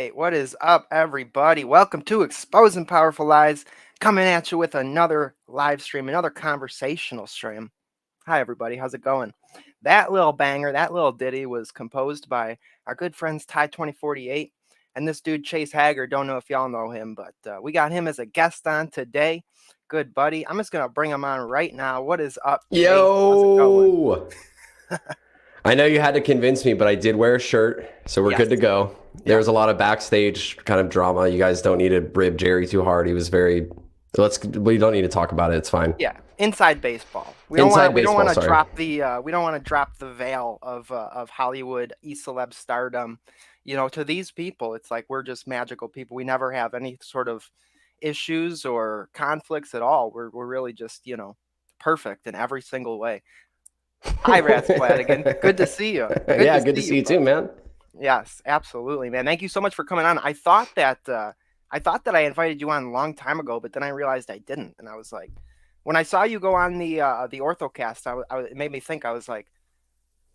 2048. What is up, everybody? Welcome to Exposing Powerful Lies, coming at you with another live stream, another conversational stream. Hi, everybody. How's it going? That little banger, that little ditty was composed by our good friends Ty2048 and this dude Chase Haggard. Don't know if y'all know him, but we got him as a guest on today. Good buddy. I'm just going to bring him on right now. What is up, Chase? How's it going? I know you had to convince me, but I did wear a shirt, so we're good to go. There was a lot of backstage kind of drama. You guys don't need to rib Jerry too hard. He was very. We don't need to talk about it. It's fine. Yeah, inside baseball. We don't want to drop the veil of Hollywood celeb stardom. You know, to these people, it's like we're just magical people. We never have any sort of issues or conflicts at all. We're really just, you know, perfect in every single way. Hi, Ratsplatigan. Good to see you. Good to see you too, man. Yes, absolutely, man. Thank you so much for coming on. I thought that I invited you on a long time ago, but then I realized I didn't, and I was like, when I saw you go on the Orthocast, it made me think. I was like,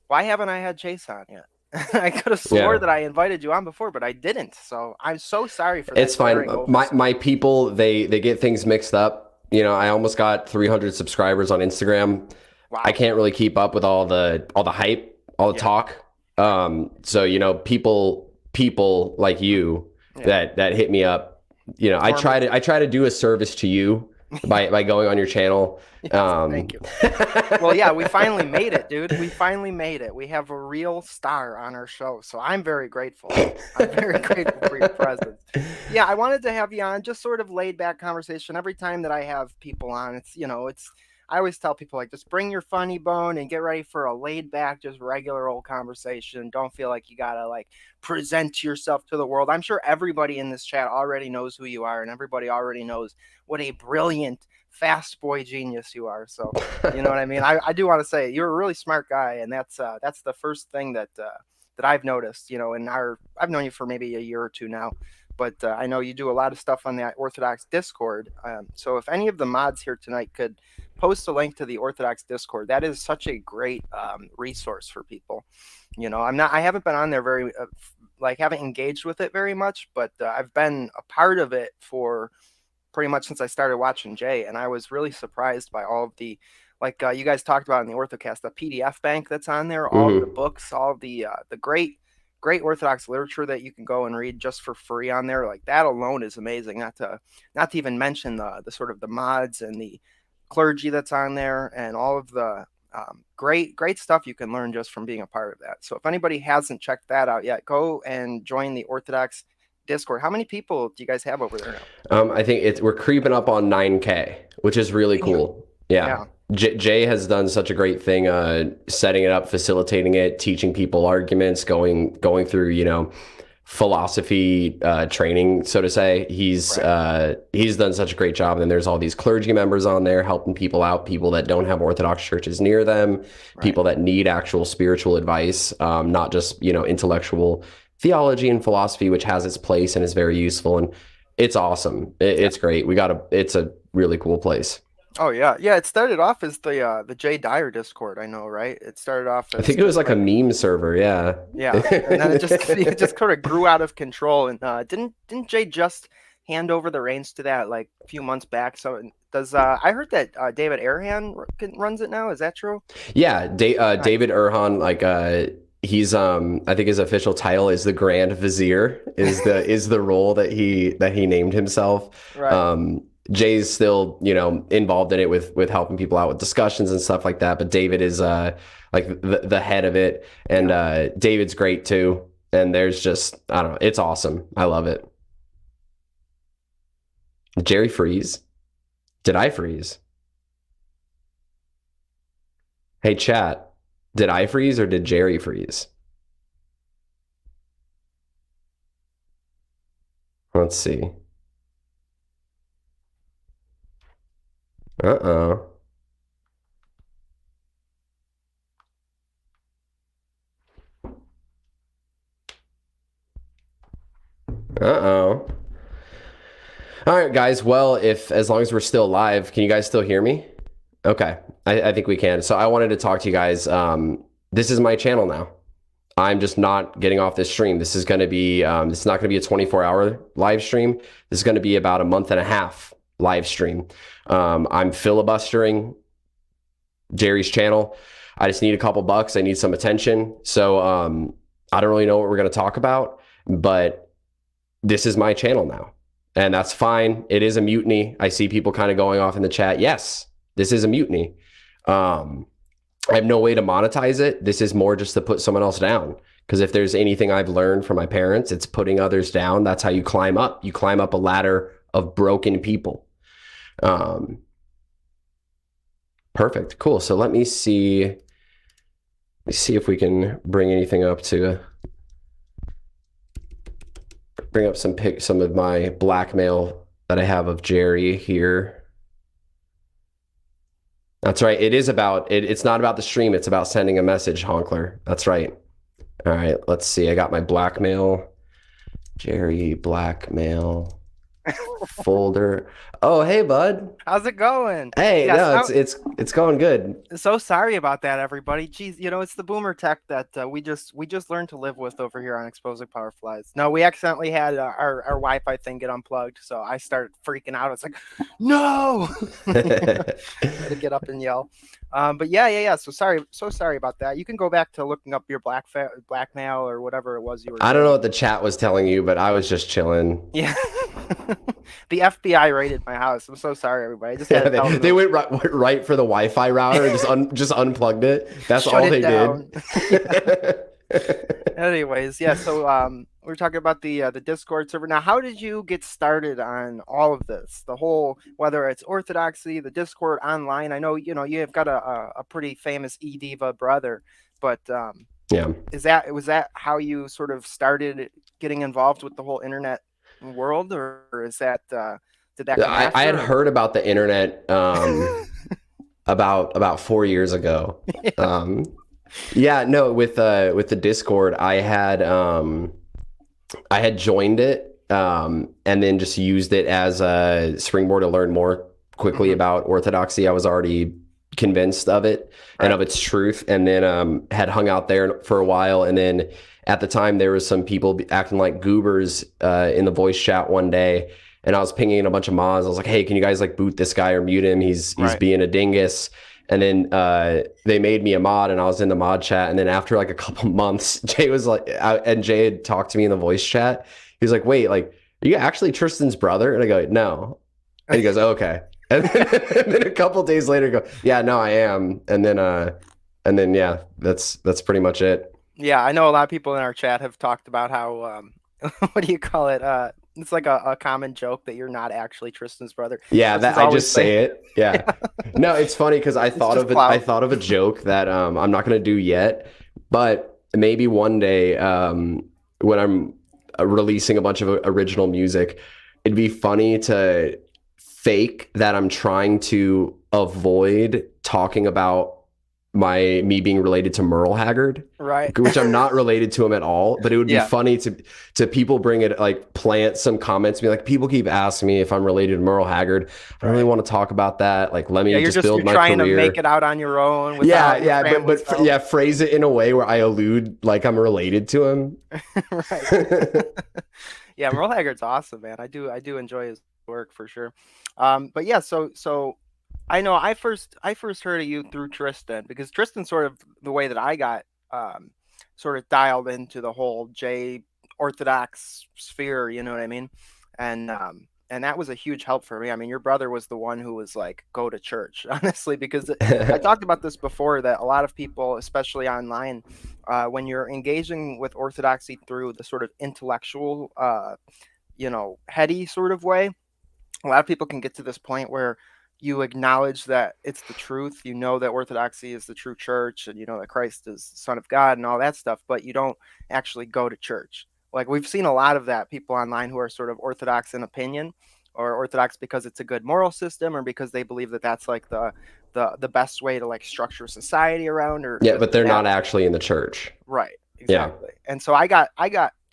why haven't I had Chase on yet? I could have swore that I invited you on before, but I didn't. So I'm so sorry for that. It's fine. My people, they get things mixed up. You know, I almost got 300 subscribers on Instagram. Wow. I can't really keep up with all the hype, all the talk. So, you know, people like you that hit me up, you know, I try to do a service to you by going on your channel. Thank you. Well, yeah, we finally made it, dude. We finally made it. We have a real star on our show. So I'm very grateful. I'm very grateful for your presence. Yeah, I wanted to have you on, just sort of laid back conversation. Every time that I have people on, I always tell people, like, just bring your funny bone and get ready for a laid back, just regular old conversation. Don't feel like you gotta like present yourself to the world. I'm sure everybody in this chat already knows who you are, and everybody already knows what a brilliant, fast boy genius you are. So, you know what I mean? I do want to say you're a really smart guy, and that's the first thing that I've noticed. You know, I've known you for maybe a year or two now. But I know you do a lot of stuff on that Orthodox Discord. So if any of the mods here tonight could post a link to the Orthodox Discord, that is such a great resource for people. You know, I haven't been on there haven't engaged with it very much, but I've been a part of it for pretty much since I started watching Jay, and I was really surprised by all of the, like you guys talked about in the Orthocast, the PDF bank that's on there, all of the books, all of the great Orthodox literature that you can go and read just for free on there. Like that alone is amazing. Not to even mention the sort of the mods and the clergy that's on there and all of the great stuff you can learn just from being a part of that. So if anybody hasn't checked that out yet, go and join the Orthodox Discord. How many people do you guys have over there now? I think we're creeping up on 9K, which is really cool. Yeah. Jay has done such a great thing, setting it up, facilitating it, teaching people arguments, going through, you know, philosophy training, so to say. He's done such a great job. And then there's all these clergy members on there helping people out, people that don't have Orthodox churches near them, people that need actual spiritual advice, not just, you know, intellectual theology and philosophy, which has its place and is very useful. And it's awesome. It's great. It's a really cool place. Oh yeah. It started off as the Jay Dyer Discord. I know, right? It started off as, I think it was like a meme server. Yeah. And then it just kind of grew out of control. And didn't Jay just hand over the reins to that like a few months back? So does I heard that David Erhan runs it now? Is that true? Yeah, David Erhan, like he's I think his official title is the Grand Vizier, is the role that he named himself. Right. Jay's still, you know, involved in it with helping people out with discussions and stuff like that. But David is like the head of it, and David's great too. And there's just, I don't know, it's awesome. I love it. Jerry freeze? Did I freeze? Hey chat, did I freeze or did Jerry freeze? Let's see. Uh-oh. Uh-oh. All right, guys. Well, as long as we're still live, can you guys still hear me? Okay. I think we can. So I wanted to talk to you guys. This is my channel now. I'm just not getting off this stream. This is going to be, this is not going to be a 24-hour live stream. This is going to be about a month and a half live stream. I'm filibustering Jerry's channel. I just need a couple bucks. I need some attention. So I don't really know what we're going to talk about, but this is my channel now. And that's fine. It is a mutiny. I see people kind of going off in the chat. Yes, this is a mutiny. I have no way to monetize it. This is more just to put someone else down. Because if there's anything I've learned from my parents, it's putting others down. That's how you climb up. You climb up a ladder of broken people. Perfect. Cool. So let me see if we can bring anything up to bring up some of my blackmail that I have of Jerry here. That's right. It is about it. It's not about the stream. It's about sending a message, Honkler. That's right. All right. Let's see. I got my blackmail. Jerry blackmail folder. Oh, hey, bud. How's it going? Hey, no, it's going good. So sorry about that, everybody. Geez, it's the boomer tech that we just learned to live with over here on Exposing Power Flies. No, we accidentally had our Wi-Fi thing get unplugged, so I started freaking out. It's like, no, I had to get up and yell. But yeah. So sorry about that. You can go back to looking up your blackmail or whatever it was you were. I don't know what the chat was telling you, but I was just chilling. Yeah. The FBI raided my house. I'm so sorry, everybody. I just had to they went right for the Wi-Fi router and just unplugged it. That's all they did. Anyways, yeah. So we're talking about the Discord server. Now, how did you get started on all of this? The whole, whether it's Orthodoxy, the Discord online. I know you have got a pretty famous E-Diva brother, but yeah, was that how you sort of started getting involved with the whole internet world, or is that did that come after? I had heard about the internet about 4 years ago. Yeah, no, with the Discord, I had joined it and then just used it as a springboard to learn more quickly about Orthodoxy. I was already convinced of it and of its truth, and then had hung out there for a while. And then at the time, there was some people acting like goobers in the voice chat one day, and I was pinging a bunch of mods. I was like, "Hey, can you guys like boot this guy or mute him? He's being a dingus." And then they made me a mod, and I was in the mod chat. And then after like a couple months, Jay was like, and Jay had talked to me in the voice chat. He was like, "Wait, like, are you actually Tristan's brother?" And I go, "No." And he goes, oh, "Okay." And then a couple days later, I go, "Yeah, no, I am." And then yeah, that's pretty much it. Yeah, I know a lot of people in our chat have talked about how what do you call it? It's like a common joke that you're not actually Tristan's brother. Yeah, that I just say it. Yeah. No, it's funny because I thought of a joke that I'm not gonna do yet, but maybe one day when I'm releasing a bunch of original music, it'd be funny to fake that I'm trying to avoid talking about me being related to Merle Haggard, right? Which I'm not related to him at all, but it would be funny to people bring it, like plant some comments, be like, people keep asking me if I'm related to Merle Haggard. I don't really want to talk about that. Like, let me just build my career. You're trying to make it out on your own. But phrase it in a way where I allude like I'm related to him. Right. Yeah, Merle Haggard's awesome, man. I do enjoy his work for sure. But yeah, so I know I first heard of you through Tristan, because Tristan sort of the way that I got sort of dialed into the whole J Orthodox sphere, you know what I mean? And that was a huge help for me. I mean, your brother was the one who was like, go to church, honestly, because I talked about this before, that a lot of people, especially online, when you're engaging with Orthodoxy through the sort of intellectual, heady sort of way, a lot of people can get to this point where you acknowledge that it's the truth. You know that Orthodoxy is the true church, and you know that Christ is the Son of God and all that stuff, but you don't actually go to church. Like, we've seen a lot of that, people online who are sort of Orthodox in opinion, or Orthodox because it's a good moral system, or because they believe that that's like the best way to like structure society around, or but they're not actually in the church. Right. Exactly. Yeah. And so I got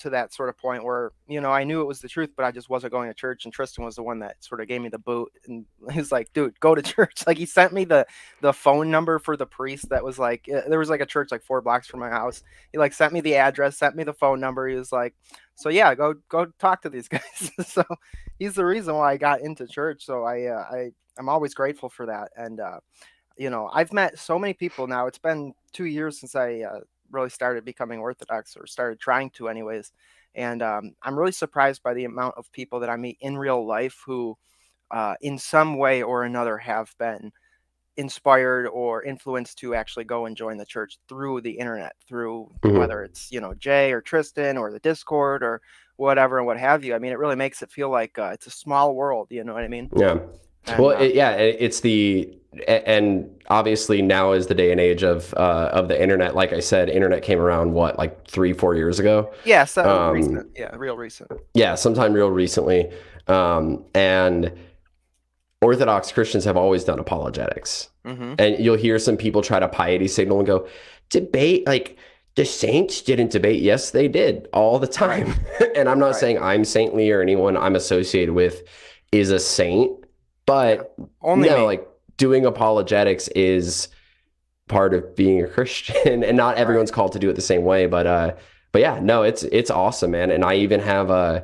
to that sort of point where, I knew it was the truth, but I just wasn't going to church. And Tristan was the one that sort of gave me the boot. And he's like, dude, go to church. Like, he sent me the phone number for the priest that was like, there was like a church like 4 blocks from my house. He like sent me the address, sent me the phone number. He was like, so yeah, go talk to these guys. So he's the reason why I got into church. So I'm always grateful for that. And, I've met so many people now. It's been 2 years since I really started becoming Orthodox, or started trying to anyways. And I'm really surprised by the amount of people that I meet in real life who in some way or another have been inspired or influenced to actually go and join the church through the internet, through whether it's, Jay or Tristan or the Discord or whatever and what have you. I mean, it really makes it feel like it's a small world. You know what I mean? Yeah. And, well, and obviously now is the day and age of the internet. Like I said, internet came around, what, like 3-4 years ago? Yeah. So recent. Yeah. Real recent. Yeah. Sometime real recently. And Orthodox Christians have always done apologetics. And you'll hear some people try to piety signal and go, debate, like the saints didn't debate. Yes, they did, all the time. Right. And I'm not saying I'm saintly or anyone I'm associated with is a saint. But like doing apologetics is part of being a Christian, and not everyone's called to do it the same way. But yeah, no, it's awesome, man. And I even have I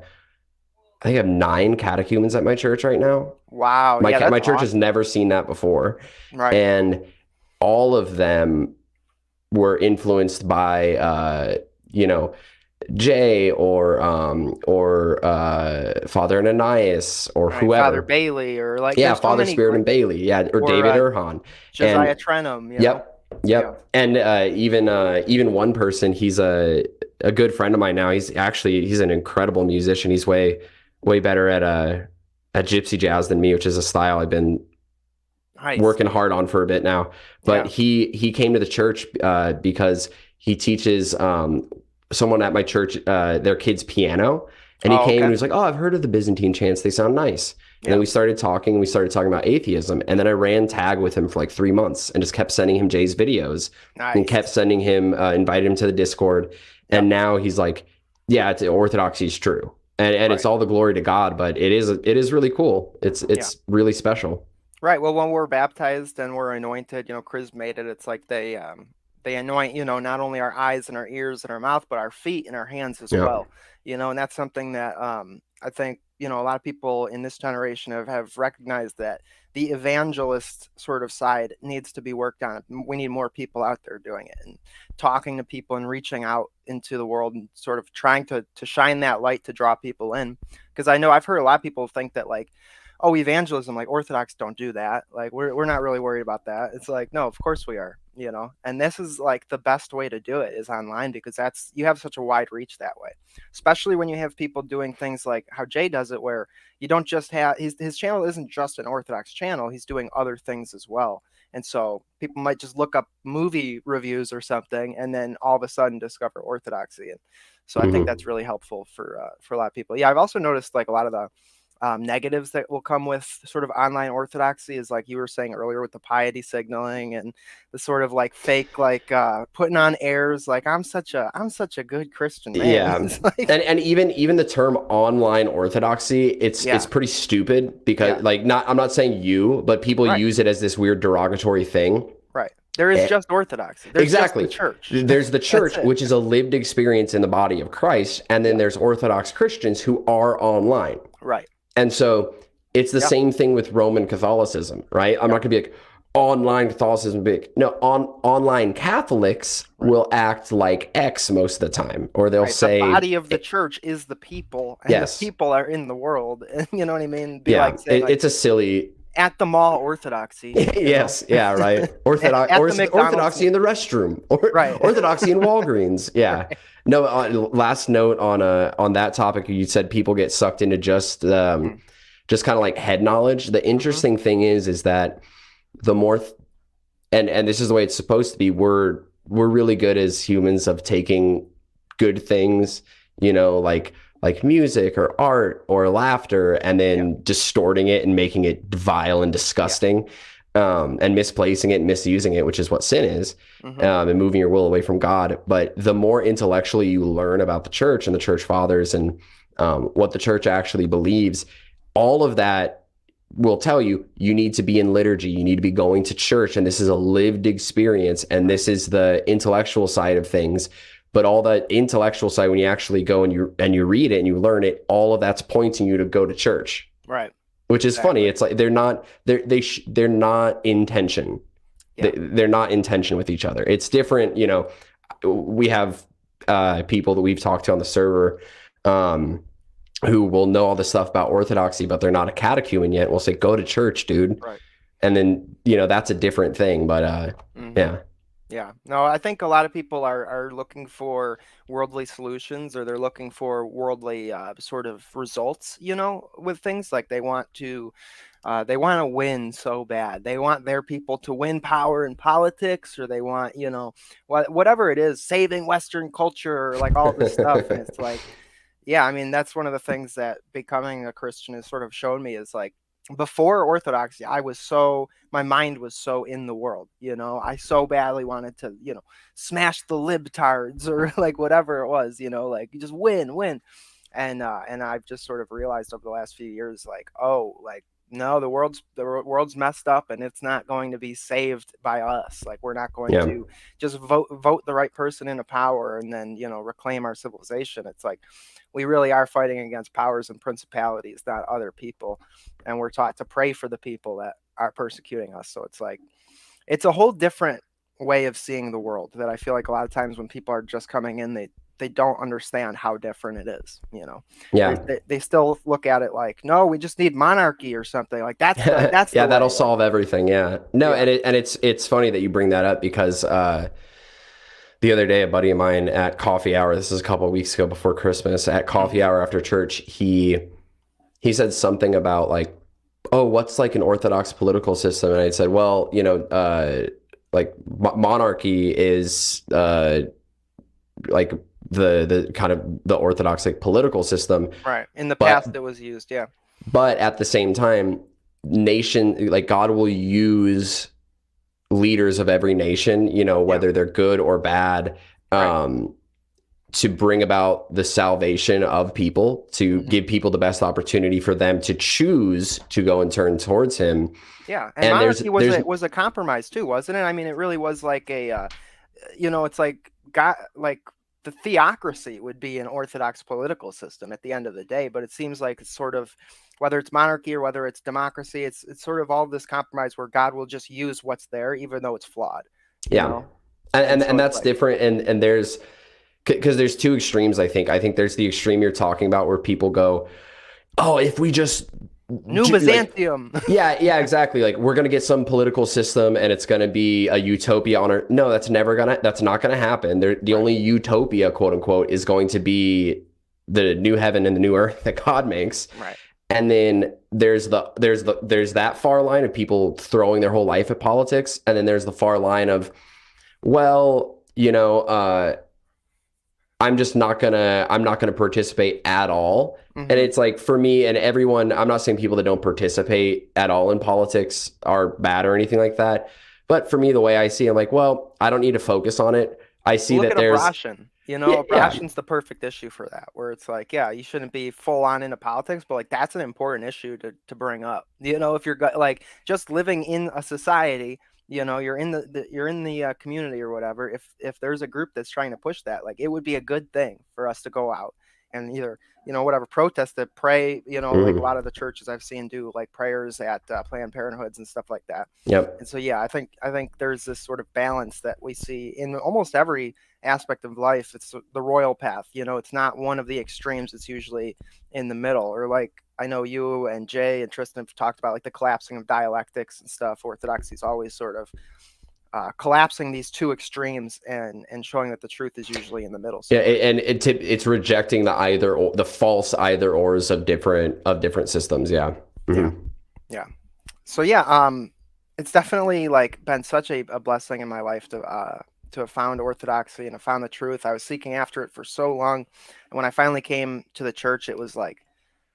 think I have 9 catechumens at my church right now. Wow, my church awesome. Has never seen that before, right? And all of them were influenced by Jay or Father Ananias or whoever, Father Bailey, or like Father Spirit and Bailey, or David Erhan, Josiah Trenum. Yep. Yeah. And even one person, he's a good friend of mine now. He's an incredible musician. He's way better at gypsy jazz than me, which is a style I've been working hard on for a bit now. But he came to the church because he teaches someone at my church, their kid's piano. And he came and he was like, oh, I've heard of the Byzantine chants. They sound nice. And then we started talking about atheism. And then I ran tag with him for like 3 months and just kept sending him Jay's videos and kept sending him, invited him to the Discord. And now he's like, yeah, orthodoxy is true. And it's all the glory to God, but it is really cool. It's really special. Right. Well, when we're baptized and we're anointed, Chris made it. It's like they anoint, not only our eyes and our ears and our mouth, but our feet and our hands as well. And that's something that I think, a lot of people in this generation have recognized, that the evangelist sort of side needs to be worked on. We need more people out there doing it and talking to people and reaching out into the world and sort of trying to shine that light to draw people in. Because I know I've heard a lot of people think that, like, oh, evangelism, like Orthodox don't do that. Like, we're not really worried about that. It's like, no, of course we are, and this is like the best way to do it is online, because you have such a wide reach that way, especially when you have people doing things like how Jay does it, where you don't just have his channel isn't just an Orthodox channel. He's doing other things as well. And so people might just look up movie reviews or something and then all of a sudden discover Orthodoxy. And so I think that's really helpful for a lot of people. Yeah. I've also noticed like a lot of the negatives that will come with sort of online orthodoxy is, like you were saying earlier, with the piety signaling and the sort of like fake, like putting on airs, like I'm such a good Christian man. Yeah. Like, and even the term online orthodoxy, it's pretty stupid, because I'm not saying you, but people use it as this weird derogatory thing. Right. There is just orthodoxy. There's exactly. Just the church. There's the church, which is a lived experience in the body of Christ. And then there's Orthodox Christians who are online. Right. And so it's the same thing with Roman Catholicism, right? I'm not going to be like online Catholicism big. No, online Catholics will act like X most of the time, or they'll say the body of the church is the people, and the people are in the world. You know what I mean? It's a silly at the mall orthodoxy. Yes, yeah, right. Orthodoxy in the restroom, orthodoxy in Walgreens. Yeah. No, last note on that topic, you said people get sucked into just kind of like head knowledge. The interesting thing is that the more, and this is the way it's supposed to be, we're really good as humans of taking good things, like music or art or laughter, and then distorting it and making it vile and disgusting. and misplacing it, misusing it, which is what sin is, and moving your will away from God. But the more intellectually you learn about the church and the church fathers and what the church actually believes, all of that will tell you need to be in liturgy, you need to be going to church, and this is a lived experience, and this is the intellectual side of things. But all that intellectual side, when you actually go and you read it and you learn it, all of that's pointing you to go to church. Right. Which is funny. It's like they're not in tension. Yeah. They're not in tension with each other. It's different. You know, we have people that we've talked to on the server who will know all this stuff about Orthodoxy, but they're not a catechumen yet. We'll say, go to church, dude. Right. And then, that's a different thing. But yeah. Yeah. No, I think a lot of people are looking for worldly solutions, or they're looking for worldly sort of results, with things. Like they want to win so bad. They want their people to win power in politics, or they want, whatever it is, saving Western culture, or like all this stuff. And it's like, yeah, I mean, that's one of the things that becoming a Christian has sort of shown me is like, before Orthodoxy, my mind was so in the world, I so badly wanted to, smash the libtards or like whatever it was, like you just win. And I've just sort of realized over the last few years, like, oh, like, no, the world's messed up, and it's not going to be saved by us. Like, we're not going to just vote the right person into power and then, reclaim our civilization. It's like, we really are fighting against powers and principalities, not other people. And we're taught to pray for the people that are persecuting us. So it's like, it's a whole different way of seeing the world that I feel like a lot of times when people are just coming in, they don't understand how different it is, Yeah. They still look at it like, no, we just need monarchy or something like that's yeah, that'll solve everything. Yeah. No. Yeah. And it's funny that you bring that up, because the other day, a buddy of mine at coffee hour, this is a couple of weeks ago before Christmas, at coffee hour after church, he said something about like, oh, what's like an Orthodox political system? And I said, well, like monarchy is like the kind of the Orthodox like political system. Right. In the past it was used. Yeah. But at the same time, like God will use leaders of every nation, whether they're good or bad, to bring about the salvation of people, to give people the best opportunity for them to choose to go and turn towards him. Yeah. And monarchy was a compromise too, wasn't it? I mean, it really was like a, it's like God, like the theocracy would be an Orthodox political system at the end of the day, but it seems like it's sort of, whether it's monarchy or whether it's democracy, it's sort of all this compromise where God will just use what's there, even though it's flawed. Yeah. And that's like, different. And there's, because there's two extremes, I think. I think there's the extreme you're talking about where people go, oh, if we just New Byzantium. Like, yeah, exactly. Like, we're going to get some political system and it's going to be a utopia on Earth. No, that's not going to happen. The only utopia, quote unquote, is going to be the new heaven and the new earth that God makes. Right. And then there's that far line of people throwing their whole life at politics. And then there's the far line of, well, I'm not gonna participate at all. Mm-hmm. And it's like, for me and everyone, I'm not saying people that don't participate at all in politics are bad or anything like that. But for me, the way I see it, I'm like, well, I don't need to focus on it. I see that there's abortion. Abortion's the perfect issue for that, where it's like, yeah, you shouldn't be full on into politics, but like, that's an important issue to bring up. If you're like just living in a society, you're in the community or whatever. If there's a group that's trying to push that, like, it would be a good thing for us to go out and either, whatever, protest it, pray, like a lot of the churches I've seen do like prayers at Planned Parenthoods and stuff like that. Yep. And so, yeah, I think there's this sort of balance that we see in almost every aspect of life. It's the royal path, it's not one of the extremes. It's usually in the middle, or like, I know you and Jay and Tristan have talked about like the collapsing of dialectics and stuff. Orthodoxy is always sort of collapsing these two extremes and showing that the truth is usually in the middle. So. Yeah, and it's rejecting the false either ors of different systems. Yeah. Mm-hmm. Yeah. So yeah, it's definitely like been such a blessing in my life to have found Orthodoxy and have found the truth. I was seeking after it for so long, and when I finally came to the church, it was like,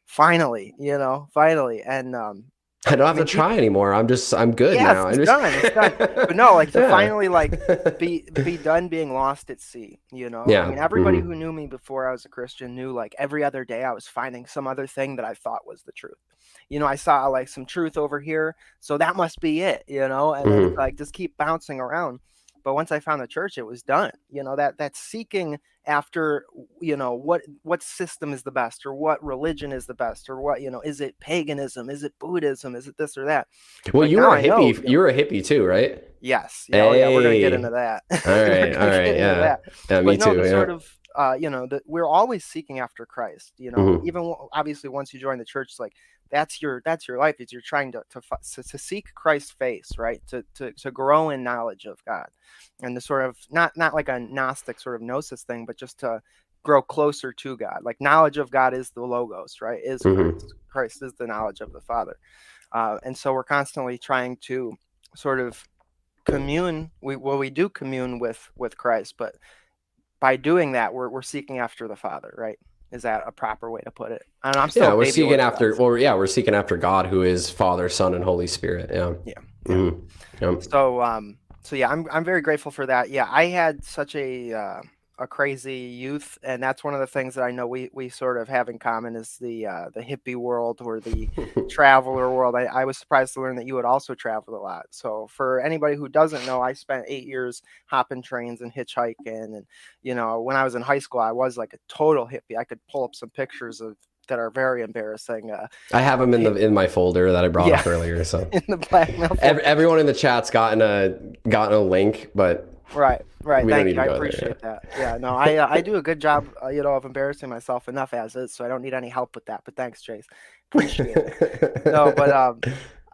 finally. And I don't I have to mean, try anymore. I'm good yes, now. it's done. It's done. But no, like to Yeah. finally like be done being lost at sea, you know? I Yeah. mean, everybody Hmm. who knew me before I was a Christian knew like every other day I was finding some other thing that I thought was the truth. You know, I saw like some truth over here, so that must be it, you know? And then it's Hmm. like just keep bouncing around. But once I found the church, it was done. You know, that seeking after, you know, what system is the best, or what religion is the best, or what, you know, is it paganism, is it Buddhism, is it this or that? Well, Like you now were a I know, hippie. you You know, were a hippie too, right? yes, yeah, oh yeah, we're gonna get into Hey. that. All We're right. All gonna right. get into Yeah. that. Yeah. Me But no, too. the Yeah. sort of you know, that we're always seeking after Christ. You know, Hmm. even obviously once you join the church, like that's your life. Is you're trying to seek Christ's face, right? To grow in knowledge of God, and to sort of not like a Gnostic sort of gnosis thing, but just to grow closer to God. Like knowledge of God is the logos, right? Is Hmm. Christ. Christ is the knowledge of the Father. And so we're constantly trying to sort of commune. We do commune with Christ, but by doing that, we're seeking after the Father, right? Is that a proper way to put it? And I'm still Yeah. We're baby seeking after. Orthodox. Well, yeah, we're seeking after God, who is Father, Son, and Holy Spirit. Yeah. Yeah, yeah. Hmm. Yeah. So yeah, I'm very grateful for that. Yeah, I had such a crazy youth, and that's one of the things that I know we sort of have in common is the hippie world or the traveler world. I was surprised to learn that you had also traveled a lot. So for anybody who doesn't know, I spent 8 years hopping trains and hitchhiking, and you know, when I was in high school, I was like a total hippie. I could pull up some pictures of that are very embarrassing. I have them in my folder that I brought Yeah, up earlier. So in the blackmail folder. everyone in the chat's gotten a link, but Right, right. we don't Thank need you. to I go there. appreciate that. Yeah, no, I do a good job, you know, of embarrassing myself enough as is, so I don't need any help with that. But thanks, Chase. Appreciate it. No, but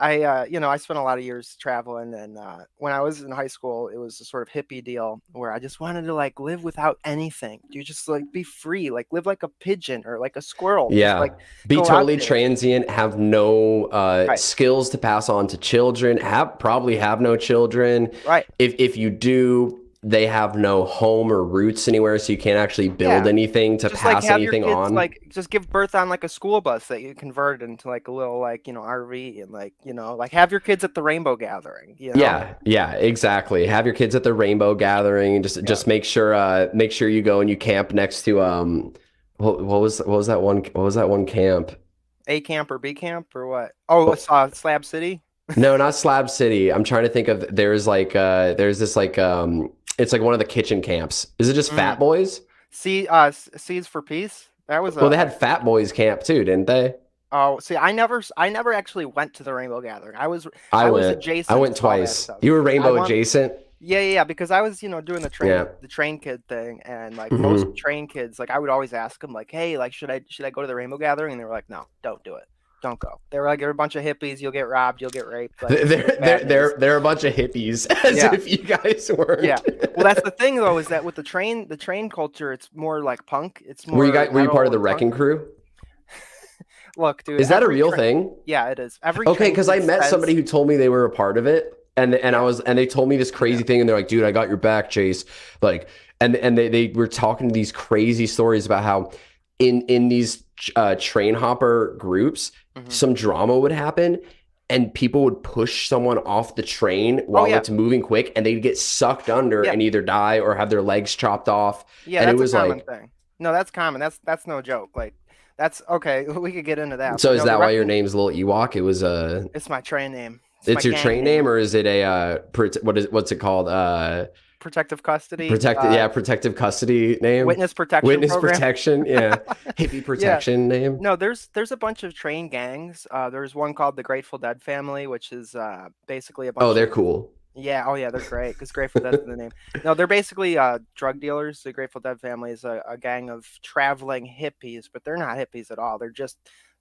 Yeah. you know, I spent a lot of years traveling, and when I was in high school, it was a sort of hippie deal where I just wanted to like live without anything. You just like be free, like live like a pigeon or like a squirrel, just Yeah. like Be go out totally there. transient, have no Right, skills to pass on to children, probably have no children. right. If you do, they have no home or roots anywhere, so you can't actually build Yeah. anything to Just like pass have your anything kids on. like just give birth on like a school bus that you converted into like a little like, you know, RV, and like, you know, like have your kids at the rainbow gathering, you know? Yeah, yeah, exactly. Have your kids at the rainbow gathering and Yeah. just make sure you go and you camp next to what was that one camp? A camp or B camp or what? Oh, Oh, it's Slab City. no, not Slab City. I'm trying to think of there's this like it's like one of the kitchen camps. Is it just Fat Mm. Boys? Seeds for Peace. That was Well, they had Fat Boys camp too, didn't they? oh, see, I never actually went to the rainbow gathering. I I was went. I adjacent went to all that twice. stuff. You were I rainbow want adjacent? Yeah, yeah, yeah, because I was, you know, doing Yeah. the train kid thing, and like most Hmm. train kids, like I would always ask them, like, "Hey, like, should I go to the rainbow gathering?" And they were like, "No, don't do it, don't go." They were like, "You're a bunch of hippies. You'll get robbed. You'll get raped. Like, it's bad news." They're a bunch of hippies, as Yeah, if you guys yeah. weren't. Well, that's the thing though, is that with the train culture, it's more like punk. It's Were you more guys were you part of metal the and punk. wrecking crew? Look, dude, Is that a real thing? yeah, it is. Every Okay, train because I kid met says, somebody who told me they were a part of it, yeah, and they told me this yeah. crazy thing, and they're like, "Dude, I got your back, Chase." Like, and they were talking these crazy stories about how in these train hopper groups, Hmm. some drama would happen, and people would push someone off the train Oh while yeah, it's moving quick, and they'd get sucked under yeah. and either die or have their legs chopped off, Yeah, and it that's a was common like, thing. No, that's common. That's no joke. Like that's okay. We could get into that, so but is no, the that why your wrecking. name's Little Ewok? It was It's my train name. It's my It's your gang train name, name. or is it a what's it called? Protective custody. Protected, yeah, protective custody name, Witness protection witness program. protection, yeah, hippie Yeah. protection name. No, there's a bunch of train gangs. There's one called the Grateful Dead family, which is basically a Oh, bunch they're of cool. yeah. Oh yeah, they're great because Grateful Dead's in the name. No, they're basically drug dealers. The Grateful Dead family is a gang of traveling hippies, but they're not hippies at all. They're just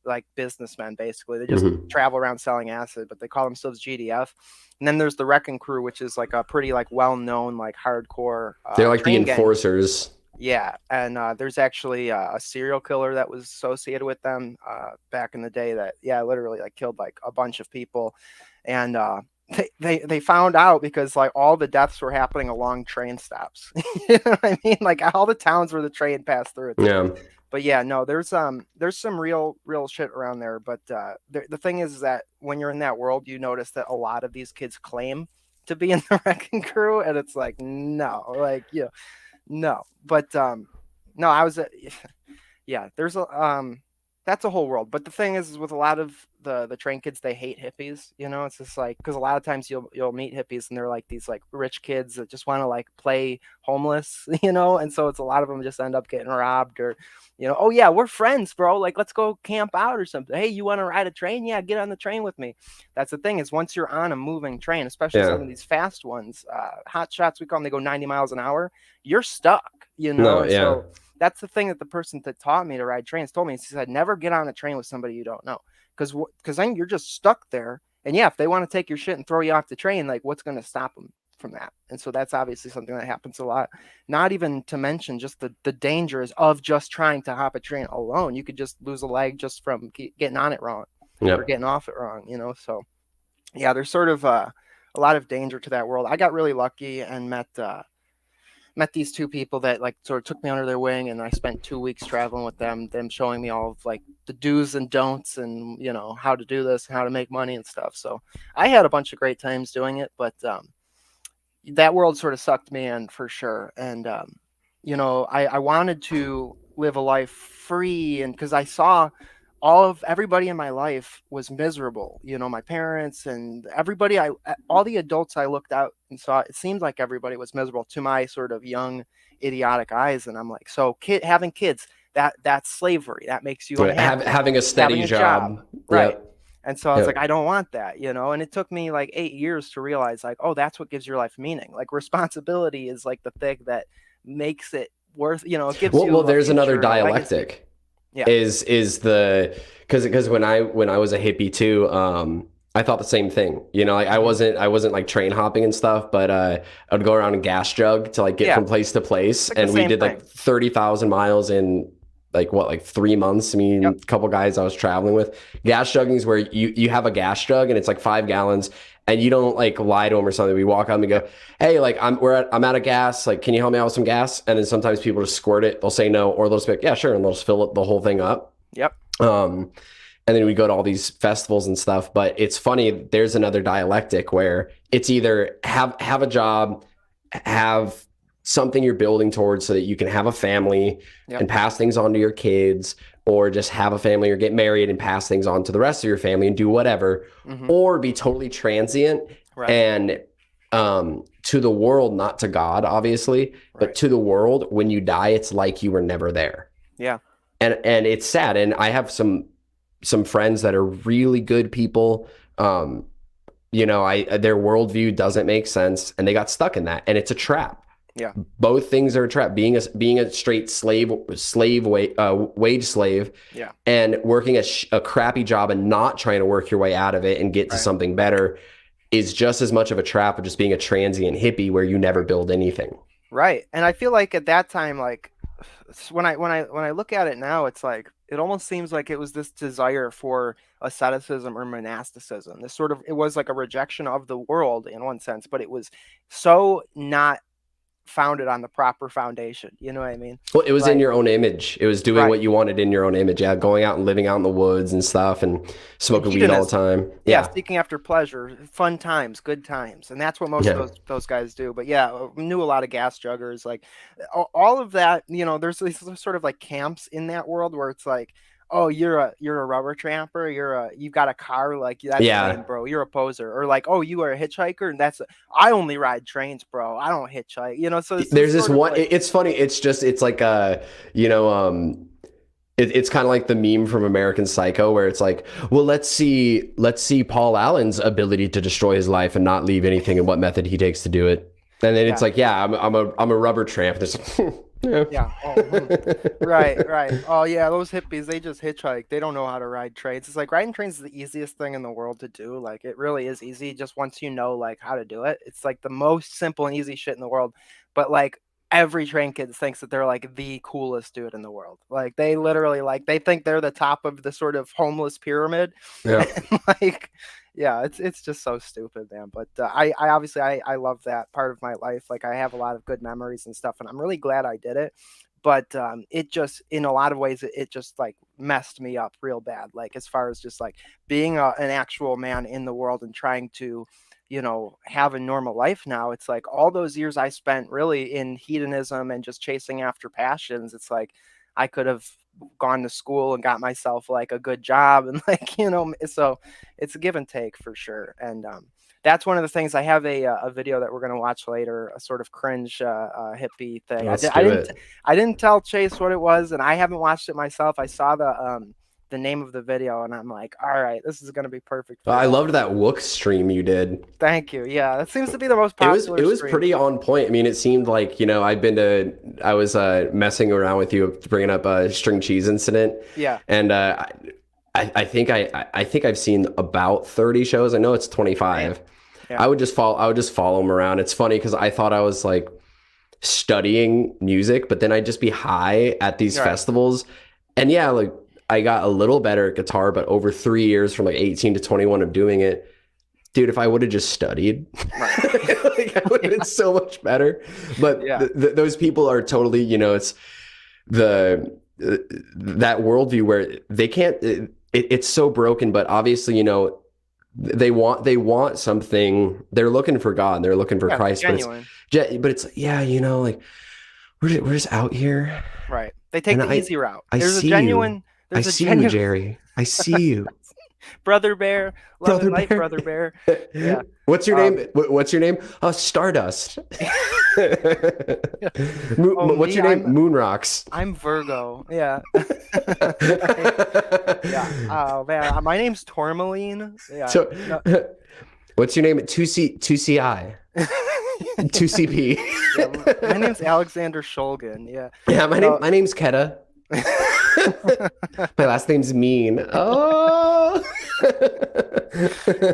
like businessmen basically. They just Hmm. travel around selling acid, but they call themselves GDF. And then there's the Wrecking Crew, which is like a pretty like well-known like hardcore They're like the train gang. enforcers. Yeah, and there's actually a serial killer that was associated with them back in the day that yeah, literally like killed like a bunch of people, and they found out because like all the deaths were happening along train stops. You know what I mean? Like all the towns where the train passed through. Yeah. But yeah, no, there's some real shit around there. But the thing is that when you're in that world, you notice that a lot of these kids claim to be in the wrecking crew, and it's like no, like no. But no, I was yeah. There's a that's a whole world. But the thing is with a lot of the train kids, they hate hippies. You know, it's just like because a lot of times you'll meet hippies and they're like these like rich kids that just want to like play homeless. You know, and so it's a lot of them just end up getting robbed or oh yeah, we're friends, bro. Like let's go camp out or something. Hey, you want to ride a train? Yeah, get on the train with me. That's the thing is once you're on a moving train, especially some of these fast ones, hot shots we call them, they go 90 miles an hour. You're stuck. No, and so that's the thing that the person that taught me to ride trains told me. He said, never get on a train with somebody you don't know. Because then you're just stuck there. And yeah, if they want to take your shit and throw you off the train, like what's going to stop them from that? And so that's obviously something that happens a lot. Not even to mention just the dangers of just trying to hop a train alone. You could just lose a leg just from getting on it wrong or getting off it wrong, So yeah, there's sort of a lot of danger to that world. I got really lucky and met these two people that like sort of took me under their wing, and I spent 2 weeks traveling with them showing me all of like the do's and don'ts and how to do this and how to make money and stuff. So I had a bunch of great times doing it, but that world sort of sucked me in for sure. And I wanted to live a life free, and because I saw everybody in my life was miserable, my parents and everybody, all the adults I looked out and saw, it seemed like everybody was miserable to my sort of young idiotic eyes. And I'm like, so having kids, that's slavery. That makes you unhappy. Having a steady job. Right. Yep. And so I was like, I don't want that, and it took me like 8 years to realize like, oh, that's what gives your life meaning. Like responsibility is like the thing that makes it worth, it gives you there's another dialectic. Legacy. Yeah. Is the because when I was a hippie too, I thought the same thing. Like I wasn't like train hopping and stuff, but I'd go around and gas jug to like get from place to place, and we did like 30,000 miles in like 3 months. I mean, a couple guys I was traveling with. Gas jugging is where you have a gas jug and it's like 5 gallons. And you don't like lie to them or something. We walk up and go, hey, like I'm out of gas. Like, can you help me out with some gas? And then sometimes people just squirt it. They'll say no, or they'll just be like, yeah, sure. And they'll just fill it, the whole thing up. Yep. And then we go to all these festivals and stuff. But it's funny. There's another dialectic where it's either have a job, have something you're building towards so that you can have a family and pass things on to your kids, or just have a family or get married and pass things on to the rest of your family and do whatever, or be totally transient and to the world, not to God, obviously, but to the world, when you die, it's like you were never there. Yeah. And it's sad. And I have some friends that are really good people. Their worldview doesn't make sense and they got stuck in that, and it's a trap. Yeah. Both things are a trap. Being a straight wage slave, and working a crappy job and not trying to work your way out of it and get to something better is just as much of a trap of just being a transient hippie where you never build anything. Right. And I feel like at that time, like when I look at it now, it's like it almost seems like it was this desire for asceticism or monasticism. It was like a rejection of the world in one sense, but it was so not founded on the proper foundation. You know what I mean? Well, it was in your own image. It was doing what you wanted in your own image. Yeah, going out and living out in the woods and stuff and smoking weed all the time. Yeah, seeking after pleasure, fun times, good times. And that's what most of those guys do. But yeah, we knew a lot of gas juggers. Like all of that, there's these sort of like camps in that world where it's like, oh, you're a rubber tramper. You've got a car, like that's lame, bro. You're a poser. Or like, oh, you are a hitchhiker, and I only ride trains, bro. I don't hitchhike. So there's this one. Like, it's funny. It's like it's kind of like the meme from American Psycho where it's like, well, let's see Paul Allen's ability to destroy his life and not leave anything and what method he takes to do it. And then it's like, I'm a rubber tramp. There's Yeah. Oh, right. Oh, yeah. Those hippies, they just hitchhike. They don't know how to ride trains. It's like riding trains is the easiest thing in the world to do. Like, it really is easy. Just once you know, like, how to do it, it's like the most simple and easy shit in the world. But like every train kid thinks that they're like the coolest dude in the world. Like, they literally they think they're the top of the sort of homeless pyramid. Yeah. And, like, Yeah, it's just so stupid, man. But I obviously I love that part of my life. Like I have a lot of good memories and stuff, and I'm really glad I did it. But it just, in a lot of ways, it just like messed me up real bad. Like as far as just like being an actual man in the world and trying to, have a normal life now. It's like all those years I spent really in hedonism and just chasing after passions. It's like I could have gone to school and got myself like a good job and like so it's a give and take for sure. And that's one of the things. I have a video that we're going to watch later, a sort of cringe hippie thing. Let's do it. I didn't tell Chase what it was, and I haven't watched it myself. I saw the name of the video, and I'm like, all right, this is going to be perfect for I that. loved that Wook stream you did. Thank you. Yeah, that seems to be the most popular. It was stream. pretty on point. I mean, it seemed like, I was messing around with you, bringing up a string cheese incident. Yeah. And I think I've seen about 30 shows. I know it's 25. Yeah. I would just follow him around. It's funny because I thought I was like studying music, but then I'd just be high at these festivals. And yeah, like I got a little better at guitar, but over 3 years from like 18 to 21 of doing it, dude, if I would have just studied, like I would have been so much better. But those people are totally, it's that worldview where they can't, it's so broken, but obviously, they want something. They're looking for God. They're looking for Christ. Genuine. But it's like we're just out here. Right. They take the easy route. I see you, Jerry. I see you. Brother Bear. Brother Bear. Yeah. What's your name? What's your name? Oh, Stardust. What's your name? Moonrocks. I'm Virgo. Yeah. Yeah. Oh man, my name's Tourmaline. Yeah. So, what's your name? 2CI. 2CP. Yeah, my name's Alexander Shulgin. Yeah. Yeah. My name's Keta. My last name's Mean. Oh.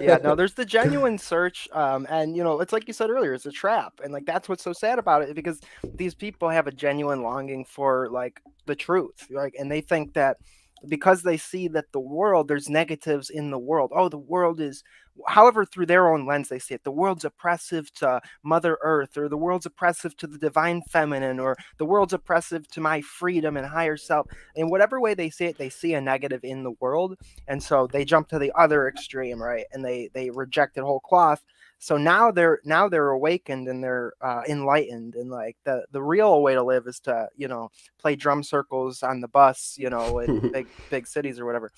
Yeah, no, there's the genuine search, and it's like you said earlier, it's a trap, and like that's what's so sad about it, because these people have a genuine longing for like the truth, like, and they think that because they see that there's negatives in the world. Oh, the world is, however, through their own lens they see it, the world's oppressive to Mother Earth, or the world's oppressive to the divine feminine, or the world's oppressive to my freedom and higher self. In whatever way they see it, they see a negative in the world, and so they jump to the other extreme, right? And they reject it whole cloth. So now they're awakened, and they're enlightened, and like the real way to live is to play drum circles on the bus, in big cities or whatever.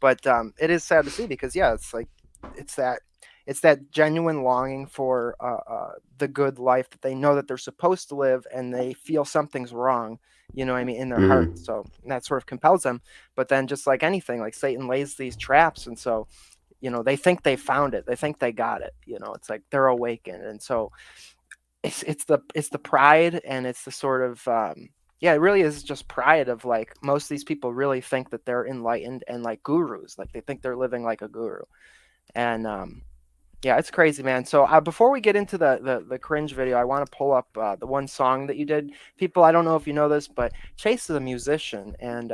But it is sad to see, because it's like it's that genuine longing for the good life that they know that they're supposed to live, and they feel something's wrong, in their heart. So that sort of compels them. But then, just like anything, like Satan lays these traps, and so they think they found it, they think they got it, it's like they're awakened. And so it's the pride, and it's the sort of it really is just pride of like, most of these people really think that they're enlightened and like gurus, like they think they're living like a guru. And it's crazy, man. So before we get into the cringe video, I want to pull up the one song that you did. People, I don't know if you know this, but Chase is a musician, and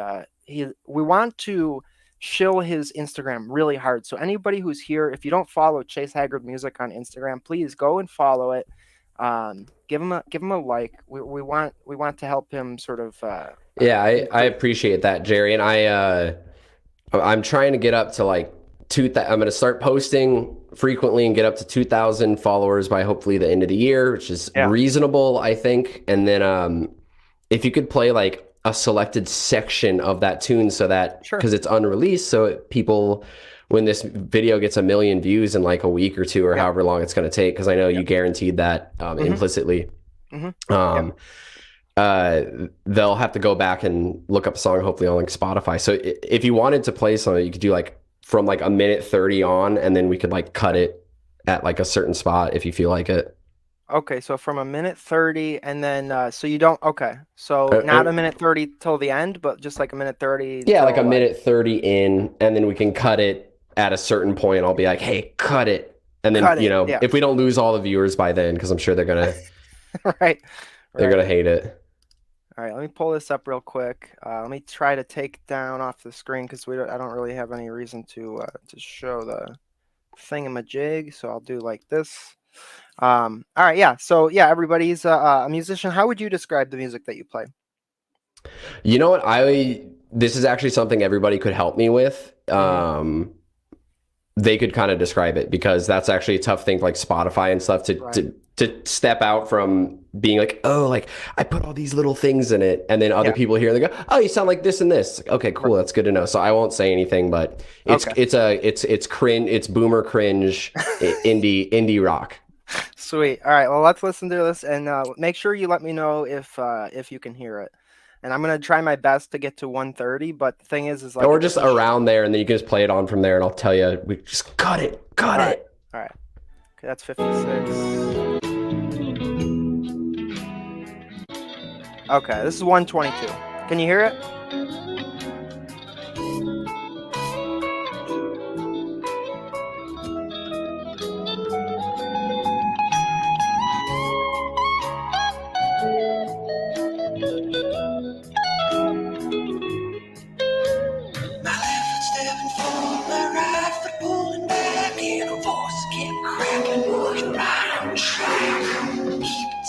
we want to shill his Instagram really hard. So anybody who's here, if you don't follow Chase Haggard Music on Instagram, please go and follow it. Give him a like. We want to help him sort of. I appreciate that, Jerry, and I'm trying to get up to like I'm going to start posting frequently and get up to 2,000 followers by hopefully the end of the year, which is reasonable, I think. And then if you could play like a selected section of that tune, so that, because it's unreleased, so people, when this video gets 1 million views in like a week or two, or however long it's going to take, because I know you guaranteed that implicitly, they'll have to go back and look up a song, hopefully on like Spotify. So if you wanted to play something, you could do like from like 1:30 on, and then we could like cut it at like a certain spot if you feel like it. Okay, so from 1:30, and then so you don't. Okay, so not 1:30 till the end, but just like 1:30. Yeah, like 1:30 in, and then we can cut it at a certain point. I'll be like, "Hey, cut it," and then if we don't lose all the viewers by then, because I'm sure they're gonna, they're gonna hate it. All right, let me pull this up real quick. Let me try to take down off the screen, because I don't really have any reason to show the thingamajig. So I'll do like this. All right, yeah. So yeah, everybody's a musician. How would you describe the music that you play? You know what? This is actually something everybody could help me with. They could kind of describe it, because that's actually a tough thing, like Spotify and stuff, to step out from being like, oh, like I put all these little things in it, and then other people hear, they go, oh, you sound like this and this. Like, okay, cool, that's good to know. So I won't say anything, but it's cringe, it's boomer cringe, indie rock. Sweet. All right. Well, let's listen to this, and make sure you let me know if you can hear it. And I'm gonna try my best to get to 130. But the thing is like, or just around there, and then you can just play it on from there, and I'll tell you, we just cut it. All right. Okay, that's 56. Okay, this is 122. Can you hear it?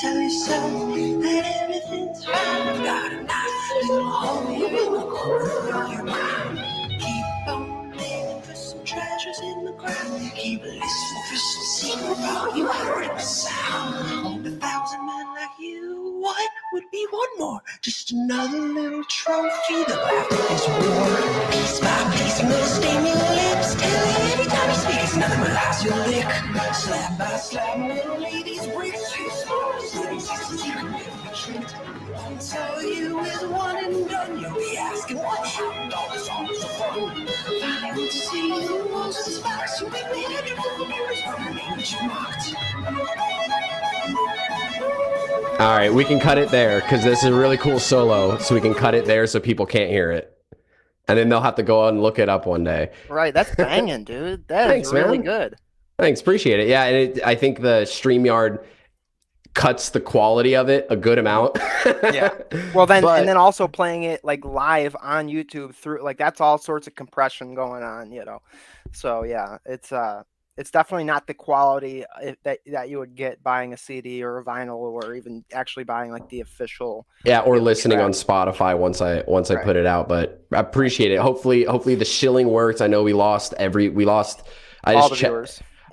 Tell yourself that everything's fine. I've got a nice little home in the corner of your mind. Keep on digging for some treasures in the ground. Keep listening for some secret about you heard the sound. On 1,000 men like you, what would be one more? Just another little trophy. The laughter is war. Piece by piece, no stain your lips. Tell you every time you speak, it's nothing but lies you lick. Slab by slab, little ladies bricks. You small things, I'll tell you is one and done. You'll be asking what happened. All this on the phone. I would see the walls and sparks. You'll be begging for the mirrors from the name that you mocked. All right, we can cut it there, because this is a really cool solo, so we can cut it there so people can't hear it. And then they'll have to go out and look it up one day. Right, that's banging, dude. That is really good. Thanks, appreciate it. Yeah, and I think the StreamYard cuts the quality of it a good amount. Yeah. Well, then and then also playing it like live on YouTube through, like, that's all sorts of compression going on, you know. So yeah, it's definitely not the quality that you would get buying a CD or a vinyl, or even actually buying like the official. Yeah, or listening on Spotify once I put it out. But I appreciate it. Hopefully the shilling works. I know we lost.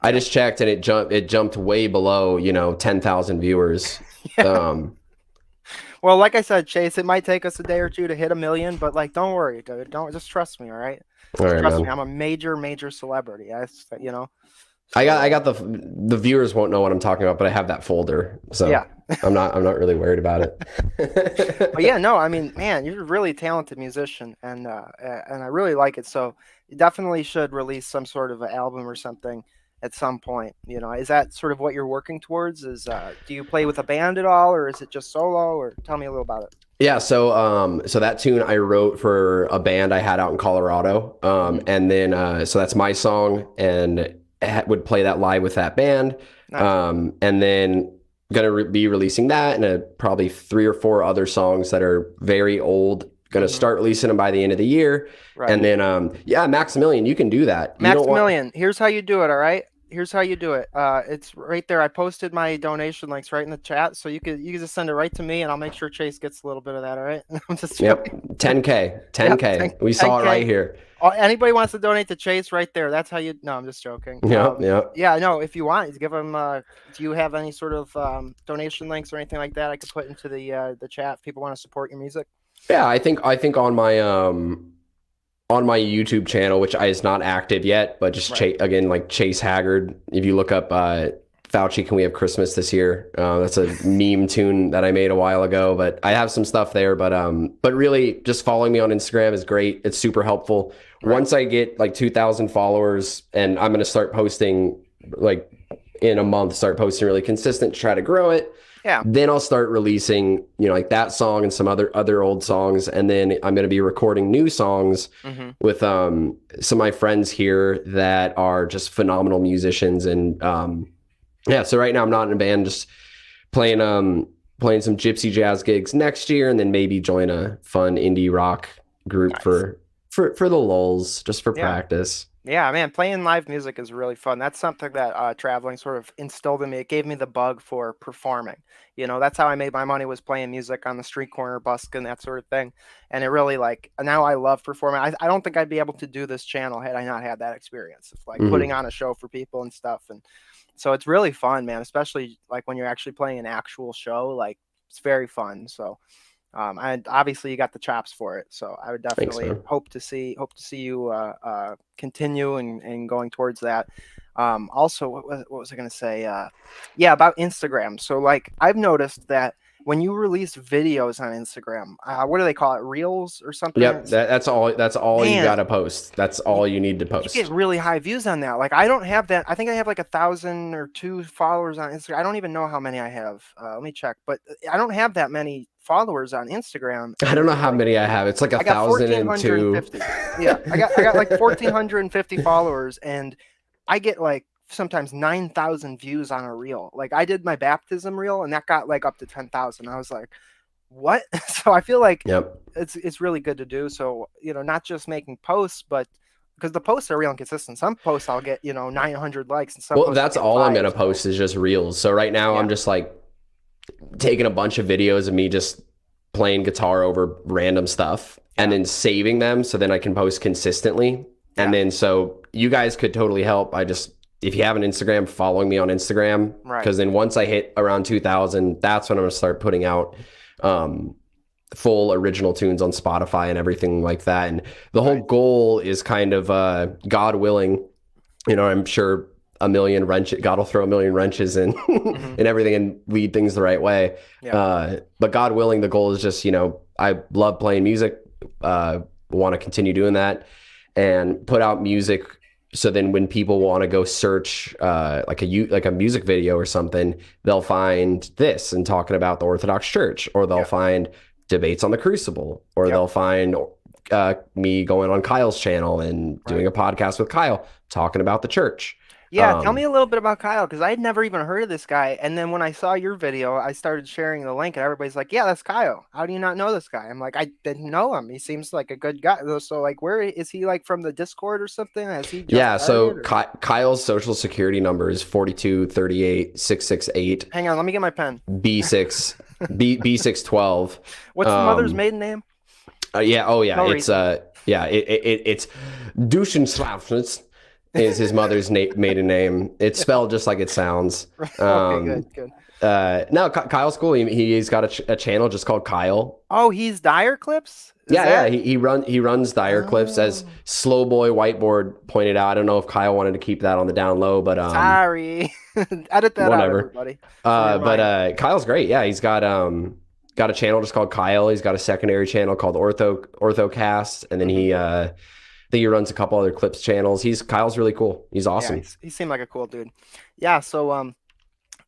I just checked, and it jumped way below 10,000 viewers. Yeah. Well, like I said, Chase, it might take us a day or two to hit 1 million, but like, don't worry, dude. Don't, just trust me, all right? Trust me, I'm a major celebrity. I got the viewers won't know what I'm talking about, but I have that folder, so yeah. I'm not really worried about it. But yeah, no, I mean, man, you're a really talented musician, and I really like it. So you definitely should release some sort of an album or something at some point. Is that sort of what you're working towards? Do you play with a band at all, or is it just solo? Or tell me a little about it. Yeah, so that tune I wrote for a band I had out in Colorado, and then so that's my song, and would play that live with that band. Nice. And then gonna be releasing that, and probably 3 or 4 other songs that are very old. Gonna start releasing them by the end of the year. Right. And then Maximilian, you can do that. Maximilian, here's how you do it, all right? Here's how you do it. It's right there. I posted my donation links right in the chat, so you can just send it right to me, and I'll make sure Chase gets a little bit of that. All right? I'm just joking. 10K. We saw it right here. Anybody wants to donate to Chase, right there. That's how you. No, I'm just joking. Yeah. No, if you want, give them. Do you have any sort of donation links or anything like that I could put into the chat if people want to support your music? Yeah, I think on my YouTube channel, which is not active yet, but just again, like Chase Haggard. If you look up Fauci, Can We Have Christmas This Year? That's a meme tune that I made a while ago, but I have some stuff there. But really, just following me on Instagram is great. It's super helpful. Right. Once I get like 2,000 followers, and I'm going to start posting like in a month, start posting really consistent to try to grow it. Yeah. Then I'll start releasing, like that song and some other old songs, and then I'm going to be recording new songs with some of my friends here that are just phenomenal musicians. And so right now I'm not in a band, just playing some gypsy jazz gigs next year, and then maybe join a fun indie rock group for the lulz, just for practice. Yeah, man, playing live music is really fun. That's something that traveling sort of instilled in me. It gave me the bug for performing. That's how I made my money, was playing music on the street corner, busking, that sort of thing. And it really, like, now I love performing. I don't think I'd be able to do this channel had I not had that experience of like putting on a show for people and stuff. And so it's really fun, man, especially like when you're actually playing an actual show. Like, it's very fun. So and obviously you got the chops for it, so I would definitely hope to see you continue and going towards that. Also, what was I going to say? Yeah, about Instagram. So like, I've noticed that when you release videos on Instagram, what do they call it? Reels or something? Yep, that's all. That's all you got to post. That's all you need to post. You get really high views on that. Like, I don't have that. I think I have like 1,000 or 2 followers on Instagram. I don't even know how many I have. Let me check. But I don't have that many followers on Instagram. I don't know how many I have. It's like 1,002. Yeah, I got like 1,450 followers, and I get like sometimes 9,000 views on a reel. Like, I did my baptism reel, and that got like up to 10,000. I was like, what? So I feel like it's really good to do. So, not just making posts, but because the posts are real inconsistent. Some posts I'll get 900 likes, and some that's all I'm gonna post is just reels. So right now I'm just like taking a bunch of videos of me just playing guitar over random stuff and then saving them so then I can post consistently. And then so you guys could totally help. If you have an Instagram, following me on Instagram, because then once I hit around 2,000, that's when I'm gonna start putting out full original tunes on Spotify and everything like that. And the whole goal is kind of God willing, I'm sure God will throw a million wrenches in and everything and lead things the right way. But God willing, the goal is just, I love playing music, want to continue doing that and put out music. So then when people want to go search like a music video or something, they'll find this and talking about the Orthodox Church, or they'll find debates on the Crucible, or they'll find me going on Kyle's channel and doing a podcast with Kyle talking about the church. Yeah, tell me a little bit about Kyle, because I had never even heard of this guy. And then when I saw your video, I started sharing the link, and everybody's like, yeah, that's Kyle. How do you not know this guy? I'm like, I didn't know him. He seems like a good guy. So like, where is he, like, from the Discord or something? Has he just so Kyle's social security number is 4238 668. Hang on, let me get my pen. B612. What's the mother's maiden name? It's it's Duschenschlaffnitz is his mother's maiden name. It's spelled just like it sounds. Okay, good. No, Kyle's cool. He's got a channel just called Kyle. Oh, he's Dire Clips? He runs Dire Clips, as Slow Boy Whiteboard pointed out. I don't know if Kyle wanted to keep that on the down low, but sorry. Edit that out, everybody. But Kyle's great. Yeah, he's got a channel just called Kyle. He's got a secondary channel called Orthocast, and then I think he runs a couple other clips channels. Kyle's really cool. He's awesome. Yeah, he seemed like a cool dude. Yeah, so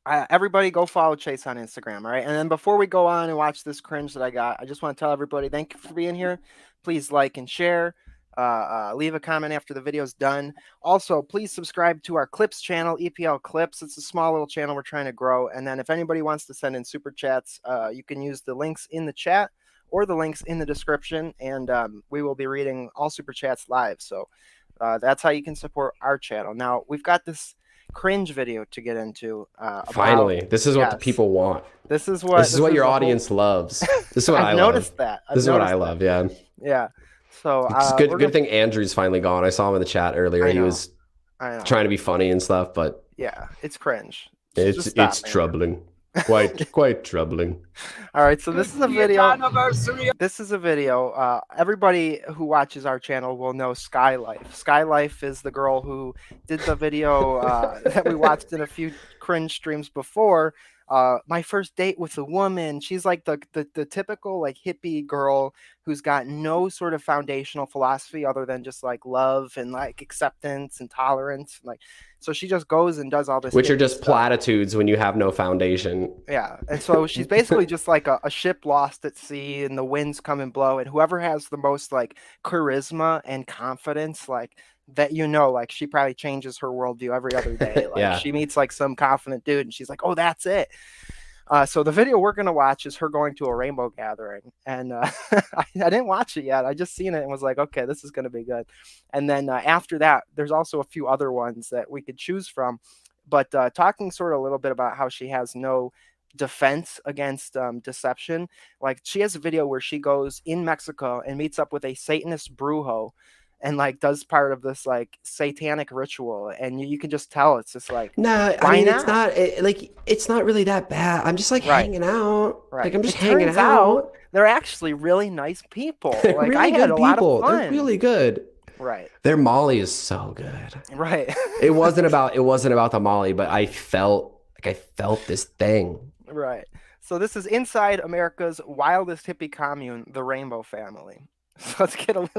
everybody go follow Chase on Instagram, all right? And then before we go on and watch this cringe that I got, I just want to tell everybody thank you for being here. Please like and share. Leave a comment after the video's done. Also, please subscribe to our Clips channel, EPL Clips. It's a small little channel we're trying to grow. And then if anybody wants to send in super chats, you can use the links in the chat or the links in the description, and we will be reading all super chats live. So that's how you can support our channel. Now, we've got this cringe video to get into. Finally, this is what the people want. This is what your audience loves. This is what I noticed love. This is what I love. Yeah. So it's good thing Andrew's finally gone. I saw him in the chat earlier. He was trying to be funny and stuff, but yeah, it's cringe. It's troubling. Quite troubling. All right, so this is a video. This is a video. Everybody who watches our channel will know Skylife. Skylife is the girl who did the video that we watched in a few cringe streams before. My first date with a woman. She's like the typical like hippie girl who's got no sort of foundational philosophy other than just like love and like acceptance and tolerance. Like, so she just goes and does all this, which are just platitudes when you have no foundation. Yeah, and so she's basically just like a ship lost at sea, and the winds come and blow, and whoever has the most like charisma and confidence, like that, like she probably changes her worldview every other day. Like she meets like some confident dude and she's like, oh, that's it. So the video we're gonna watch is her going to a rainbow gathering, and I didn't watch it yet. I just seen it and was like, okay, this is gonna be good. And then after that, there's also a few other ones that we could choose from. But talking sort of a little bit about how she has no defense against deception. Like she has a video where she goes in Mexico and meets up with a Satanist brujo and like does part of this like satanic ritual, and you can just tell it's just like, nah, why I mean, not? it's not really that bad. I'm just like hanging out. Right. Like I'm just It hanging turns out. they're actually really nice people. They're Like I really had good a lot of people. fun. They're really good. Right. Their Molly is so good. Right. It wasn't about the Molly, but I felt this thing. Right. So this is inside America's wildest hippie commune, the Rainbow Family. So let's get a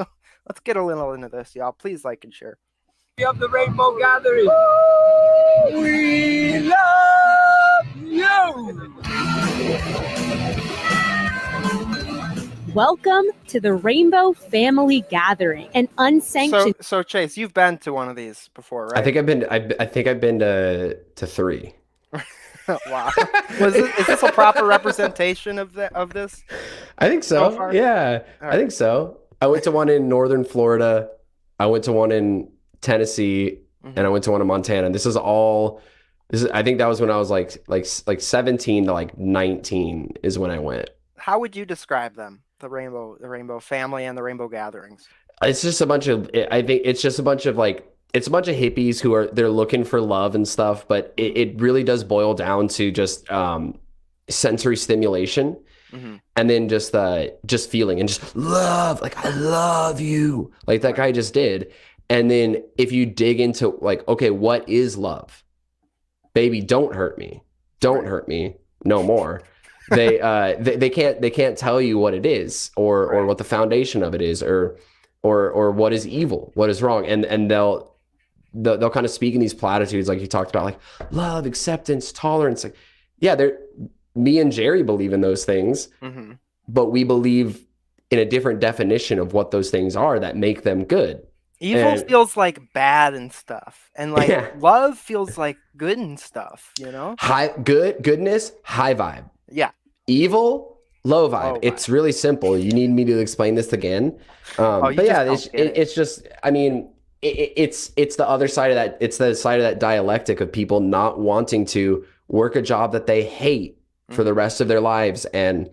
little into this, y'all. Please like and share. We have the Rainbow Gathering. We love you. Welcome to the Rainbow Family Gathering, an unsanctioned. So Chase, you've been to one of these before, right? I think I've been to 3. Wow. Is this a proper representation of this? I think so. far? Yeah, All I think so. I went to one in northern Florida. I went to one in Tennessee, and I went to one in Montana. And I think that was when I was like 17 to like 19 is when I went. How would you describe them? The Rainbow Family and the Rainbow Gatherings. It's just a bunch of. I think it's just a bunch of it's a bunch of hippies they're looking for love and stuff, but it really does boil down to just sensory stimulation, and then just feeling and just love. Like, I love you, like that guy just did. And then if you dig into like, okay, what is love? Baby, don't hurt me. Don't hurt me no more. They can't tell you what it is or what the foundation of it is or what is evil, what is wrong, and they'll kind of speak in these platitudes like you talked about, like love, acceptance, tolerance. Like, yeah, me and Jerry believe in those things, but we believe in a different definition of what those things are that make them good. Evil feels like bad and stuff, and like love feels like good and stuff. You know, goodness, high vibe. Yeah. Evil, low vibe. It's really simple. You need me to explain this again? But yeah, it's just, I mean, it's the other side of that. It's the side of that dialectic of people not wanting to work a job that they hate for the rest of their lives and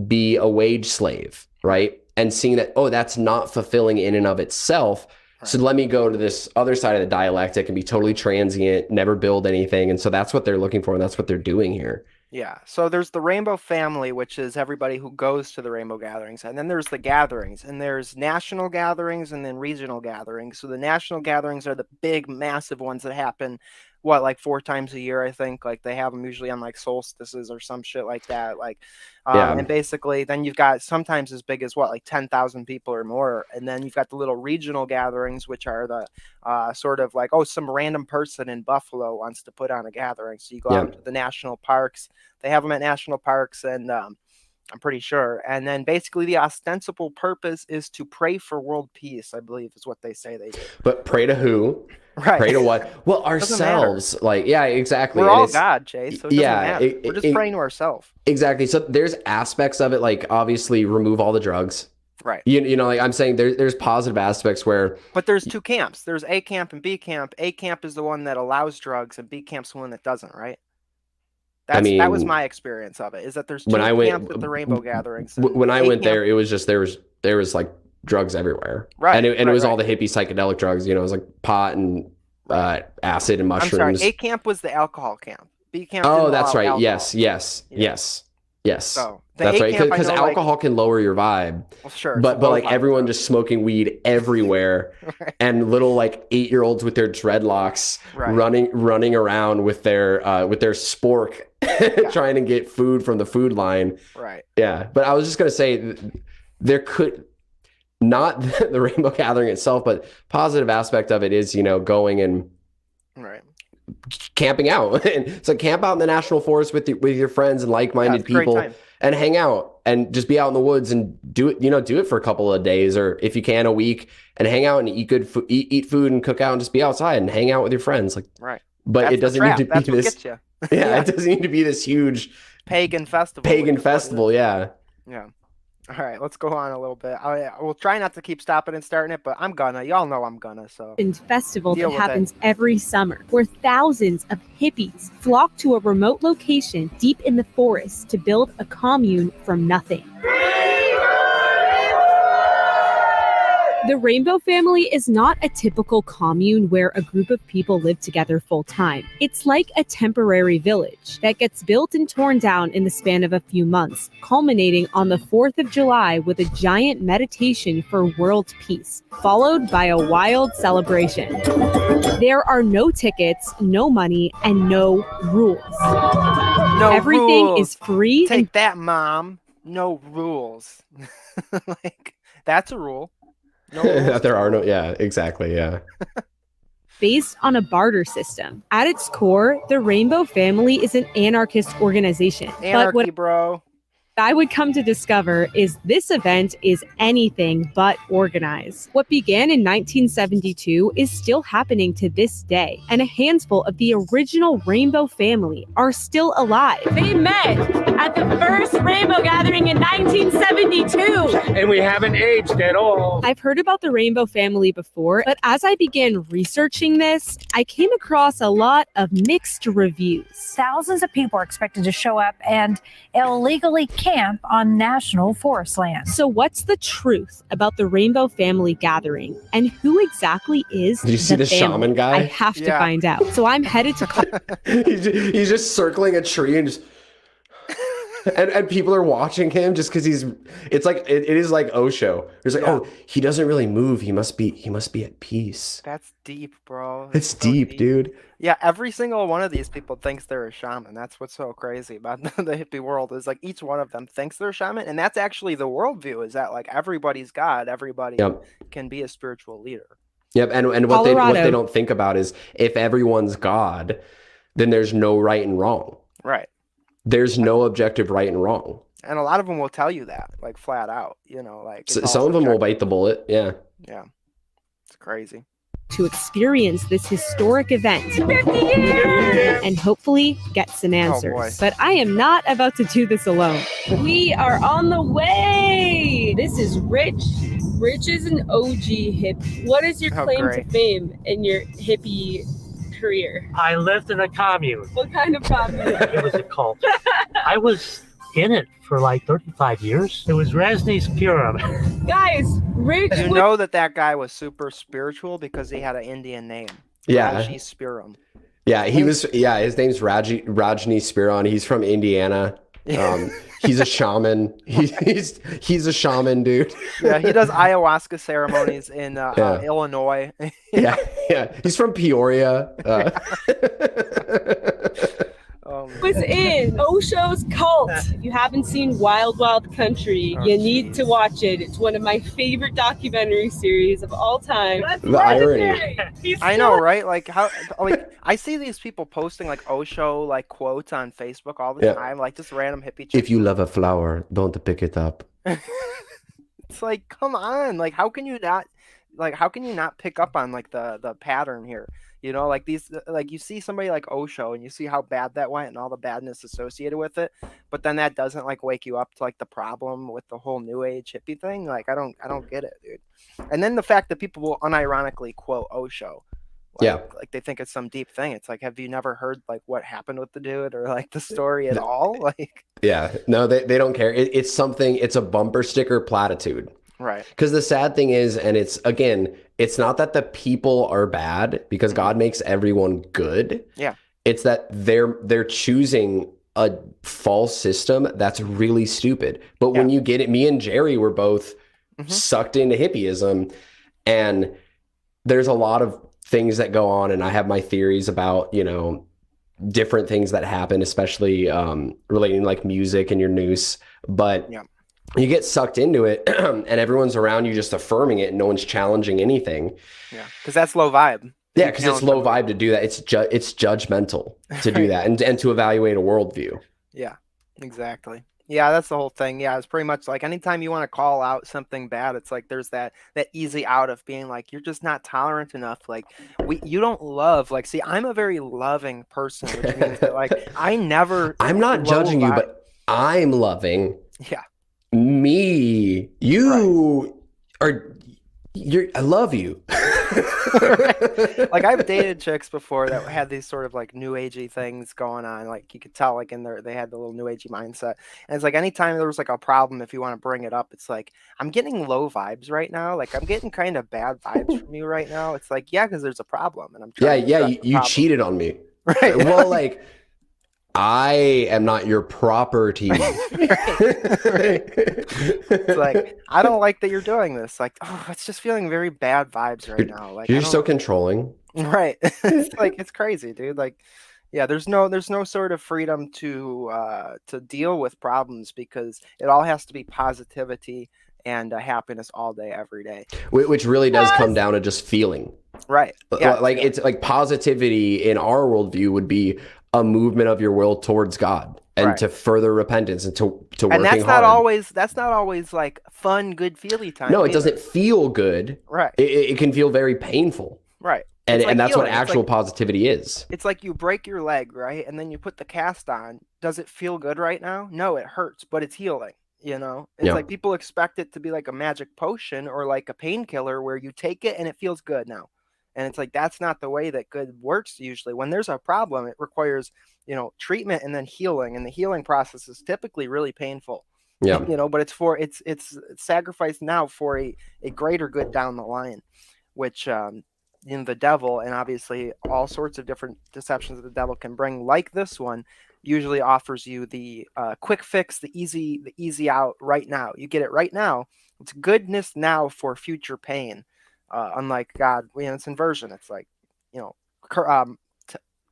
be a wage slave, right? And seeing that, that's not fulfilling in and of itself. Right. So let me go to this other side of the dialectic and be totally transient, never build anything. And so that's what they're looking for, and that's what they're doing here. Yeah. So there's the Rainbow Family, which is everybody who goes to the Rainbow Gatherings. And then there's the gatherings, and there's national gatherings and then regional gatherings. So the national gatherings are the big, massive ones that happen, like 4 times a year, I think. Like they have them usually on like solstices or some shit like that. Like, and basically then you've got sometimes as big as like 10,000 people or more. And then you've got the little regional gatherings, which are the sort of like, some random person in Buffalo wants to put on a gathering. So you go out to the national parks. They have them at national parks, and I'm pretty sure. And then basically the ostensible purpose is to pray for world peace, I believe is what they say they do. But pray to who? Right. Pray to what? Well, ourselves. Like, yeah, exactly. We're all God, Chase. So it doesn't matter. We're just praying to ourselves. Exactly. So there's aspects of it, like obviously remove all the drugs. Right. You know, like I'm saying, there's positive aspects where. But there's 2 camps. There's A camp and B camp. A camp is the one that allows drugs, and B camp's the one that doesn't, right? That was my experience of it. Is that there's 2 camps at the Rainbow Gatherings. When I went there, it was just there was like drugs everywhere, right? And it was all the hippie psychedelic drugs. You know, it was like pot and acid and mushrooms. I'm sorry. A camp was the alcohol camp. B camp. That's right. Alcohol. Yes. So that's right. Because alcohol can lower your vibe. Well, sure. But like everyone just smoking weed everywhere, and little like 8-year-olds with their dreadlocks running around with their spork, trying to get food from the food line. Right. Yeah. But I was just gonna say there could not the Rainbow Gathering itself, but positive aspect of it is, you know, going and camping out. And so camp out in the national forest with your friends and like-minded people, and hang out and just be out in the woods and do it for a couple of days, or if you can a week, and hang out and eat good food, eat food and cook out and just be outside and hang out with your friends. Like, right. But it doesn't need to be this. Yeah. It doesn't need to be this huge Pagan festival. Pagan festival, yeah. Yeah. All right, let's go on a little bit. I will try not to keep stopping and starting it, but I'm gonna. Y'all know I'm gonna. So. Festival Deal that with it. happens every summer, where thousands of hippies flock to a remote location deep in the forest to build a commune from nothing. The Rainbow Family is not a typical commune where a group of people live together full time. It's like a temporary village that gets built and torn down in the span of a few months, culminating on the 4th of July with a giant meditation for world peace, followed by a wild celebration. There are no tickets, no money, and no rules. No Everything rules. is free and Take that, Mom. No rules. Like, that's a rule. No rules. There are no, yeah, exactly, yeah. based on a barter system. At its core, the Rainbow Family is an anarchist organization. But what Anarchy, bro. I would come to discover is this event is anything but organized. What began in 1972 is still happening to this day, and a handful of the original Rainbow Family are still alive. They met at the first Rainbow Gathering in 1972. And we haven't aged at all. I've heard about the Rainbow Family before, but as I began researching this, I came across a lot of mixed reviews. Thousands of people are expected to show up and illegally camp on national forest land. So what's the truth about the Rainbow Family Gathering, and who exactly is Did you see the family? shaman guy? I have to Yeah. find out. So I'm headed to He's just circling a tree and just and people are watching him just because it's like it is like Osho. It's like, oh, he doesn't really move. He must be at peace. That's deep, bro. It's so deep, dude. Yeah, every single one of these people thinks they're a shaman. That's what's so crazy about the hippie world is like each one of them thinks they're a shaman, and that's actually the worldview. Is that like everybody's God, everybody can be a spiritual leader. Yep, and what they don't think about is if everyone's God, then there's no right and wrong. Right. There's no objective right and wrong. And a lot of them will tell you that, like flat out. You know, like it's all Some of them will subjective. bite the bullet. Yeah. Yeah, it's crazy. to experience this historic event 50 years! And hopefully get some answers. boy. But I am not about to do this alone. We are on the way. This is Rich. Rich is an OG hippie. What is your Oh, claim great. to fame in your hippie career? I lived in a commune. What kind of commune? It was a cult. I was in it for like 35 years. It was Resni's Purim. Guys, Rich You was know that guy was super spiritual because he had an Indian name. Yeah. Raji Spiram. Yeah, he was. Yeah, his name's Rajni Spiron. He's from Indiana. He's a shaman. He's a shaman, dude. Yeah, he does ayahuasca ceremonies in Illinois. Yeah. He's from Peoria. was in Osho's cult. If you haven't seen Wild Wild Country, you need to watch it. It's one of my favorite documentary series of all time. The irony. I know, right? Like how, like I see these people posting like Osho like quotes on Facebook all the time, like just random hippie. If you love a flower, don't pick it up. It's like, come on, like how can you not pick up on like the pattern here? You know, like these, like you see somebody like Osho and you see how bad that went and all the badness associated with it, but then that doesn't like wake you up to like the problem with the whole new age hippie thing. Like I don't get it, dude. And then the fact that people will unironically quote Osho, like they think it's some deep thing. It's like, have you never heard like what happened with the dude or like the story at all? Like, yeah, no, they don't care. It's something. It's a bumper sticker platitude. right. Because the sad thing is, and it's not that the people are bad because God makes everyone good. Yeah. It's that they're choosing a false system that's really stupid. But when you get it, me and Jerry were both sucked into hippieism, and there's a lot of things that go on, and I have my theories about, different things that happen, especially relating like music and your noose. But you get sucked into it and everyone's around you just affirming it and no one's challenging anything. Yeah, because that's low vibe. Yeah, because it's low vibe to do that. It's judgmental to do that and to evaluate a worldview. Yeah, exactly. Yeah, that's the whole thing. Yeah, it's pretty much like anytime you want to call out something bad, it's like there's that easy out of being like, you're just not tolerant enough. Like you don't love, like, see, I'm a very loving person, which means that like I'm not judging you, but I'm loving. Yeah. Me. You are. I love you. Right. Like I've dated chicks before that had these sort of like new agey things going on. Like you could tell like in they had the little new agey mindset. And it's like anytime there was like a problem, if you want to bring it up, it's like, I'm getting low vibes right now. Like I'm getting kind of bad vibes from you right now. It's like, yeah, because there's a problem and I'm trying to address the you problem. cheated on me. Right. Well, like I am not your property. Right. It's like, I don't like that you're doing this. Like, oh, it's just feeling very bad vibes right now. Like You're so controlling. Right. It's like, it's crazy, dude. Like, yeah, there's no sort of freedom to deal with problems because it all has to be positivity and happiness all day, every day. Which really does come down to just feeling. Right. Yeah. Like it's like positivity in our worldview would be a movement of your will towards God and to further repentance and to working and that's hard. That's not always like fun, good feely time. No, it doesn't feel good. Right. It can feel very painful. Right. And like that's healing. what actual positivity is. It's like you break your leg, right? And then you put the cast on. Does it feel good right now? No, it hurts, but it's healing. You know, it's like people expect it to be like a magic potion or like a painkiller where you take it and it feels good now. And it's like, that's not the way that good works usually. When there's a problem, it requires, you know, treatment and then healing. And the healing process is typically really painful. Yeah. You know, but it's sacrificed now for a greater good down the line, which you know, the devil and obviously all sorts of different deceptions that the devil can bring, like this one, usually offers you the quick fix, the easy out right now. You get it right now. It's goodness now for future pain. Unlike God, you know, it's inversion. It's like, you know,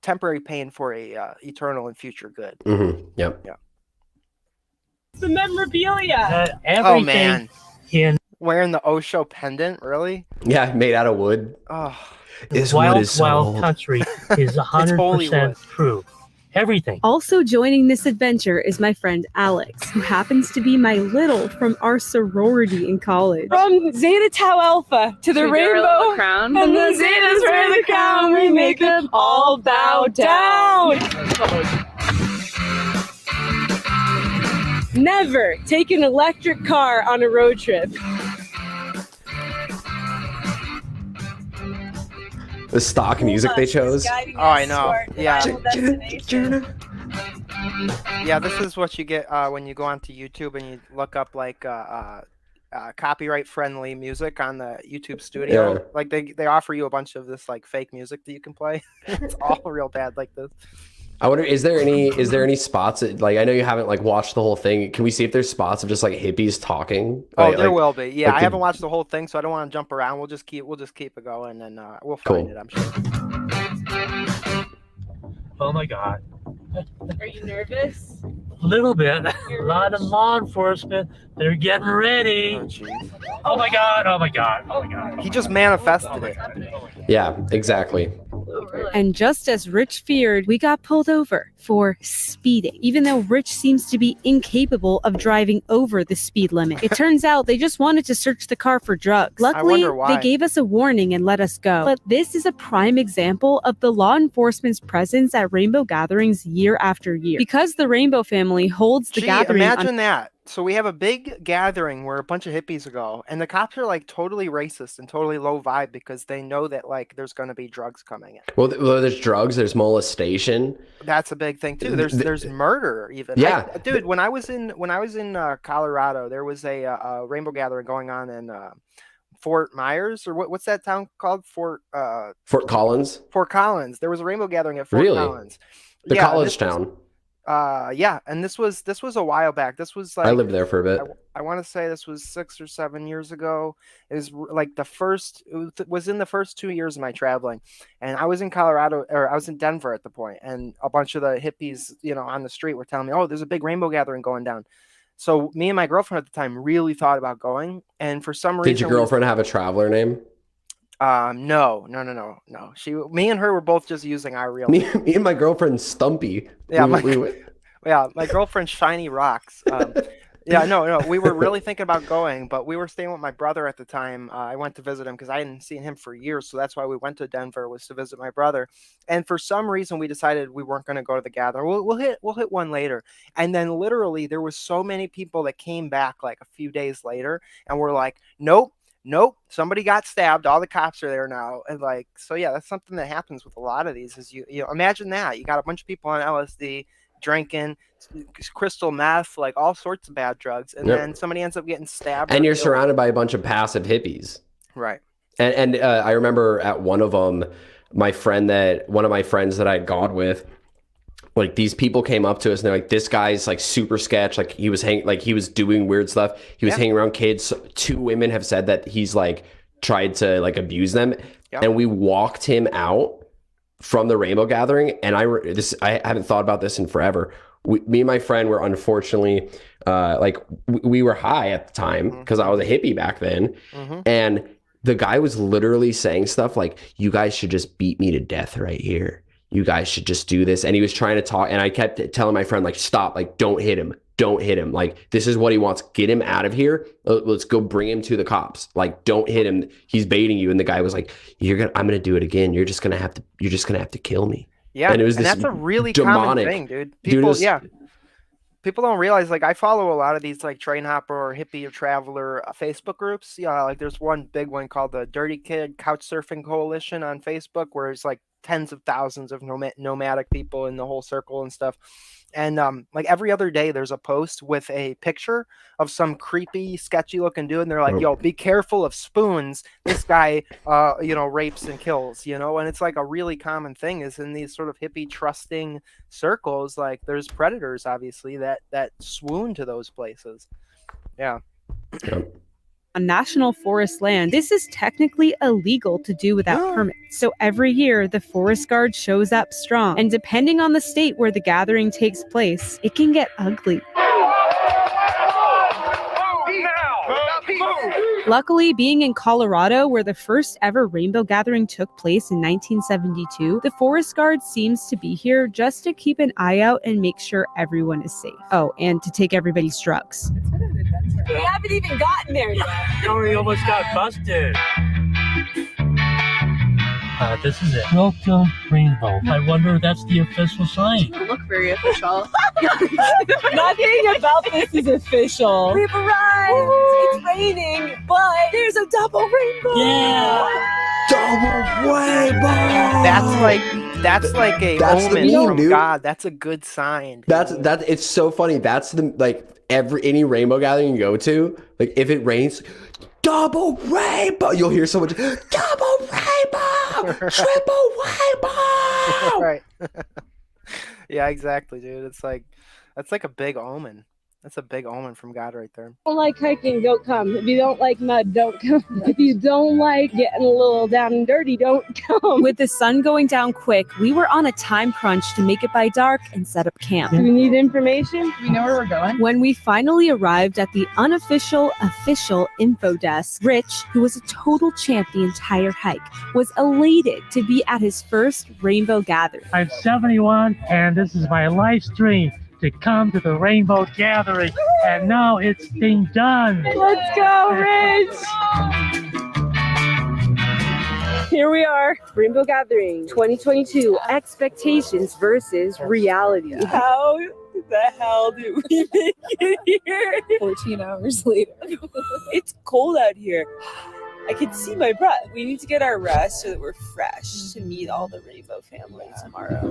temporary pain for a eternal and future good. Mm-hmm. Yep. Yeah. The memorabilia. Oh man. In Wearing the Osho pendant, really? Yeah, made out of wood. Oh, This wild, wood is so wild old. country is 100% true. Everything. Also joining this adventure is my friend Alex, who happens to be my little from our sorority in college. From Zeta Tau Alpha to the rainbow crown, and the Zetas wear the crown, we make them all bow down. Never take an electric car on a road trip. The stock music they chose. Oh, I know. Yeah. Yeah, this is what you get when you go onto YouTube and you look up like copyright-friendly music on the YouTube studio. Yeah. Like they offer you a bunch of this like fake music that you can play. It's all real bad like this. I wonder, is there any spots that, like, I know you haven't like watched the whole thing. Can we see if there's spots of just like hippies talking? Oh, like, there will be. Yeah, like I haven't watched the whole thing, so I don't want to jump around. We'll just keep it going, and we'll find it, I'm sure. Oh my God. Are you nervous? A little bit. A lot of law enforcement. They're getting ready. Oh, jeez. Oh my God. Oh my God. Oh my God. He just manifested it. Yeah, exactly. And just as Rich feared, we got pulled over for speeding, even though Rich seems to be incapable of driving over the speed limit. It turns out they just wanted to search the car for drugs. Luckily, they gave us a warning and let us go. But this is a prime example of the law enforcement's presence at rainbow gatherings year after year. Because the Rainbow family holds the gathering. Imagine that. So we have a big gathering where a bunch of hippies go, and the cops are like totally racist and totally low vibe because they know that like there's going to be drugs coming in. Well, there's drugs, there's molestation. That's a big thing too. There's murder even. Yeah, dude. When I was in Colorado, there was a rainbow gathering going on in Fort Myers, or what's that town called? Fort Collins. Fort Collins. There was a rainbow gathering at Fort Collins. The college town. Yeah, and this was a while back. This was like, I lived there for a bit. I want to say this was 6 or 7 years ago. It was like it was in the first 2 years of my traveling, and I was in Colorado, or I was in Denver at the point, and a bunch of the hippies, you know, on the street were telling me, "Oh, there's a big rainbow gathering going down." So me and my girlfriend at the time really thought about going, and for some reason, did your girlfriend have a traveler name? No. Me and her were both just using our real me and my girlfriend Stumpy. Yeah, my girlfriend Shiny Rocks. Yeah, no, we were really thinking about going, but we were staying with my brother at the time. I went to visit him because I hadn't seen him for years, so that's why we went to Denver, was to visit my brother. And for some reason, we decided we weren't going to go to the gathering. We'll hit one later. And then literally, there was so many people that came back like a few days later, and we're like, nope. Somebody got stabbed. All the cops are there now, and like, so yeah, that's something that happens with a lot of these. Is you know, imagine that you got a bunch of people on LSD, drinking crystal meth, like all sorts of bad drugs, and then somebody ends up getting stabbed. And you're surrounded by a bunch of passive hippies. Right. And I remember at one of them, one of my friends that I'd gone with, like these people came up to us and they're like, this guy's like super sketch. Like he was doing weird stuff. He was hanging around kids. 2 women have said that he's like tried to like abuse them. And we walked him out from the Rainbow Gathering. And I haven't thought about this in forever. Me and my friend were unfortunately, we were high at the time because I was a hippie back then. And the guy was literally saying stuff like, you guys should just beat me to death right here. You guys should just do this. And he was trying to talk. And I kept telling my friend, like, stop, like, don't hit him. Don't hit him. Like, this is what he wants. Get him out of here. Let's go bring him to the cops. Like, don't hit him. He's baiting you. And the guy was like, I'm going to do it again. You're just going to have to kill me. Yeah. And it was that's a really common thing, dude. People don't realize, like, I follow a lot of these like train hopper or hippie or traveler Facebook groups. Yeah. Like there's one big one called the Dirty Kid Couch Surfing Coalition on Facebook, where it's like tens of thousands of nomadic people in the whole circle and stuff. And like every other day there's a post with a picture of some creepy, sketchy looking dude, and they're like, yo, be careful of spoons. This guy rapes and kills, and it's like a really common thing is in these sort of hippie trusting circles, like there's predators obviously that swoon to those places. Yeah. On national forest land, this is technically illegal to do without permits. So every year, the forest guard shows up strong. And depending on the state where the gathering takes place, it can get ugly. Luckily, being in Colorado, where the first ever rainbow gathering took place in 1972, the forest guard seems to be here just to keep an eye out and make sure everyone is safe. Oh, and to take everybody's drugs. We haven't even gotten there yet. We almost got busted. This is it. Welcome, Rainbow. I wonder if that's the official sign. You look very official. Nothing about this is official. We've arrived. It's raining, but there's a double rainbow. Yeah. Double rainbow. That's like a omen from God. That's a good sign. It's so funny. That's any rainbow gathering you go to, like if it rains, double rainbow, you'll hear so much double rainbow, triple rainbow. Right. Yeah, exactly, dude. It's like that's like a big omen. That's a big omen from God right there. If you don't like hiking, don't come. If you don't like mud, don't come. If you don't like getting a little down and dirty, don't come. With the sun going down quick, we were on a time crunch to make it by dark and set up camp. Do we need information? Do we know where we're going? When we finally arrived at the unofficial official info desk, Rich, who was a total champ the entire hike, was elated to be at his first rainbow gathering. I'm 71 and this is my life's dream, to come to the Rainbow Gathering, and now it's being done. Let's go, Rich! Here we are, Rainbow Gathering 2022, expectations versus reality. How the hell did we make it here? 14 hours later. It's cold out here. I can see my breath. We need to get our rest so that we're fresh to meet all the Rainbow family tomorrow.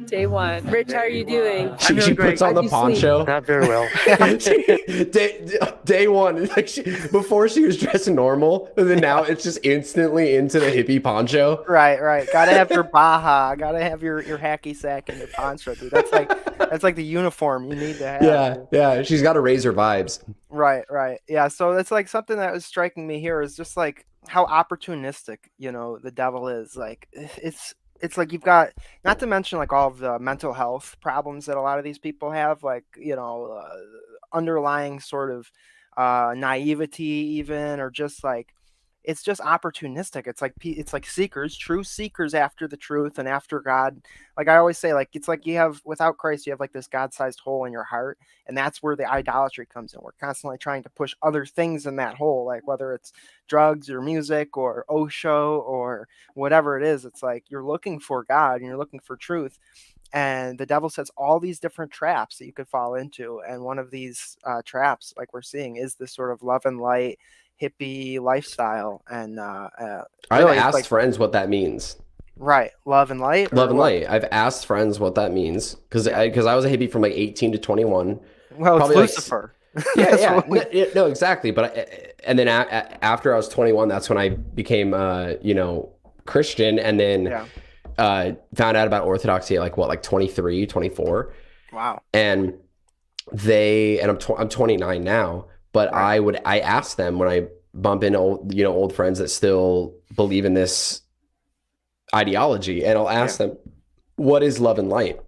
Day one. Rich, how are you doing? She puts on the poncho. Not very well. Day one, before she was dressed normal, and then now it's just instantly into the hippie poncho. Right. Gotta have your baja. Gotta have your hacky sack and your poncho, dude. That's like the uniform you need to have. Yeah. She's got to raise her vibes. Right. Yeah. So that's like something that was striking me here is just like how opportunistic, the devil is. Like it's like you've got, not to mention like all of the mental health problems that a lot of these people have, like, underlying sort of naivety even, or just like, it's just opportunistic. It's like seekers, true seekers after the truth and after God. Like I always say, like it's like you have without Christ, you have like this God-sized hole in your heart, and that's where the idolatry comes in. We're constantly trying to push other things in that hole, like whether it's drugs or music or Osho or whatever it is. It's like you're looking for God and you're looking for truth, and the devil sets all these different traps that you could fall into. And one of these traps, like we're seeing, is this sort of love and light hippie lifestyle. And I really, asked like, friends what that means. right, love and light. Love and light. I've asked friends what that means because I was a hippie from like 18 to 21. Well, it's Lucifer. Yeah. No, exactly. But and then after I was 21, that's when I became Christian, and then found out about Orthodoxy at like 23, 24. Wow. And I'm 29 now, but right. I asked them when I bump into old friends that still believe in this ideology, and I'll ask them, what is love and light?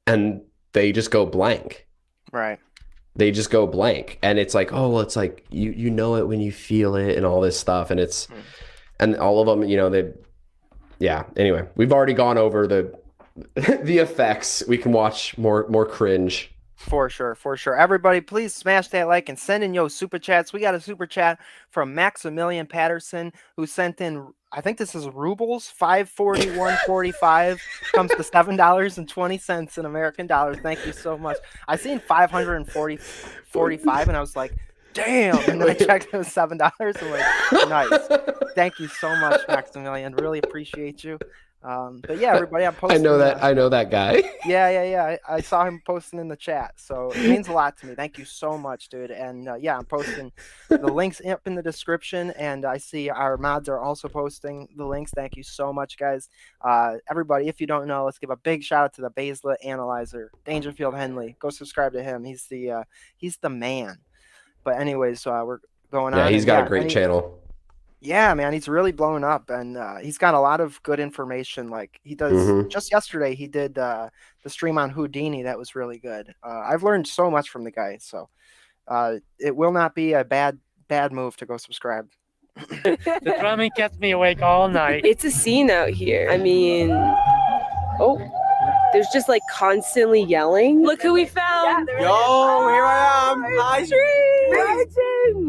And they just go blank. Right. They just go blank. And it's like, oh, well, it's like, you know it when you feel it and all this stuff. And it's, and all of them, anyway, we've already gone over the effects. We can watch more cringe. For sure. Everybody, please smash that like and send in super chats. We got a super chat from Maximilian Patterson, who sent in, I think this is rubles, 541.45, comes to $7.20 in American dollars. Thank you so much. I seen 540.45 and I was like, damn. And then I checked, it was $7. I'm like, nice. Thank you so much, Maximilian. Really appreciate you. But yeah, everybody, I'm posting. I know that guy. Yeah. I saw him posting in the chat, so it means a lot to me. Thank you so much, dude. And I'm posting the links up in the description, and I see our mods are also posting the links. Thank you so much, guys. Everybody, if you don't know, let's give a big shout out to the Baselet Analyzer, Dangerfield Henley. Go subscribe to him. He's the man. But anyways, we're going on. Yeah, he's got a great channel. Yeah, man, he's really blown up, and he's got a lot of good information. Like he does. Just yesterday, he did the stream on Houdini. That was really good. I've learned so much from the guy, so it will not be a bad move to go subscribe. The drumming kept me awake all night. It's a scene out here. I mean, there's just like constantly yelling. Look who we found. Yo, here I am. Hi.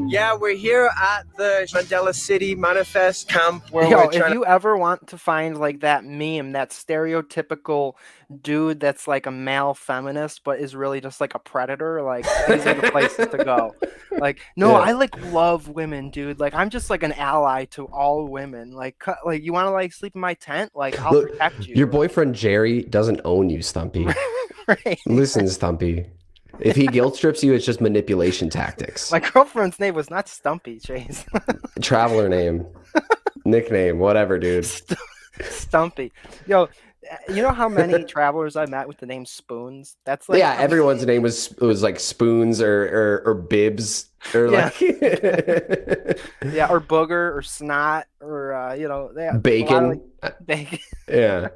Yeah, we're here at the Mandela City Manifest camp. If you ever want to find like that meme, that stereotypical dude that's like a male feminist but is really just like a predator, like these are the places to go. Like, no, I like love women, dude. Like I'm just like an ally to all women. Like you want to like sleep in my tent? Like I'll protect you. Your boyfriend Jerry doesn't own you, Stumpy. Right. Listen, Stumpy. If he guilt strips you, it's just manipulation tactics. My girlfriend's name was not Stumpy, Chase. Traveler name, nickname, whatever, dude. Stumpy. Yo, you know how many travelers I met with the name Spoons? That's like everyone's name was like Spoons or Bibs or like or Booger or Snot or Bacon. Bacon. Yeah.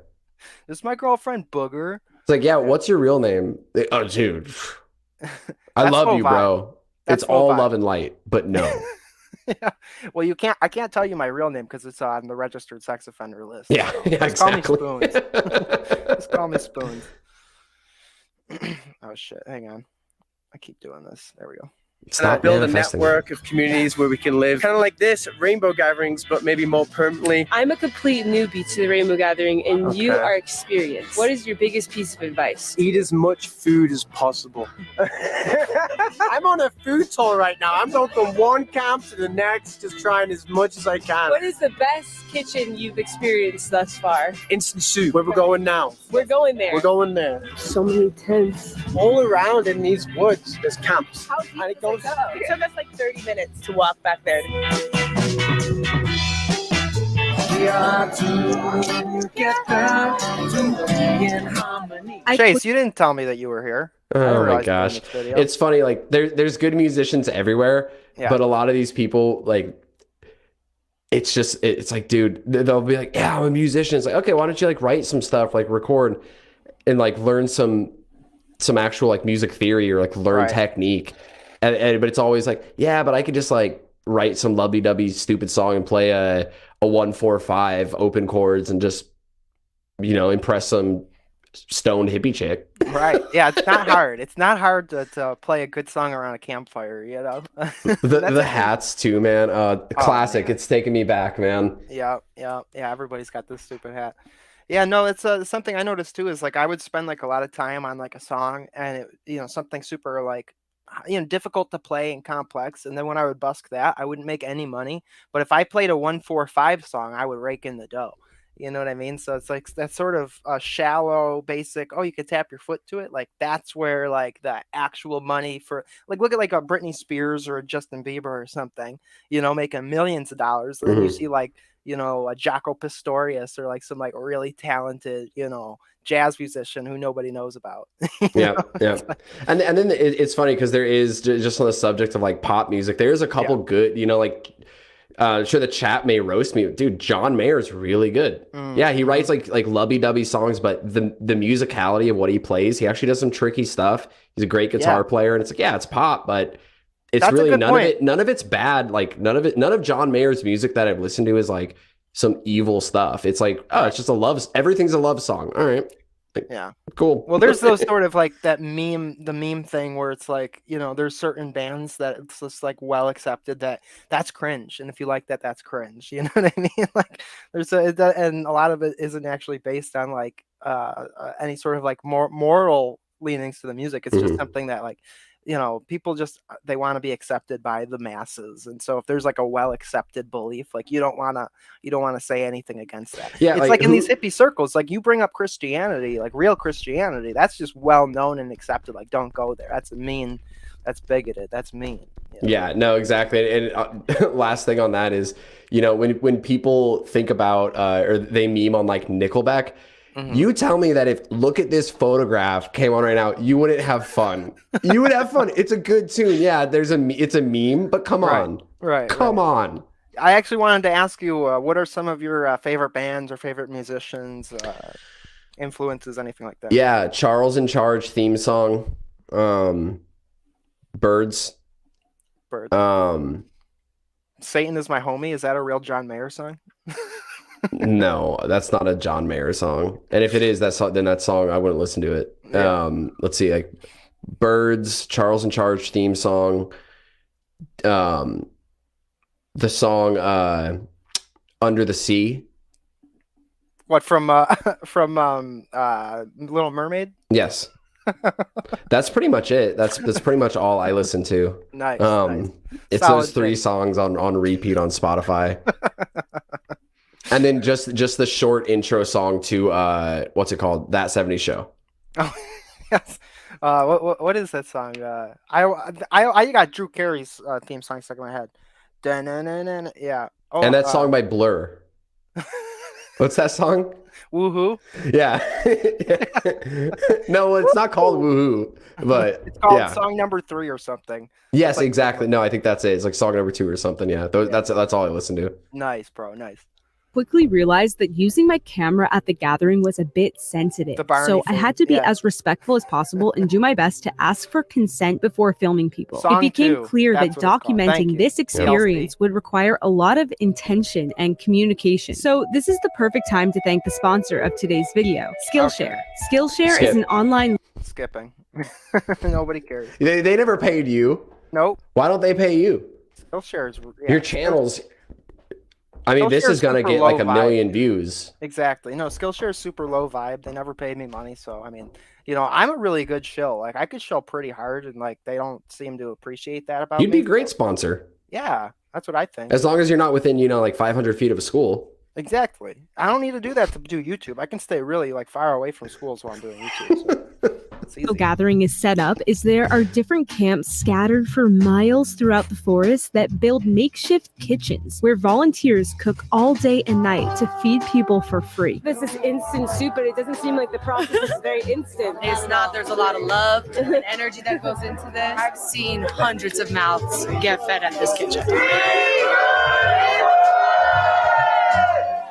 This is my girlfriend Booger. It's like, what's your real name? Oh, dude. I love you, bro. It's all love and light, but no. Yeah. Well, I can't tell you my real name because it's on the registered sex offender list. Yeah, so exactly. Call me Spoons. Just call me Spoons. Oh shit! Hang on. I keep doing this. There we go. And build a network of communities where we can live kind of like this at rainbow gatherings, but maybe more permanently. I'm a complete newbie to the Rainbow Gathering, and you are experienced. What is your biggest piece of advice? Eat as much food as possible. I'm on a food tour right now. I'm going from one camp to the next, just trying as much as I can. What is the best kitchen you've experienced thus far? Instant soup. Where we're going now? We're going there. We're going there. So many tents. All around in these woods, there's camps. How deep it took us like 30 minutes to walk back there. Chase, you didn't tell me that you were here. Oh my gosh. It's funny, like there's good musicians everywhere, but a lot of these people, like, it's like, dude, they'll be like, yeah, I'm a musician. It's like, okay, why don't you like write some stuff, like record and like learn some actual like music theory or like learn technique. But it's always like, yeah, but I could just like write some lovey-dovey stupid song and play a 1-4-5 open chords and just, you know, impress some stoned hippie chick. Right. Yeah, it's not hard. It's not hard to play a good song around a campfire, you know. The hats too, man. Classic. Man. It's taking me back, man. Yeah. Everybody's got this stupid hat. Yeah, no, it's something I noticed too is like I would spend like a lot of time on like a song and it, you know, something super like, you know, difficult to play and complex. And then when I would busk that, I wouldn't make any money. But if I played a 1-4-5 song, I would rake in the dough. You know what I mean? So it's like that sort of shallow, basic, oh, you could tap your foot to it. Like that's where like the actual money for, like, look at like a Britney Spears or a Justin Bieber or something, you know, making millions of dollars. And then you see like, you know, a Jaco Pastorius or like some like really talented, you know, jazz musician who nobody knows about. Yeah. And then it's funny because there is, just on the subject of like pop music, there's a couple good, you know, like, sure, the chat may roast me, dude. John Mayer's really good. Yeah, he writes like lovey-dovey songs, but the musicality of what he plays, he actually does some tricky stuff. He's a great guitar player, and it's like, yeah, it's pop, but it's That's really none of it's bad. Like none of John Mayer's music that I've listened to is like some evil stuff. It's like, oh, it's just everything's a love song. All right. Like, yeah, cool. Well, there's those sort of like the meme thing where it's like, you know, there's certain bands that it's just like well accepted that that's cringe, and if you like that, that's cringe. You know what I mean? Like and a lot of it isn't actually based on like any sort of like moral leanings to the music. It's just something that like, you know, people just they want to be accepted by the masses, and so if there's like a well accepted belief, like you don't want to say anything against that. Yeah, it's like in these hippie circles, like you bring up Christianity, like real Christianity, that's just well known and accepted. Like don't go there. That's mean. That's bigoted. That's mean. You know? Yeah, no, exactly. And last thing on that is, you know, when people think about or they meme on like Nickelback. You tell me that if Look at This Photograph came on right now, you wouldn't have fun. You would have fun. It's a good tune. Yeah, it's a meme, but come on. Come on. I actually wanted to ask you, what are some of your favorite bands or favorite musicians, influences, anything like that? Yeah, Charles in Charge theme song. Birds. Satan Is My Homie. Is that a real John Mayer song? No, that's not a John Mayer song. And if it is, then that song, I wouldn't listen to it. Yeah. Let's see, like Birds, Charles in Charge theme song. The song Under the Sea. What, from Little Mermaid? Yes. That's pretty much it. That's pretty much all I listen to. Nice. It's solid those three songs on repeat on Spotify. And then just the short intro song to what's it called? That 70s Show. Oh yes. What is that song? I got Drew Carey's theme song stuck in my head. Da-na-na-na-na. Yeah. Oh, and that song by Blur. What's that song? Woohoo. Yeah. No, it's not called Woohoo, but it's called song number 3 or something. Yes, like, exactly. No, I think that's it. It's like song number 2 or something. Yeah. That's all I listen to. Nice, bro. Nice. Quickly realized that using my camera at the gathering was a bit sensitive. So I had to be as respectful as possible and do my best to ask for consent before filming people. It became clear that documenting this experience would require a lot of intention and communication. So this is the perfect time to thank the sponsor of today's video, Skillshare. Skillshare is an online... Skipping. Nobody cares. They never paid you. Nope. Why don't they pay you? Skillshare is... Your channels... I mean, this is going to get like a million views. Exactly. No, Skillshare is super low vibe. They never paid me money. So, I mean, you know, I'm a really good shill. Like, I could shill pretty hard, and like, they don't seem to appreciate that about me. You'd be a great sponsor. Yeah, that's what I think. As long as you're not within, you know, like 500 feet of a school. Exactly. I don't need to do that to do YouTube. I can stay really like far away from schools while I'm doing YouTube. So. Gathering is set up is there are different camps scattered for miles throughout the forest that build makeshift kitchens where volunteers cook all day and night to feed people for free. This is instant soup, but it doesn't seem like the process is very instant. It's not. There's a lot of love and energy that goes into this. I've seen hundreds of mouths get fed at this kitchen.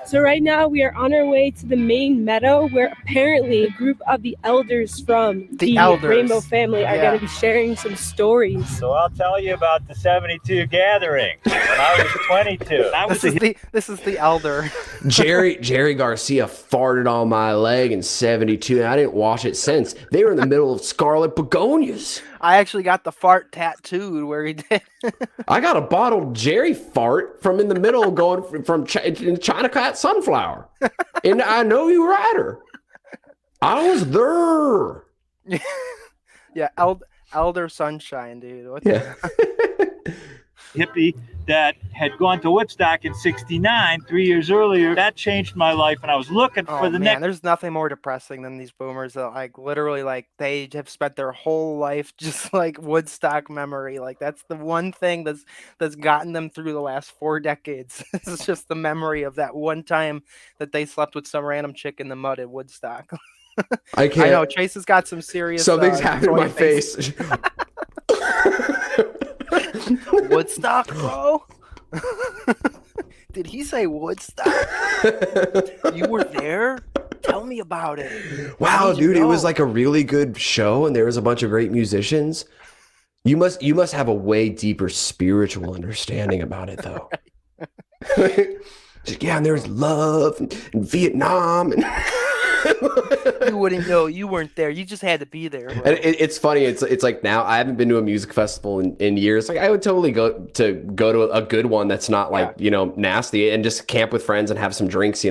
So right now we are on our way to the main meadow where apparently a group of the elders from the Rainbow family are going to be sharing some stories. So I'll tell you about the 72 gathering when I was 22. This is the elder. Jerry Garcia farted on my leg in 72 and I didn't wash it since. They were in the middle of scarlet begonias. I actually got the fart tattooed where he did. I got a bottled Jerry fart from in the middle going from China Cat Sunflower. And I know you rider. I was there. Yeah, Elder Sunshine, dude. What Hippie that had gone to Woodstock in 69, 3 years earlier. That changed my life, and I was looking for the next. There's nothing more depressing than these boomers that like literally like they have spent their whole life just like Woodstock memory. Like that's the one thing that's gotten them through the last 4 decades. It's just the memory of that one time that they slept with some random chick in the mud at Woodstock. I can't. I know Chase has got some serious. Something's happened to my face. Woodstock, bro? Did he say Woodstock? You were there? Tell me about it. Wow, dude, it was like a really good show and there was a bunch of great musicians. You must have a way deeper spiritual understanding about it though. Yeah, and there's love and Vietnam and you wouldn't know. You weren't there. You just had to be there. And it's funny. It's like now I haven't been to a music festival in years. Like I would totally go to a good one that's not like nasty and just camp with friends and have some drinks.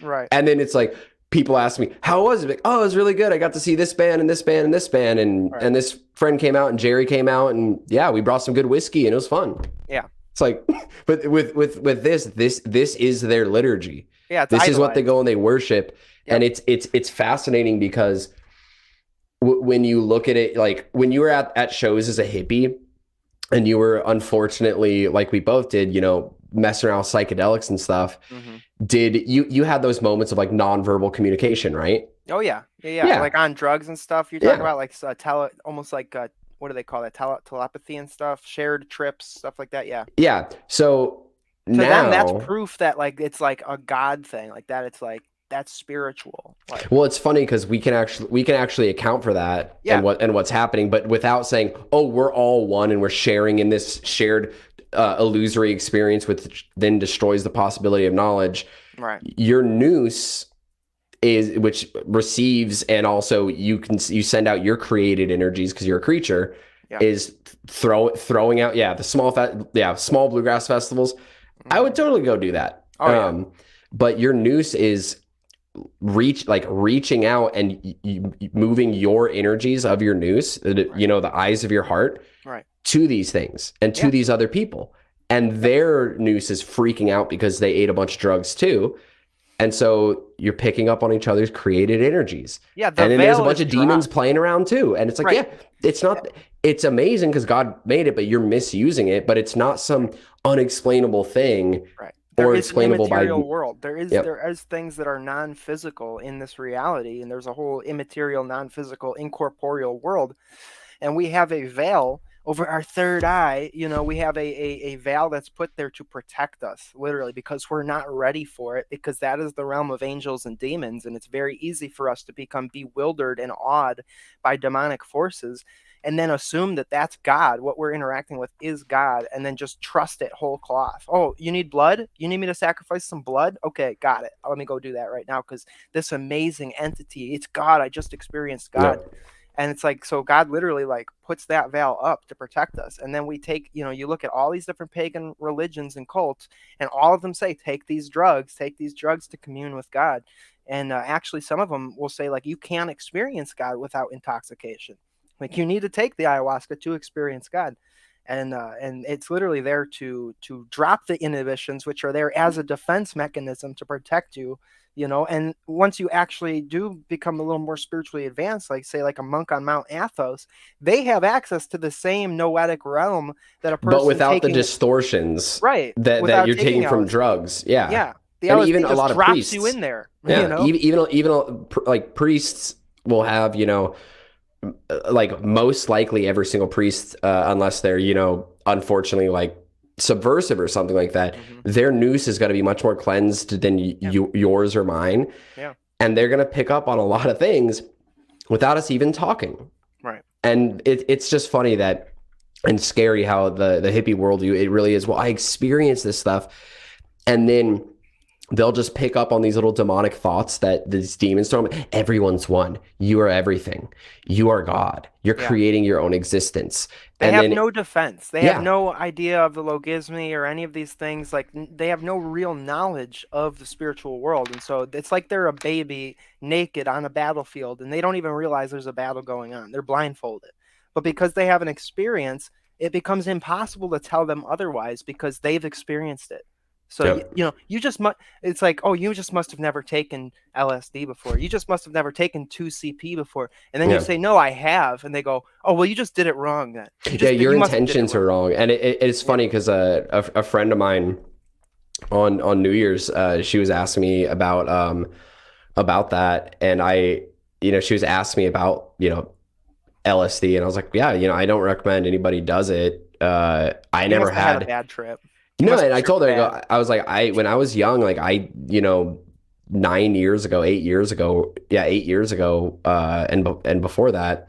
Right. And then it's like people ask me how was it? Like, oh, it was really good. I got to see this band and this band and this band and this friend came out and Jerry came out and yeah, we brought some good whiskey and it was fun. Yeah. It's like, but with this is their liturgy. Yeah. This is what they go and they worship. Yep. And it's fascinating because when you look at it, like when you were at shows as a hippie and you were unfortunately, like we both did, messing around with psychedelics and stuff, did you had those moments of like nonverbal communication, right? Oh yeah. Like on drugs and stuff. You're talking about like almost like what do they call that? Telepathy and stuff, shared trips, stuff like that. Yeah. Yeah. So to now them, that's proof that like it's like a God thing, like that. It's like that's spiritual. Like, well, it's funny because we can actually account for that and what's happening, but without saying, oh, we're all one and we're sharing in this shared illusory experience, which then destroys the possibility of knowledge. Right. Your noose which receives and also you send out your created energies because you're a creature. Yeah. Is throwing out the small bluegrass festivals. I would totally go do that. But your noose is reaching out and moving your energies of your noose, the eyes of your heart, to these things and to these other people, and their noose is freaking out because they ate a bunch of drugs too, and so you're picking up on each other's created energies. Yeah, and then there's a bunch of demons playing around too, and it's like it's not. It's amazing because God made it, but you're misusing it. But it's not some unexplainable thing. Right. Or explainable by world. There is things that are non-physical in this reality, and there's a whole immaterial, non-physical, incorporeal world. And we have a veil over our third eye. We have a veil that's put there to protect us, literally, because we're not ready for it, because that is the realm of angels and demons, and it's very easy for us to become bewildered and awed by demonic forces. And then assume that that's God. What we're interacting with is God. And then just trust it whole cloth. Oh, you need blood? You need me to sacrifice some blood? Okay, got it. Let me go do that right now because this amazing entity, it's God. I just experienced God. No. And it's like, so God literally like puts that veil up to protect us. And then we take, you look at all these different pagan religions and cults, and all of them say, take these drugs to commune with God. And actually some of them will say like, you can't experience God without intoxication. Like you need to take the ayahuasca to experience God, and it's literally there to drop the inhibitions, which are there as a defense mechanism to protect you, And once you actually do become a little more spiritually advanced, like say like a monk on Mount Athos, they have access to the same noetic realm that a person, but without the distortions, right? That you're taking from drugs, yeah. The and even a lot of drops priests you in there, even like priests will have like most likely every single priest, unless they're unfortunately like subversive or something like that, their noose is going to be much more cleansed than yours or mine. Yeah. And they're going to pick up on a lot of things without us even talking. Right. And it's just funny that, and scary how the hippie worldview, it really is, well, I experienced this stuff. And then they'll just pick up on these little demonic thoughts that these demons throw them. Everyone's one. You are everything. You are God. You're creating your own existence. They have no defense. They have no idea of the logismy or any of these things. Like, they have no real knowledge of the spiritual world. And so it's like they're a baby naked on a battlefield, and they don't even realize there's a battle going on. They're blindfolded. But because they have an experience, it becomes impossible to tell them otherwise because they've experienced it. So, you just must, it's like, oh, you just must have never taken LSD before. You just must have never taken 2CP before. And then you say, no, I have. And they go, oh, well, you just did it wrong then. Your intentions are wrong. And it's funny because a friend of mine on New Year's, she was asking me about that. And she was asking me about, LSD. And I was like, yeah, I don't recommend anybody does it. I never had a bad trip. No, and I told her, I was like, when I was young, like 8 years ago, and before that,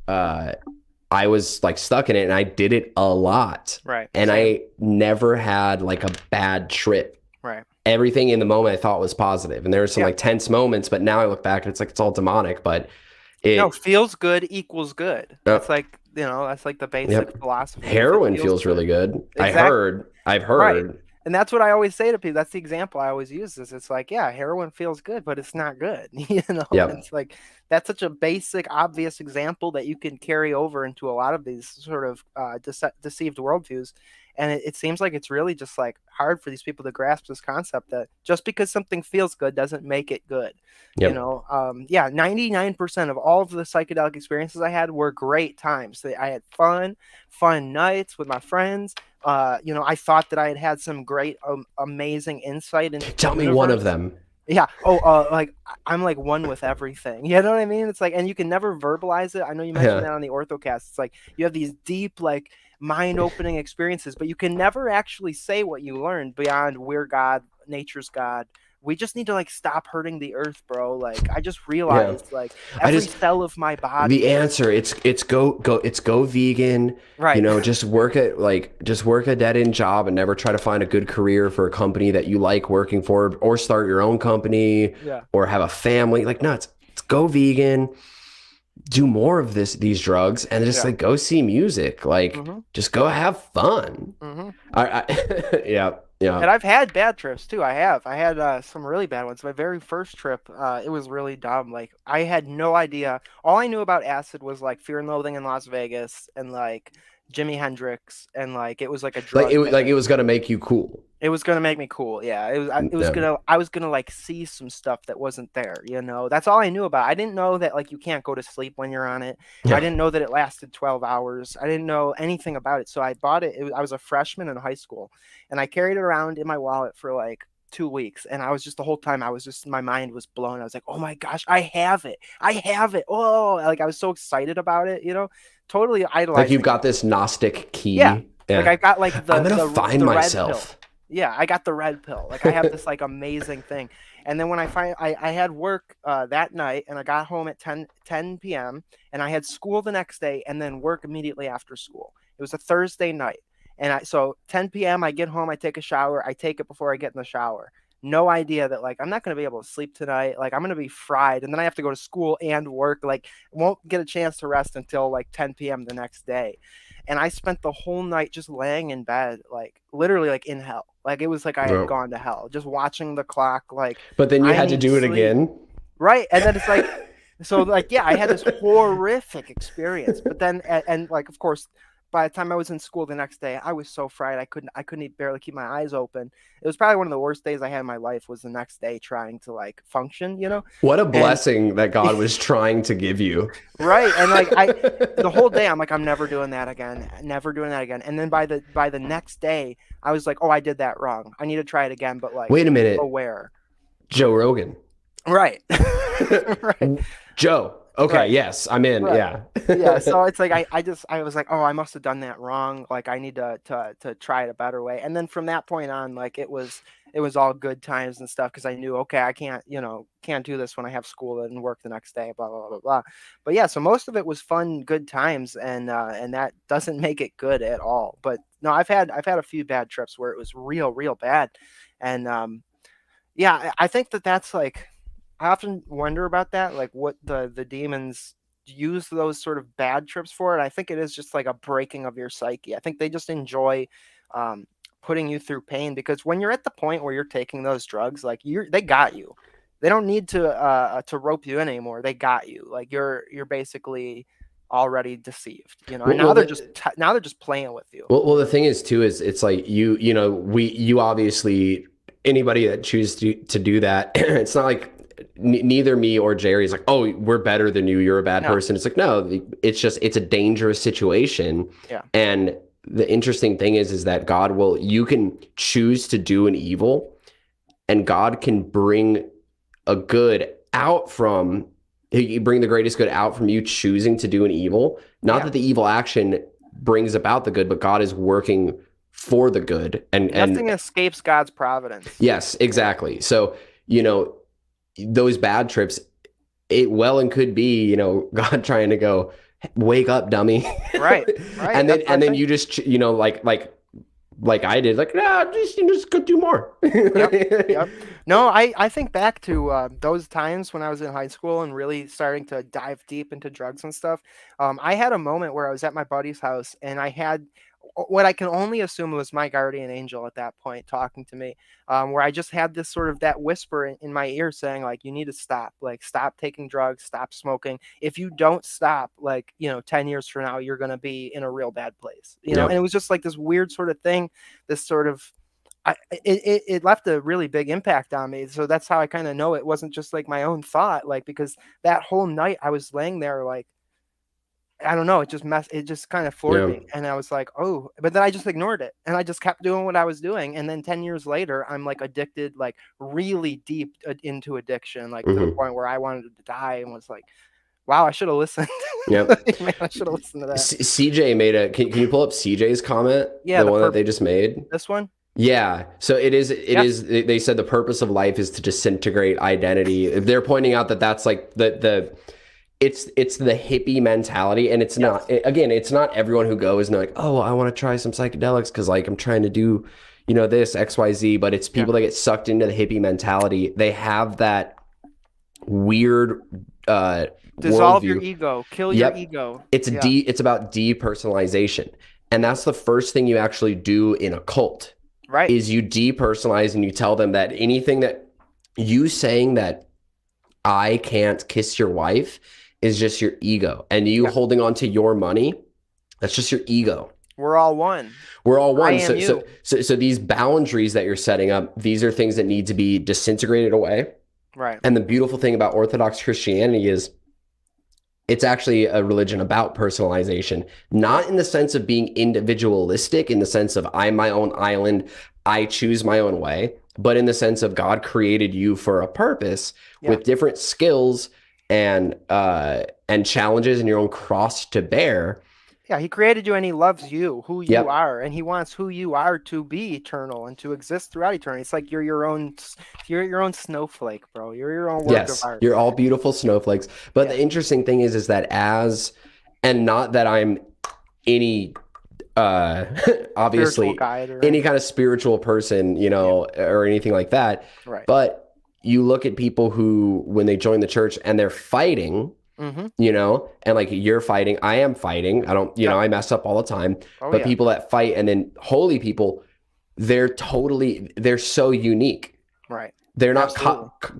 I was like stuck in it, and I did it a lot. Right. And I never had like a bad trip. Right. Everything in the moment I thought was positive, and there were some like tense moments, but now I look back and it's like, it's all demonic, but feels good equals good. That's like, that's like the basic philosophy. Heroin feels really good. Exactly. I've heard. Right. And that's what I always say to people. That's the example I always use. It's like, yeah, heroin feels good, but it's not good. It's like, that's such a basic, obvious example that you can carry over into a lot of these sort of deceived worldviews. And it seems like it's really just like hard for these people to grasp this concept that just because something feels good doesn't make it good. 99% of all of the psychedelic experiences I had were great times. I had fun nights with my friends. I thought that I had some great, amazing insight into. Tell me one of them. Yeah. Like I'm like one with everything. You know what I mean? It's like, and you can never verbalize it. I know you mentioned that on the Orthocast. It's like you have these deep, like mind-opening experiences, but you can never actually say what you learned beyond we're God, nature's God. We just need to like stop hurting the earth, bro. Like I just realized like every cell of my body. The answer, it's go vegan. Right. Just work a dead-end job and never try to find a good career for a company that you like working for, or start your own company or have a family. Like, no, it's go vegan. Do more of these drugs, and just like go see music, like just go have fun. And I've had bad trips too. I had some really bad ones. My very first trip, it was really dumb. Like I had no idea. All I knew about acid was like Fear and Loathing in Las Vegas and like Jimi Hendrix, and like it was like a drug. It was gonna make you cool. It was gonna make me cool. Yeah, I was gonna like see some stuff that wasn't there. That's all I knew about. I didn't know that like you can't go to sleep when you're on it. I didn't know that it lasted 12 hours. I didn't know anything about it. So I bought it. I was a freshman in high school, and I carried it around in my wallet for like 2 weeks, and I was just the whole time my mind was blown. I was like, oh my gosh, I have it. Oh, like I was so excited about it. Totally idolized. Like you've got this Gnostic key. Yeah. Like I got like I'm gonna find myself. Yeah, I got the red pill. Like I have this like amazing thing. And then when I had work that night, and I got home at 10 p.m. and I had school the next day, and then work immediately after school. It was a Thursday night. And so 10 p.m. I get home, I take a shower, I take it before I get in the shower. No idea that like I'm not going to be able to sleep tonight. Like I'm going to be fried, and then I have to go to school and work. Like won't get a chance to rest until like 10 p.m. the next day. And I spent the whole night just laying in bed, like literally like in hell. Like it was like I had gone to hell, just watching the clock. Like, but then you had to do it again. Right. And then it's like, so like, yeah, I had this horrific experience, but then, and like, of course, by the time I was in school the next day, I was so fried. I couldn't barely keep my eyes open. It was probably one of the worst days I had in my life, was the next day trying to like function, What a blessing that God was trying to give you. Right. And like the whole day I'm like, I'm never doing that again. And then by the next day I was like, oh, I did that wrong. I need to try it again. But like, wait a minute. Aware. Joe Rogan. Right. Right. Joe, Okay, Right. yes, I'm in. Right. Yeah. Yeah, so it's like I was like, oh, I must have done that wrong. Like I need to try it a better way. And then from that point on, like it was all good times and stuff because I knew, okay, I can't do this when I have school and work the next day, blah blah blah blah. But yeah, so most of it was fun, good times, and that doesn't make it good at all. But no, I've had a few bad trips where it was real bad, and yeah, I think that's like I often wonder about that, like what the demons use those sort of bad trips for. And I think it is just like a breaking of your psyche. I think they just enjoy putting you through pain because when you're at the point where you're taking those drugs, like they got you. They don't need to rope you in anymore. They got you. Like you're basically already deceived, you know. And now they're just playing with you. Well, the thing is too is it's like you obviously anybody that chooses to do that, it's not like neither me or Jerry is like, oh, we're better than you, you're a bad person. It's like, no, it's a dangerous situation. Yeah. And the interesting thing is that you can choose to do an evil and God can bring a good out from, he bring the greatest good out from you choosing to do an evil. Not that the evil action brings about the good, but God is working for the good. And nothing escapes God's providence. Yes, exactly. So, those bad trips, it well and could be, God trying to go, wake up, dummy. Right. and then you just, like I did, like, just go do more. Yep. No, I think back to those times when I was in high school and really starting to dive deep into drugs and stuff. I had a moment where I was at my buddy's house and I had what I can only assume was my guardian angel at that point talking to me, where I just had this sort of that whisper in my ear saying, like, you need to stop, like, stop taking drugs, stop smoking. If you don't stop, like, 10 years from now, you're going to be in a real bad place, and it was just like this weird sort of thing, this sort of, it left a really big impact on me. So that's how I kind of know it wasn't just like my own thought, like, because that whole night I was laying there, like, I don't know, it just kind of floored me. And I was like, oh, but then I just ignored it and I just kept doing what I was doing. And then 10 years later, I'm like addicted, like really deep into addiction, like to the point where I wanted to die and was like, wow, I should have listened. Yep. Man, I should have listened to that. CJ made can you pull up CJ's comment? Yeah. The one that they just made? This one? Yeah. So it is, they said the purpose of life is to disintegrate identity. They're pointing out that that's like it's the hippie mentality, and it's not, again, it's not everyone who goes and like, oh, I want to try some psychedelics because like I'm trying to do, this XYZ, but it's people that get sucked into the hippie mentality. They have that weird dissolve worldview. Your ego, kill your ego. It's it's about depersonalization, and that's the first thing you actually do in a cult. Right. Is you depersonalize and you tell them that anything that you saying that I can't kiss your wife is just your ego, and you holding on to your money, that's just your ego. We're all one. We're all one. So these boundaries that you're setting up, these are things that need to be disintegrated away. Right. And the beautiful thing about Orthodox Christianity is it's actually a religion about personalization, not in the sense of being individualistic, in the sense of I'm my own island, I choose my own way, but in the sense of God created you for a purpose with different skills and challenges and your own cross to bear. Yeah, he created you and he loves you, who you are, and he wants who you are to be eternal and to exist throughout eternity. It's like you're your own snowflake, bro. You're your own work of art. You're all beautiful snowflakes. But the interesting thing is that and not that I'm any obviously any kind of spiritual person, or anything like that. Right. But you look at people who, when they join the church and they're fighting, and like you're fighting, I am fighting. I don't, I mess up all the time. But people that fight, and then holy people, they're so unique. Right. They're not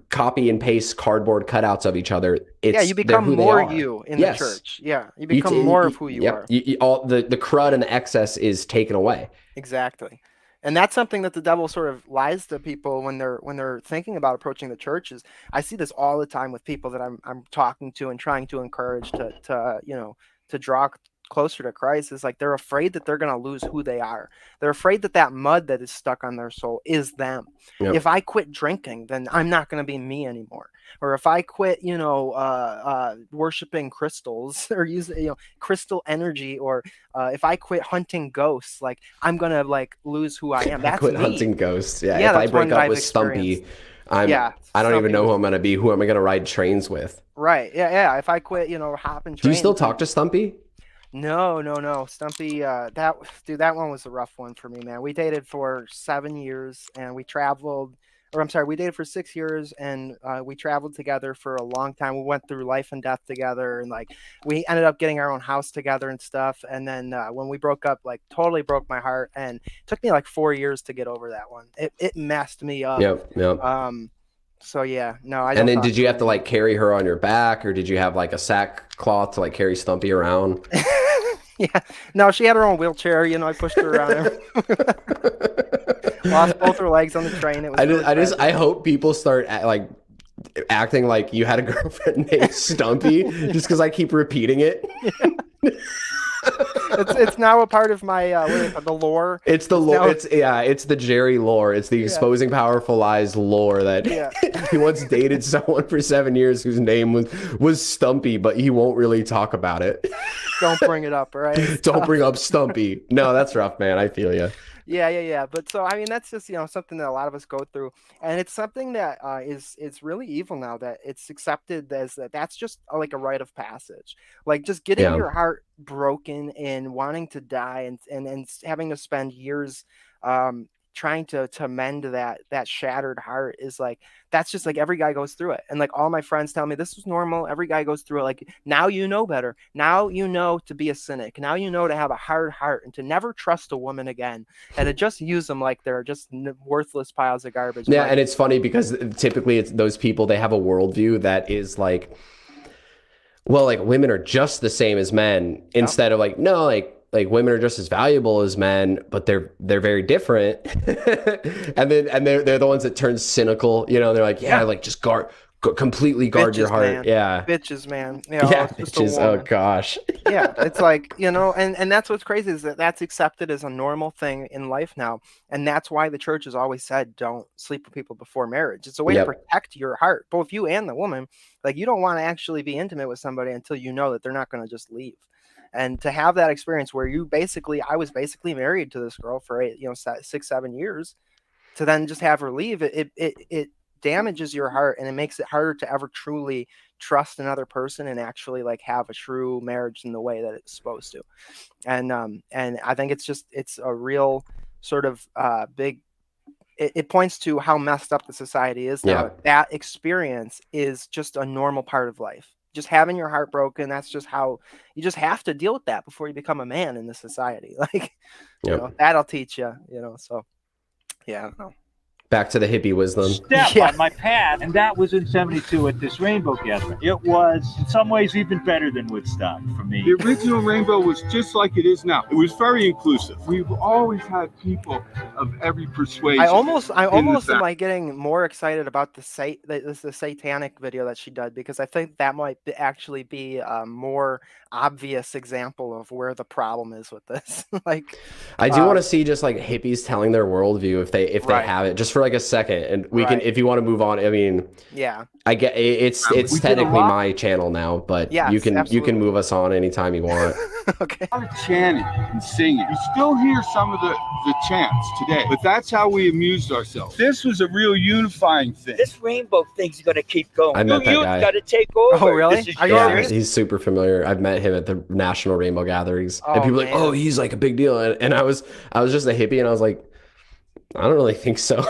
copy and paste cardboard cutouts of each other. You become more you in the church. Yeah, you become more of who you are. All the crud and the excess is taken away. Exactly. And that's something that the devil sort of lies to people when they're thinking about approaching the church. Is I see this all the time with people that I'm talking to and trying to encourage to draw closer to Christ is like they're afraid that they're going to lose who they are. They're afraid that that mud that is stuck on their soul is them. Yep. If I quit drinking, then I'm not going to be me anymore. Or if I quit, you know, worshiping crystals or using, you know, crystal energy, or if I quit hunting ghosts, like I'm going to like lose who I am. That's quit me. hunting ghosts. Yeah. Yeah, If I that's one break that up I've with Stumpy, experienced. I don't even Stumpy know who was- I'm going to be. Who am I going to ride trains with? Right. Yeah. If I quit, you know, hopping trains. Do you still talk to Stumpy? No. Stumpy, that one was a rough one for me, man. We dated for 7 years and we traveled, or I'm sorry, we dated for 6 years and we traveled together for a long time. We went through life and death together, and like we ended up getting our own house together and stuff. And then when we broke up, like totally broke my heart, and it took me like 4 years to get over that one. It messed me up. Yep. So yeah, no, I don't. And then talk did you to have to like carry her on your back, or did you have like a sackcloth to like carry Stumpy around? Yeah, no, she had her own wheelchair. You know, I pushed her around. Lost both her legs on the train. It was I hope people start acting like you had a girlfriend named Stumpy just because I keep repeating it. It's now a part of my the lore. It's the lore. It's the Jerry lore. It's the exposing powerful lies lore that he once dated someone for 7 years whose name was Stumpy, but he won't really talk about it. Don't bring it up, all right? Don't bring up Stumpy. No, that's rough, man. I feel you. Yeah. But so I mean, that's just, you know, something that a lot of us go through, and it's something that is really evil now that it's accepted as that's just like a rite of passage. Like just getting your heart broken and wanting to die and having to spend years trying to mend that shattered heart is like, that's just like every guy goes through it. And like all my friends tell me this is normal. Every guy goes through it. Like now you know better. Now you know to be a cynic. Now you know to have a hard heart and to never trust a woman again and to just use them like they're just worthless piles of garbage. Yeah, and it's funny because typically it's those people, they have a worldview that is like, well, like women are just the same as men, instead of like, no, like women are just as valuable as men, but they're very different. and they're the ones that turn cynical, you know, they're like, like just completely guard bitches, your heart. Man. Yeah. Bitches, man. You know, yeah, bitches. Oh gosh. Yeah. It's like, you know, and that's what's crazy is that's accepted as a normal thing in life now. And that's why the church has always said, don't sleep with people before marriage. It's a way to protect your heart, both you and the woman. Like you don't want to actually be intimate with somebody until you know that they're not going to just leave. And to have that experience where I was basically married to this girl for 6-7 years, to then just have her leave, it damages your heart, and it makes it harder to ever truly trust another person and actually like have a true marriage in the way that it's supposed to. And I think it's a real sort of big. It points to how messed up the society is now. That experience is just a normal part of life. Just having your heart broken, that's just how you just have to deal with that before you become a man in this society. Like, you know, that'll teach you, you know, so yeah, I don't know. Back to the hippie wisdom. Step on my path, and that was in '72 at this rainbow gathering. It was in some ways even better than Woodstock for me. The original rainbow was just like it is now. It was very inclusive. We've always had people of every persuasion. I almost am like getting more excited about the satanic video that she did, because I think that might actually be a more obvious example of where the problem is with this. Like, I do want to see just like hippies telling their worldview if they have it, just for like a second, and we can, if you want to move on. I mean, I get it's technically my channel now, but you can move us on anytime you want. Okay. A lot of chanting and singing. You still hear some of the chants today, but that's how we amused ourselves. This was a real unifying thing. This rainbow thing's gonna keep going. I met that guy. Got to take over. Oh, really? Are you serious? He's super familiar. I've met him at the National Rainbow Gatherings, and people are like, "Oh, he's like a big deal," and I was just a hippie, and I was like, I don't really think so.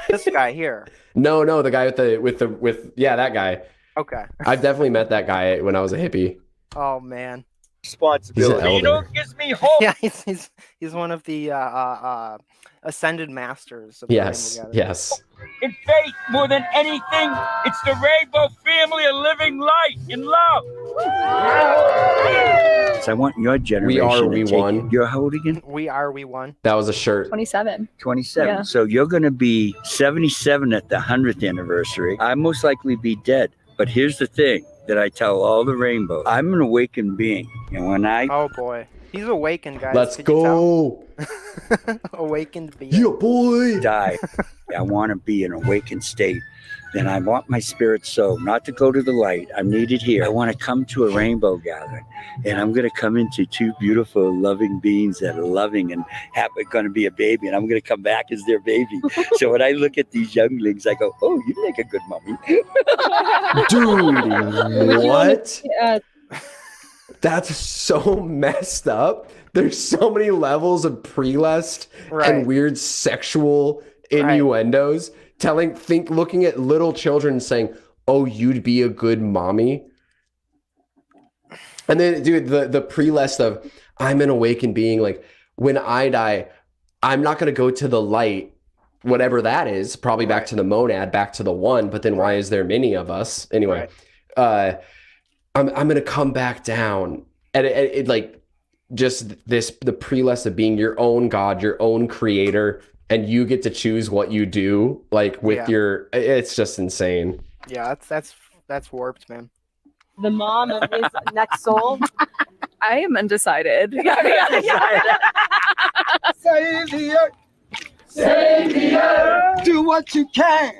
This guy here. No, the guy with that guy. Okay. I've definitely met that guy when I was a hippie. Oh man. Responsibility. You know, it gives me hope. Yeah, he's one of the ascended masters of the Rainbow Gathering. Yes. In faith, more than anything, it's the rainbow family of living light in love. So I want your generation. We won. You're how old again? We won. That was a shirt. 27. 27. Yeah. So you're going to be 77 at the 100th anniversary. I most likely be dead. But here's the thing. that I tell all the rainbows, I'm an awakened being. And when I... Oh, boy. He's awakened, guys. Let's go. Awakened being. Yeah, boy. Die. I want to be in an awakened state. Then I want my spirit soul not to go to the light. I'm needed here. I want to come to a rainbow gathering, and I'm going to come into two beautiful, loving beings that are loving and going to be a baby, and I'm going to come back as their baby. So when I look at these younglings, I go, "Oh, you make a good mommy." Dude, what? That's so messed up. There's so many levels of pre-lust and weird sexual innuendos. Looking at little children and saying, "Oh, you'd be a good mommy." And then, dude, the pre-lust of I'm an awakened being. Like, when I die, I'm not going to go to the light, whatever that is. Probably back to the monad, back to the one. But then why is there many of us anyway? I'm going to come back down, and it like just the pre-lust of being your own God, your own creator. And you get to choose what you do, like with your. It's just insane. Yeah, that's warped, man. The mom of his next soul. I am undecided. Save the earth. Save the earth. Do what you can.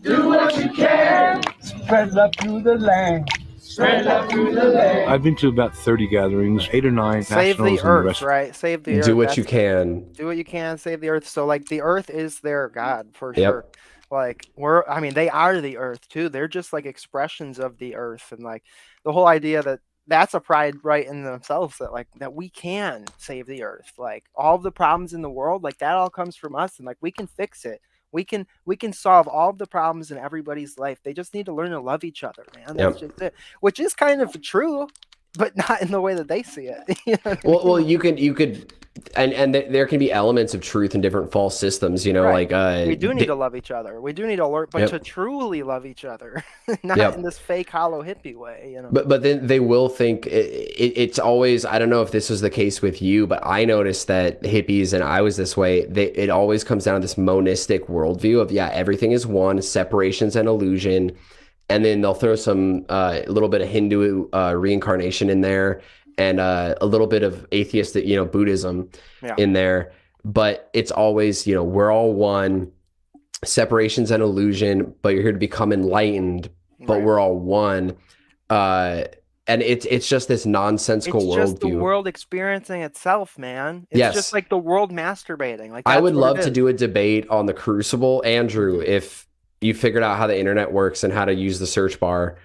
Do what you can. Spread love through the land. Spread love through the land. I've been to about 30 gatherings, 8 or 9 Save the earth, right? Save the earth. Do what you can. Do what you can. Save the earth. So, like, the earth is their God for sure. Like, they are the earth too. They're just like expressions of the earth, and like the whole idea that that's a pride right in themselves that we can save the earth. Like, all the problems in the world, like that all comes from us, and like we can fix it. We can solve all of the problems in everybody's life. They just need to learn to love each other, man. That's just it. Which is kind of true, but not in the way that they see it. You know well, you could, and there can be elements of truth in different false systems. You know, like we do need to love each other. We do need to learn, but to truly love each other, not in this fake hollow hippie way. You know. But then they will think it's always. I don't know if this was the case with you, but I noticed that hippies, and I was this way. It always comes down to this monistic worldview of everything is one, separation's an illusion. And then they'll throw some little bit of Hindu reincarnation in there, and a little bit of atheistic, Buddhism in there. But it's always, we're all one. Separation's an illusion, but you're here to become enlightened. But we're all one. And it's just this nonsensical worldview. It's just the world experiencing itself, man. It's just like the world masturbating. Like, I would love to do a debate on the Crucible, Andrew. If you figured out how the internet works and how to use the search bar,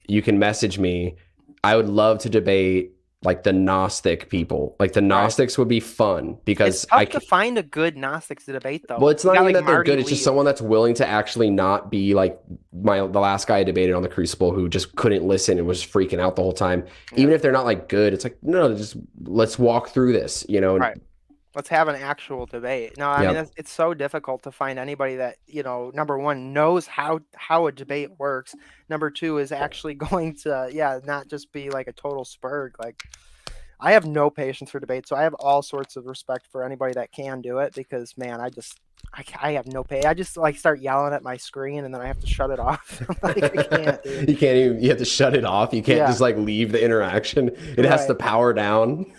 you can message me. I would love to debate like the Gnostic people. Like, the Gnostics would be fun because it's tough to find a good Gnostic to debate, though. Well, it's not even that they're good. It's just someone that's willing to actually not be like the last guy I debated on the Crucible, who just couldn't listen and was freaking out the whole time. Even if they're not like good, it's like, no, just let's walk through this, Right. Let's have an actual debate. No, I mean, it's so difficult to find anybody that, number one, knows how a debate works. Number two, is actually going to, not just be like a total spurg. Like, I have no patience for debate, so I have all sorts of respect for anybody that can do it, because, man, I have no pay. I just like start yelling at my screen, and then I have to shut it off. Like, I can't, dude. You can't even. You have to shut it off. You can't just like leave the interaction. It has to power down.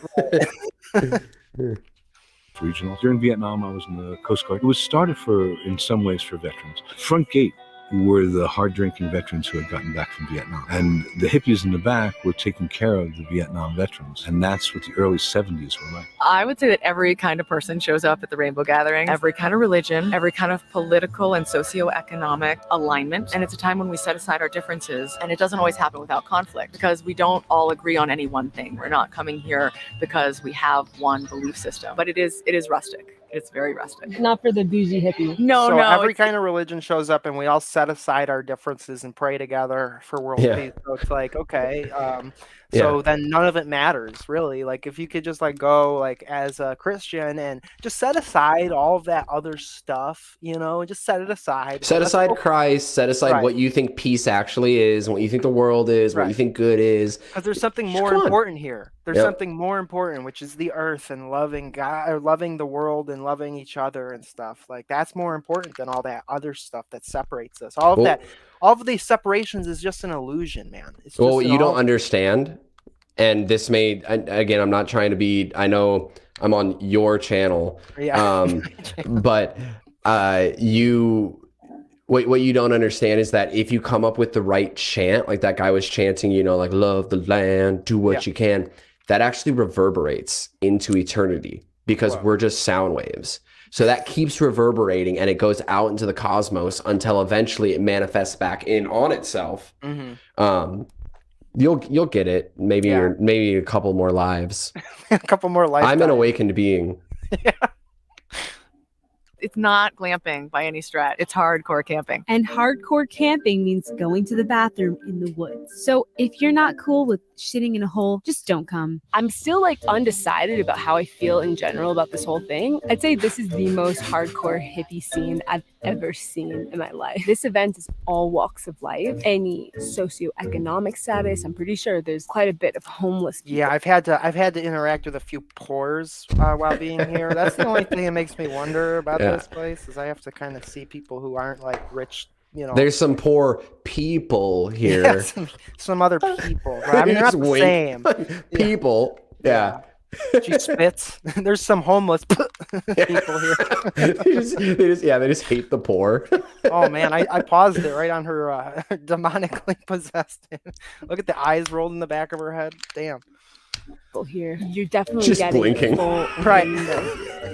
Regional. During Vietnam, I was in the Coast Guard. It was started in some ways for veterans. Front gate were the hard-drinking veterans who had gotten back from Vietnam. And the hippies in the back were taking care of the Vietnam veterans. And that's what the early 70s were like. I would say that every kind of person shows up at the Rainbow Gathering, every kind of religion, every kind of political and socioeconomic alignment. And it's a time when we set aside our differences, and it doesn't always happen without conflict, because we don't all agree on any one thing. We're not coming here because we have one belief system, but it is rustic. It's very rustic. Not for the bougie hippie. No. Every kind of religion shows up, and we all set aside our differences and pray together for world peace. So it's like, okay, so then none of it matters, really. Like, if you could just like go like as a Christian and just set aside all of that other stuff, and just set it aside. Set aside Christ. Set aside what you think peace actually is, and what you think the world is, what you think good is. Because there's something more important here. There's something more important, which is the earth and loving God, or loving the world and loving each other and stuff. Like, that's more important than all that other stuff that separates us. All of that. all of these separations is just an illusion, man. It's just well, you don't understand. And this made, again, I'm not trying to be, I know I'm on your channel, but what you don't understand is that if you come up with the right chant, like that guy was chanting, you know, like love the land, do what you can, that actually reverberates into eternity because we're just sound waves. So that keeps reverberating and it goes out into the cosmos until eventually it manifests back in on itself. You'll get it. Maybe maybe a couple more lives. A couple more lives. I'm an awakened being. It's not glamping by any stretch. It's hardcore camping. And hardcore camping means going to the bathroom in the woods. So if you're not cool with shitting in a hole, just don't come. I'm still like undecided about how I feel in general about this whole thing. I'd say this is the most hardcore hippie scene I've ever seen in my life. This event is all walks of life, any socioeconomic status. I'm pretty sure there's quite a bit of homeless people. Yeah, I've had to interact with a few poors while being here. That's the only thing that makes me wonder about this place, is I have to kind of see people who aren't like rich, you know. There's some poor people here. Yeah, some other people. Right? I mean, they're not the same. People. Yeah. She spits. There's some homeless people here. they just hate the poor. Oh man, I paused it right on her demonically possessed. Look at the eyes rolled in the back of her head. Damn. Here, you're definitely just getting blinking. Right.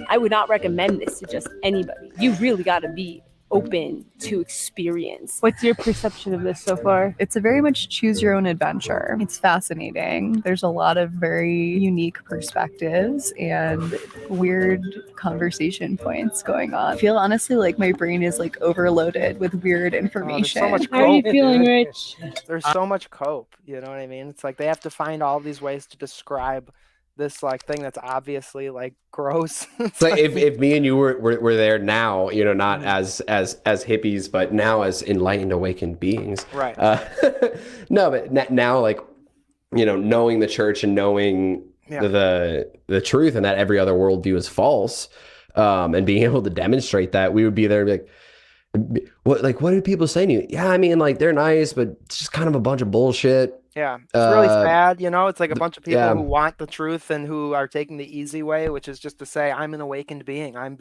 I would not recommend this to just anybody. You really got to be open to experience. What's your perception of this so far? It's a very much choose your own adventure. It's fascinating. There's a lot of very unique perspectives and weird conversation points going on. I feel honestly like my brain is like overloaded with weird information. So much cope, how are you feeling, Rich? There's so much cope, you know what I mean? It's like they have to find all these ways to describe this like thing that's obviously like gross. It's like if me and you were there now, you know, not as hippies, but now as enlightened, awakened beings. Right. No, but now, like, you know, knowing the church and knowing the truth and that every other worldview is false, and being able to demonstrate that, we would be there and be like, what do people say to you? Yeah, I mean, like, they're nice, but it's just kind of a bunch of bullshit. Yeah, it's really sad, you know. It's like a bunch of people who want the truth and who are taking the easy way, which is just to say, I'm an awakened being. I'm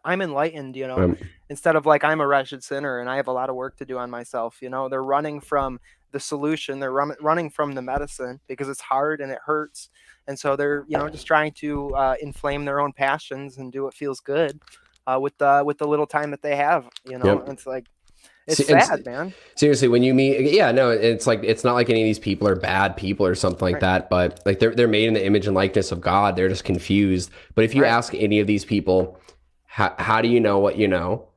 enlightened, you know, instead of like, I'm a wretched sinner and I have a lot of work to do on myself. You know, they're running from the solution. They're running from the medicine because it's hard and it hurts. And so they're, you know, just trying to inflame their own passions and do what feels good with the little time that they have, you know. It's like, it's sad, man. Seriously, when you meet, it's like, it's not like any of these people are bad people or something like that, but like they're made in the image and likeness of God. They're just confused. But if you ask any of these people, how do you know what you know?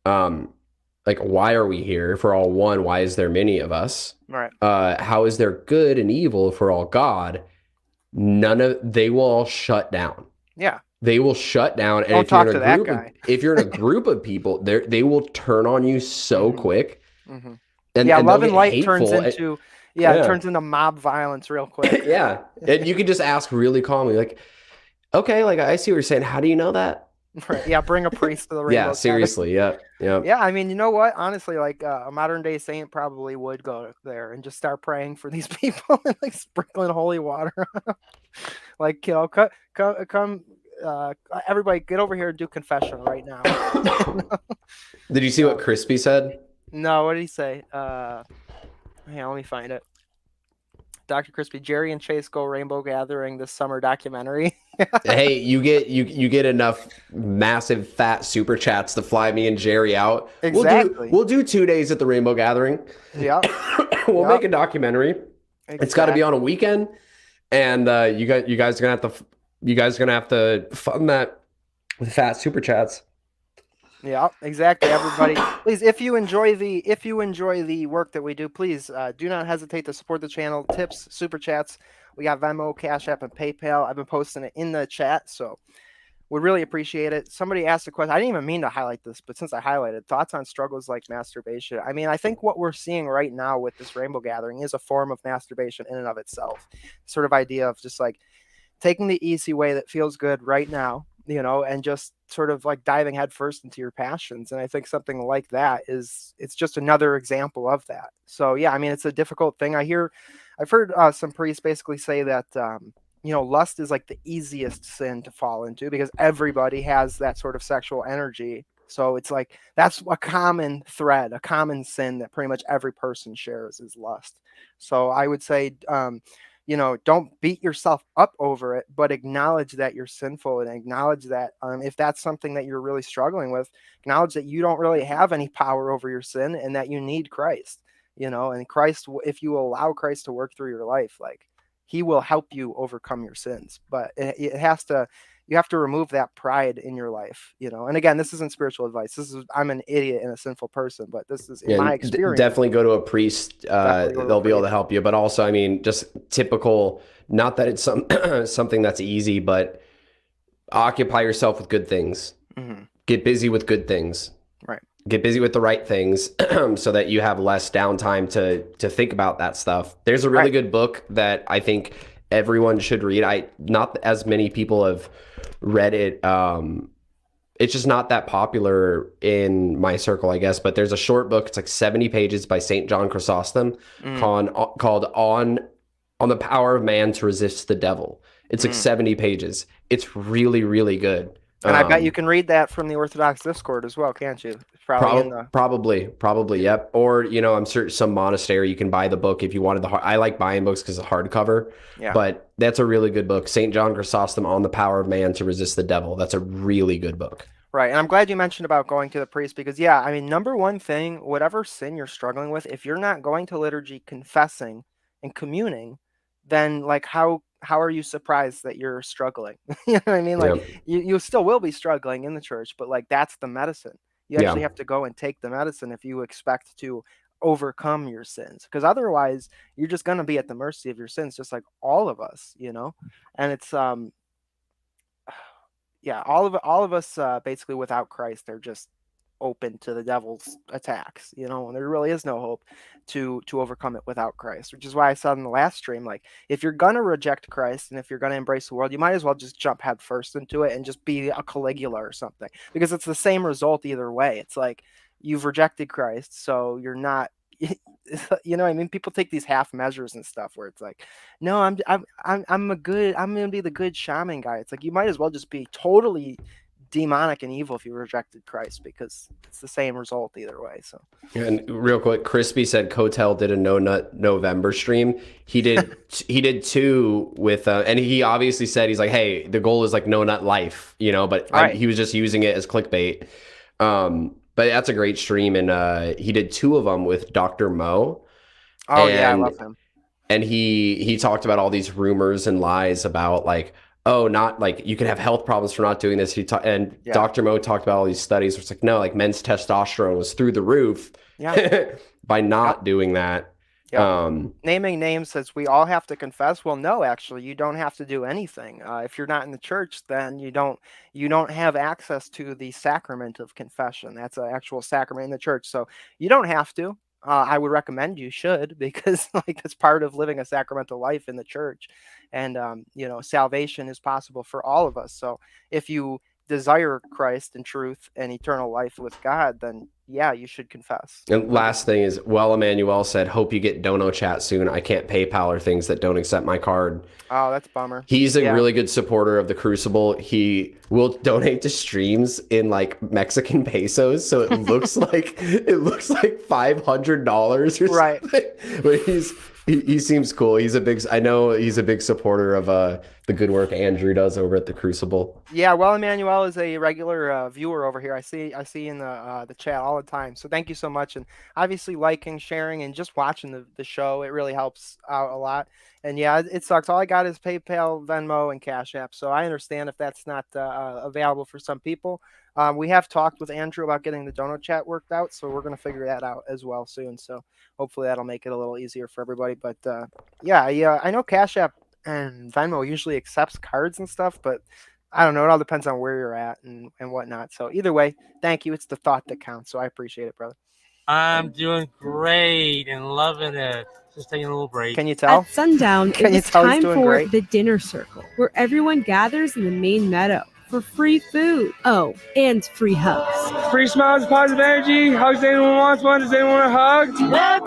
Like, why are we here? For all one, why is there many of us? Right. How is there good and evil for all God? They will all shut down. Yeah. They will shut down, and if you're in a group of people, they will turn on you so quick. And love and light turns into it turns into mob violence real quick. And you can just ask really calmly, like, okay, like, I see what you're saying. How do you know that? Right. Yeah, bring a priest to the rainbow. Yeah, seriously. Yeah. I mean, you know what? Honestly, like a modern day saint probably would go there and just start praying for these people and like sprinkling holy water on them. Like, you know, come. Everybody get over here and do confession right now. Did you see what Crispy said? No, what did he say? Let me find it. Dr. Crispy, Jerry and Chase go rainbow gathering this summer documentary. Hey, you get enough massive fat super chats to fly me and Jerry out. Exactly. We'll do 2 days at the rainbow gathering. Yeah. We'll make a documentary. Exactly. It's got to be on a weekend, and you guys are gonna have to fund that with fat super chats. Yeah, exactly. Everybody, please, if you enjoy the work that we do, please do not hesitate to support the channel. Tips, super chats. We got Venmo, Cash App, and PayPal. I've been posting it in the chat, so would really appreciate it. Somebody asked a question. I didn't even mean to highlight this, but since I highlighted, thoughts on struggles like masturbation. I mean, I think what we're seeing right now with this rainbow gathering is a form of masturbation in and of itself. Sort of idea of just like taking the easy way that feels good right now, you know, and just sort of like diving headfirst into your passions. And I think something like that it's just another example of that. So yeah, I mean, it's a difficult thing. I've heard some priests basically say that, you know, lust is like the easiest sin to fall into because everybody has that sort of sexual energy. So it's like, that's a common thread, a common sin that pretty much every person shares is lust. So I would say, you know, don't beat yourself up over it, but acknowledge that you're sinful and acknowledge that if that's something that you're really struggling with, acknowledge that you don't really have any power over your sin and that you need Christ, you know, and Christ, if you allow Christ to work through your life, like he will help you overcome your sins, but you have to remove that pride in your life, you know. And again, this isn't spiritual advice. I'm an idiot and a sinful person, but this is in my experience. Definitely go to a priest. They'll be able to help you. But also, I mean, just typical, not that it's something that's easy, but occupy yourself with good things. Mm-hmm. Get busy with good things. Right. Get busy with the right things so that you have less downtime to think about that stuff. There's a really good book that I think everyone should read. Not as many people have read it. It's just not that popular in my circle, I guess, but there's a short book. It's like 70 pages by St. John Chrysostom called On the Power of Man to Resist the Devil. It's like 70 pages. It's really, really good. And I bet you can read that from the Orthodox Discord as well, can't you? Probably, yep. Or, you know, I'm certain some monastery you can buy the book if you wanted I like buying books because of hardcover. Yeah. But that's a really good book. St. John Chrysostom, On the Power of Man to Resist the Devil. That's a really good book. Right. And I'm glad you mentioned about going to the priest because, yeah, I mean, number one thing, whatever sin you're struggling with, if you're not going to liturgy, confessing and communing, then like how are you surprised that you're struggling? You know what I mean? Like you still will be struggling in the church, but like that's the medicine. You actually have to go and take the medicine if you expect to overcome your sins, because otherwise you're just going to be at the mercy of your sins, just like all of us, you know. And it's yeah, all of us basically without Christ are just open to the devil's attacks, you know, and there really is no hope to overcome it without Christ, which is why I said in the last stream, like if you're gonna reject Christ and if you're gonna embrace the world, you might as well just jump head first into it and just be a Caligula or something, because it's the same result either way. It's like you've rejected Christ, so you're not, you know what I mean? People take these half measures and stuff where it's like, no, I'm gonna be the good shaman guy. It's like you might as well just be totally demonic and evil if you rejected Christ, because it's the same result either way. So, and real quick, Crispy said Cotel did a No Nut November stream. He did two with and he obviously said, he's like, hey, the goal is like no nut life, you know, but he was just using it as clickbait. But that's a great stream, and he did two of them with Dr. Mo. Yeah, I love him. And he talked about all these rumors and lies about like, oh, not like you can have health problems for not doing this. Dr. Mo talked about all these studies where it's like, no, like men's testosterone was through the roof by not doing that. Naming names says we all have to confess. Well, no, actually, you don't have to do anything. If you're not in the church, then you don't have access to the sacrament of confession. That's an actual sacrament in the church. So you don't have to. I would recommend you should, because like that's part of living a sacramental life in the church. And, you know, salvation is possible for all of us. So if you desire Christ and truth and eternal life with God, then yeah, you should confess. And last thing is, well, Emmanuel said, hope you get Dono Chat soon. I can't PayPal or things that don't accept my card. Oh, that's a bummer. He's a really good supporter of the Crucible. He will donate to streams in like Mexican pesos, so it looks like $500 or something. Right. But he seems cool. I know he's a big supporter of the good work Andrew does over at the Crucible. Yeah, well, Emmanuel is a regular viewer over here. I see in the chat all the time. So thank you so much, and obviously liking, sharing, and just watching the show. It really helps out a lot. And yeah, it sucks. All I got is PayPal, Venmo, and Cash App. So I understand if that's not available for some people. We have talked with Andrew about getting the Dono Chat worked out, so we're going to figure that out as well soon. So hopefully that'll make it a little easier for everybody. But yeah, I know Cash App and Venmo usually accepts cards and stuff, but I don't know. It all depends on where you're at and whatnot. So either way, thank you. It's the thought that counts. So I appreciate it, brother. I'm doing great and loving it. Just taking a little break. Can you tell? At sundown, it is time for the dinner circle, where everyone gathers in the main meadow for free food. Oh, and free hugs. Free smiles, positive energy. Hugs anyone wants one. Does anyone want a hug?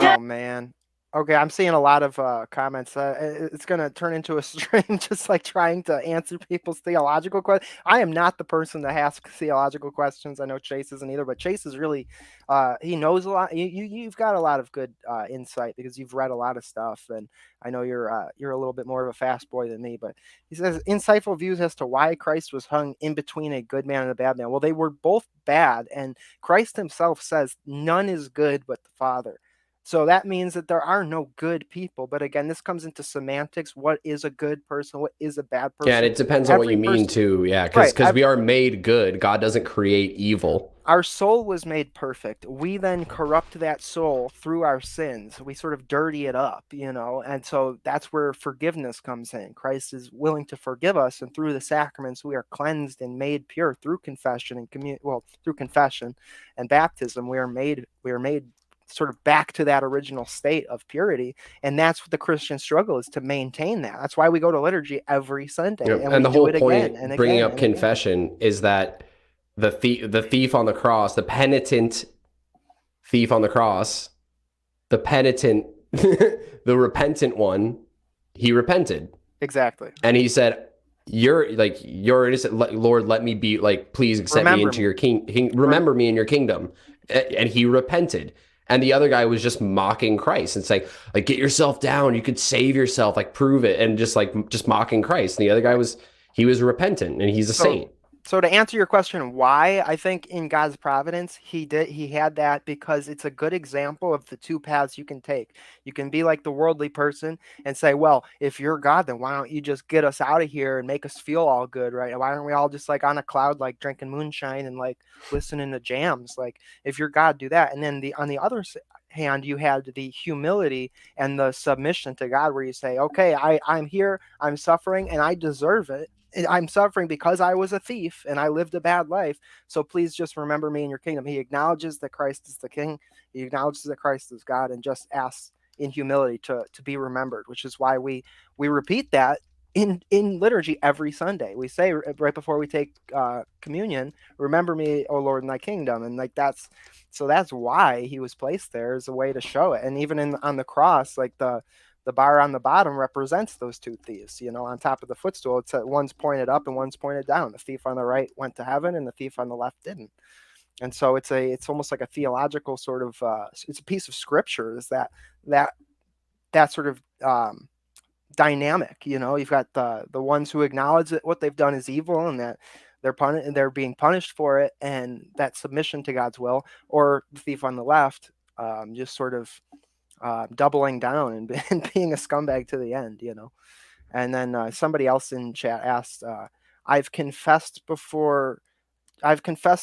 Oh man. Okay, I'm seeing a lot of comments. It's going to turn into a stream just like trying to answer people's theological questions. I am not the person to ask theological questions. I know Chase isn't either, but Chase is really, he knows a lot. You've got a lot of good insight because you've read a lot of stuff, and I know you're a little bit more of a fast boy than me. But he says insightful views as to why Christ was hung in between a good man and a bad man. Well, they were both bad, and Christ himself says none is good but the Father. So that means that there are no good people. But again, this comes into semantics. What is a good person? What is a bad person? Yeah, and it depends on what you mean too. Yeah, because we are made good. God doesn't create evil. Our soul was made perfect. We then corrupt that soul through our sins. We sort of dirty it up, and so that's where forgiveness comes in. Christ is willing to forgive us, and through the sacraments, we are cleansed and made pure through confession and through confession and baptism. We are made sort of back to that original state of purity, and that's what the Christian struggle is, to maintain that. That's why we go to liturgy every Sunday, and the whole point bringing up confession is that the thief on the cross, the penitent thief on the cross, the penitent, the repentant one, he repented exactly, and he said, "You're innocent, Lord. Let me be please accept me into your remember me in your kingdom," and he repented. And the other guy was just mocking Christ and saying, get yourself down. You could save yourself, prove it. And just mocking Christ. And the other guy was repentant, and he's a saint. So to answer your question, why, I think in God's providence, he had that because it's a good example of the two paths you can take. You can be like the worldly person and say, well, if you're God, then why don't you just get us out of here and make us feel all good, right? Why aren't we all just on a cloud, drinking moonshine and listening to jams? If you're God, do that. And then on the other hand, you had the humility and the submission to God, where you say, okay, I'm here, I'm suffering, and I deserve it. I'm suffering because I was a thief and I lived a bad life. So please just remember me in your kingdom. He acknowledges that Christ is the King. He acknowledges that Christ is God, and just asks in humility to be remembered, which is why we repeat that in liturgy every Sunday. We say right before we take communion, remember me, O Lord, in thy kingdom. And that's why he was placed there, as a way to show it. And even on the cross, the bar on the bottom represents those two thieves, on top of the footstool. It's one's pointed up and one's pointed down. The thief on the right went to heaven and the thief on the left didn't. And so it's almost like a theological sort of, it's a piece of scripture, is that sort of dynamic, you've got the ones who acknowledge that what they've done is evil and that they're being punished for it, and that submission to God's will, or the thief on the left, just sort of doubling down and being a scumbag to the end, And then somebody else in chat asked, I've confessed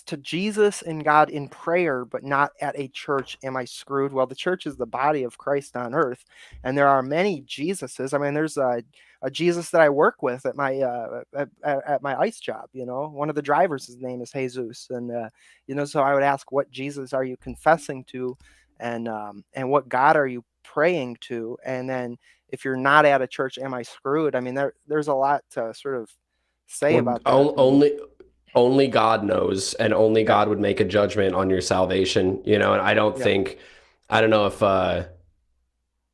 to Jesus and God in prayer, but not at a church. Am I screwed? Well, the church is the body of Christ on earth, and there are many Jesuses. I mean, there's a Jesus that I work with at my at my ice job. One of the drivers, his name is Jesus, and so I would ask, what Jesus are you confessing to? And what God are you praying to? And then if you're not at a church, am I screwed? I mean, there's a lot to sort of say about that. Only God knows, and only God would make a judgment on your salvation, and I don't think, I don't know if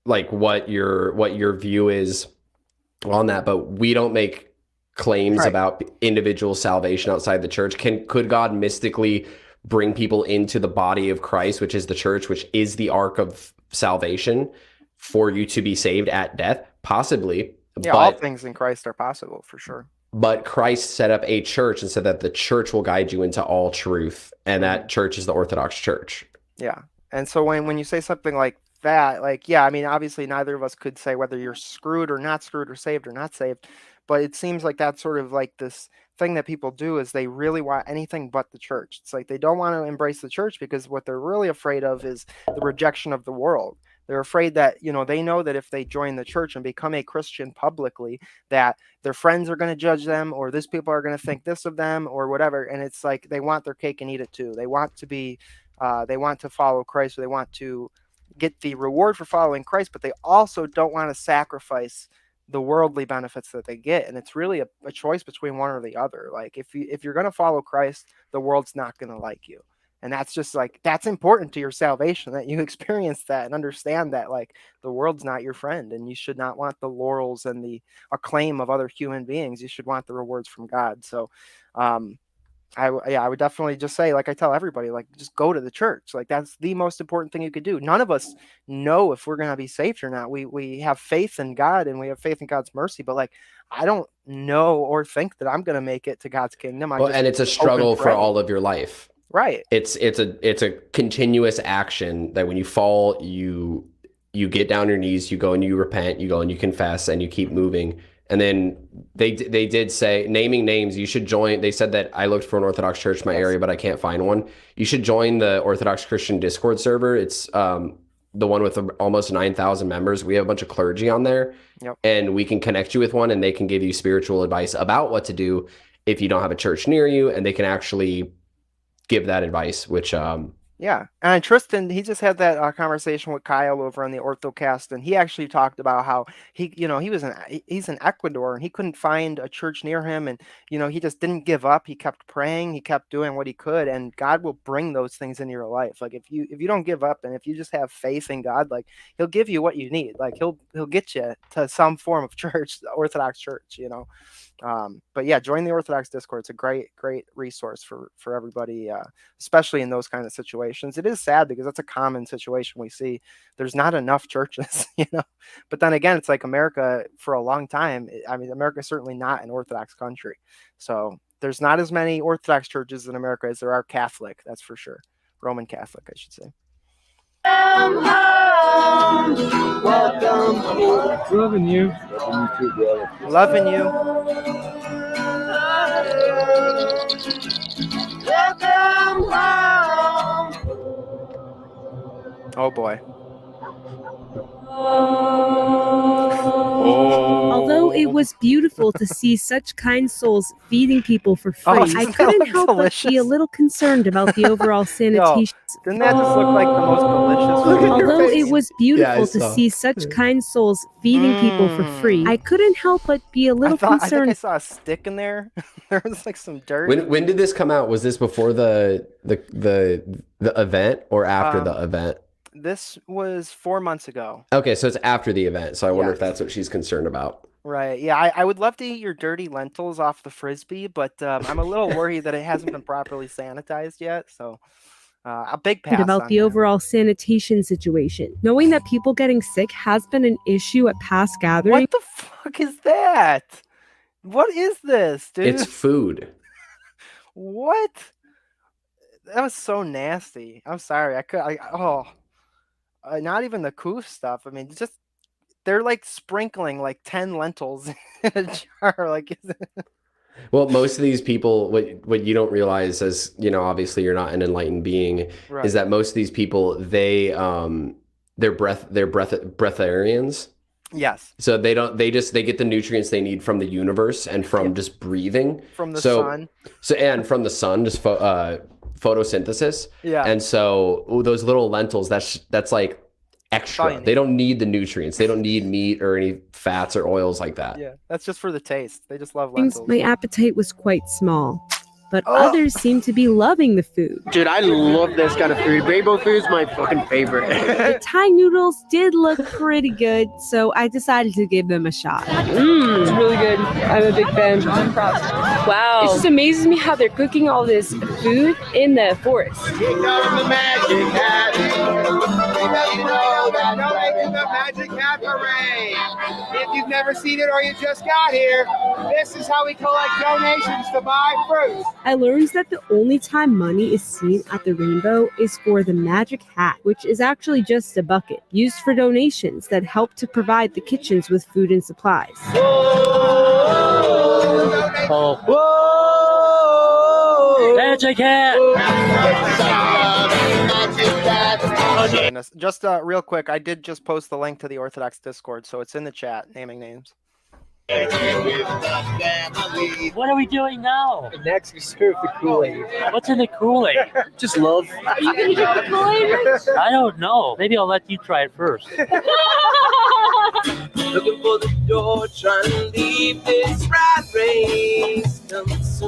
what your view is on that, but we don't make claims about individual salvation outside the church. Could God mystically bring people into the body of Christ, which is the church, which is the ark of salvation, for you to be saved at death? Possibly. Yeah, all things in Christ are possible, for sure. But Christ set up a church and said that the church will guide you into all truth, and that church is the Orthodox Church. Yeah. And so when you say something like that, I mean, obviously neither of us could say whether you're screwed or not screwed, or saved or not saved, but it seems like that's sort of this thing that people do, is they really want anything but the church. It's they don't want to embrace the church because what they're really afraid of is the rejection of the world. They're afraid that, they know that if they join the church and become a Christian publicly, that their friends are going to judge them, or these people are going to think this of them, or whatever. And it's they want their cake and eat it too. They want to be, they want to follow Christ, or they want to get the reward for following Christ, but they also don't want to sacrifice the worldly benefits that they get. And it's really a choice between one or the other. Like if you're going to follow Christ, the world's not going to like you. And that's just like, that's important to your salvation, that you experience that and understand that like the world's not your friend, and you should not want the laurels and the acclaim of other human beings. You should want the rewards from God. So, I would definitely just say, like I tell everybody, like just go to the church. Like that's the most important thing you could do. None of us know if we're going to be saved or not. We have faith in God and we have faith in God's mercy, but like, I don't know or think that I'm going to make it to God's kingdom. And it's a struggle for all of your life. Right. It's a continuous action that when you fall, you get down on your knees, you go and you repent, you go and you confess, and you keep moving. And then they did say, naming names, you should join. They said that I looked for an Orthodox church in my area, but I can't find one. You should join the Orthodox Christian Discord server. It's the one with almost 9,000 members. We have a bunch of clergy on there, and we can connect you with one, and they can give you spiritual advice about what to do if you don't have a church near you, and they can actually give that advice, which yeah. And Tristan, he just had that conversation with Kyle over on the OrthoCast, and he actually talked about how he's in Ecuador and he couldn't find a church near him, and he just didn't give up. He kept praying, he kept doing what he could, and God will bring those things into your life. Like if you don't give up, and if you just have faith in God, like he'll give you what you need. Like he'll get you to some form of church, Orthodox church, but yeah, join the Orthodox Discord. It's a great resource for everybody, especially in those kind of situations. It is sad because that's a common situation we see. There's not enough churches, but then again, it's like America for a long time. I mean, America is certainly not an Orthodox country. So there's not as many Orthodox churches in America as there are Catholic. That's for sure. Roman Catholic, I should say. Welcome home. Loving you. Loving you too, brother. Loving you. Welcome home. Oh boy. Although it was beautiful to see such kind souls feeding people for free, I couldn't help but be a little concerned about the overall sanitation. Didn't that just look like the most delicious? Although it was beautiful to see such kind souls feeding people for free, I couldn't help but be a little I concerned. think I saw a stick in there. There was like some dirt. When did this come out? Was this before the event or after the event? This was 4 months ago. Okay, so it's after the event. So I wonder if that's what she's concerned about. Right. Yeah, I would love to eat your dirty lentils off the Frisbee, but I'm a little worried that it hasn't been properly sanitized yet. So a big pass about the overall sanitation situation. Knowing that people getting sick has been an issue at past gatherings. What the fuck is that? What is this, dude? It's food. What? That was so nasty. I'm sorry. Not even the coof stuff. I mean, just they're like sprinkling like 10 lentils in a jar. Like, well, most of these people, what you don't realize, as obviously you're not an enlightened being, right, is that most of these people they're breatharians. Yes. So they get the nutrients they need from the universe and from just breathing, from the sun. And from the sun, just photosynthesis. Yeah. And so those little lentils, that's like extra. Tiny. They don't need the nutrients. They don't need meat or any fats or oils like that. Yeah, that's just for the taste. They just love lentils. My appetite was quite small, but others seem to be loving the food. Dude, I love this kind of food. Rainbow food's my fucking favorite. The Thai noodles did look pretty good, so I decided to give them a shot. It's really good. I'm a big fan. I'm impressed. Wow. It just amazes me how they're cooking all this food in the forest. Here comes the magic hat. You know that donating the magic hat parade. If you've never seen it or you just got here, this is how we collect donations to buy fruit. I learned that the only time money is seen at the rainbow is for the magic hat, which is actually just a bucket used for donations that help to provide the kitchens with food and supplies. Oh. Whoa! Magic hat! Just real quick, I did just post the link to the Orthodox Discord, so it's in the chat, naming names. What are we doing now? Next, we serve the Kool-Aid. What's in the Kool-Aid? Just love. Are you gonna drink the Kool-Aid, Rich? I don't know. Maybe I'll let you try it first. Looking for the door, trying to leave this rat race.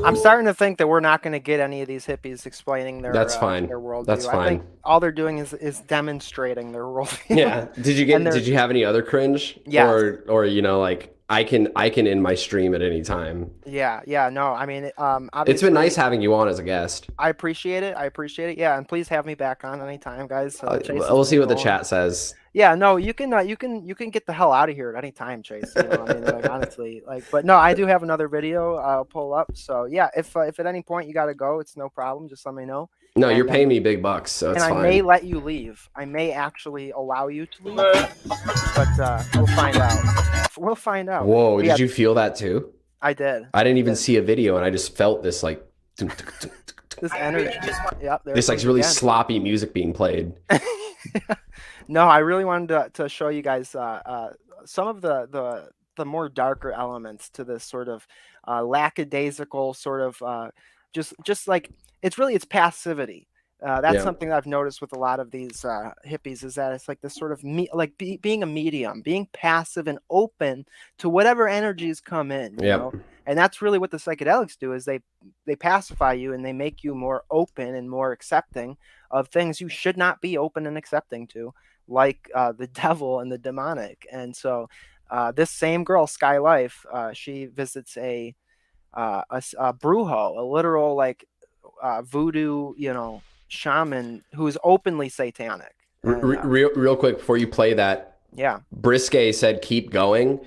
I'm starting to think that we're not going to get any of these hippies explaining their That's fine. Their worldview. That's I fine. think all they're doing is demonstrating their worldview. Yeah. Did you have any other cringe? Yeah. Or you know, like I can end my stream at any time. Yeah. No, I mean, It's been nice having you on as a guest. I appreciate it. Yeah, and please have me back on anytime, guys. We'll see what the chat says. Yeah, no, you can get the hell out of here at any time, Chase. You know, I mean, like, honestly, but no, I do have another video I'll pull up. So yeah, if at any point you got to go, it's no problem. Just let me know. No, you're paying me big bucks, so it's fine. And I may let you leave. I may actually allow you to leave, but we'll find out. We'll find out. Whoa, did you feel that too? I did. I didn't even see a video, and I just felt this like this energy. Yep. This like really sloppy music being played. No, I really wanted to show you guys some of the more darker elements to this sort of lackadaisical sort of just like it's passivity. That's something that I've noticed with a lot of these hippies is that it's like this sort of being a medium, being passive and open to whatever energies come in. You know? And that's really what the psychedelics do is they pacify you and they make you more open and more accepting of things you should not be open and accepting to, like the devil and the demonic. And so this same girl, Sky Life, she visits a brujo, a literal like voodoo, shaman who is openly satanic. And, real quick before you play that, Brisket said keep going.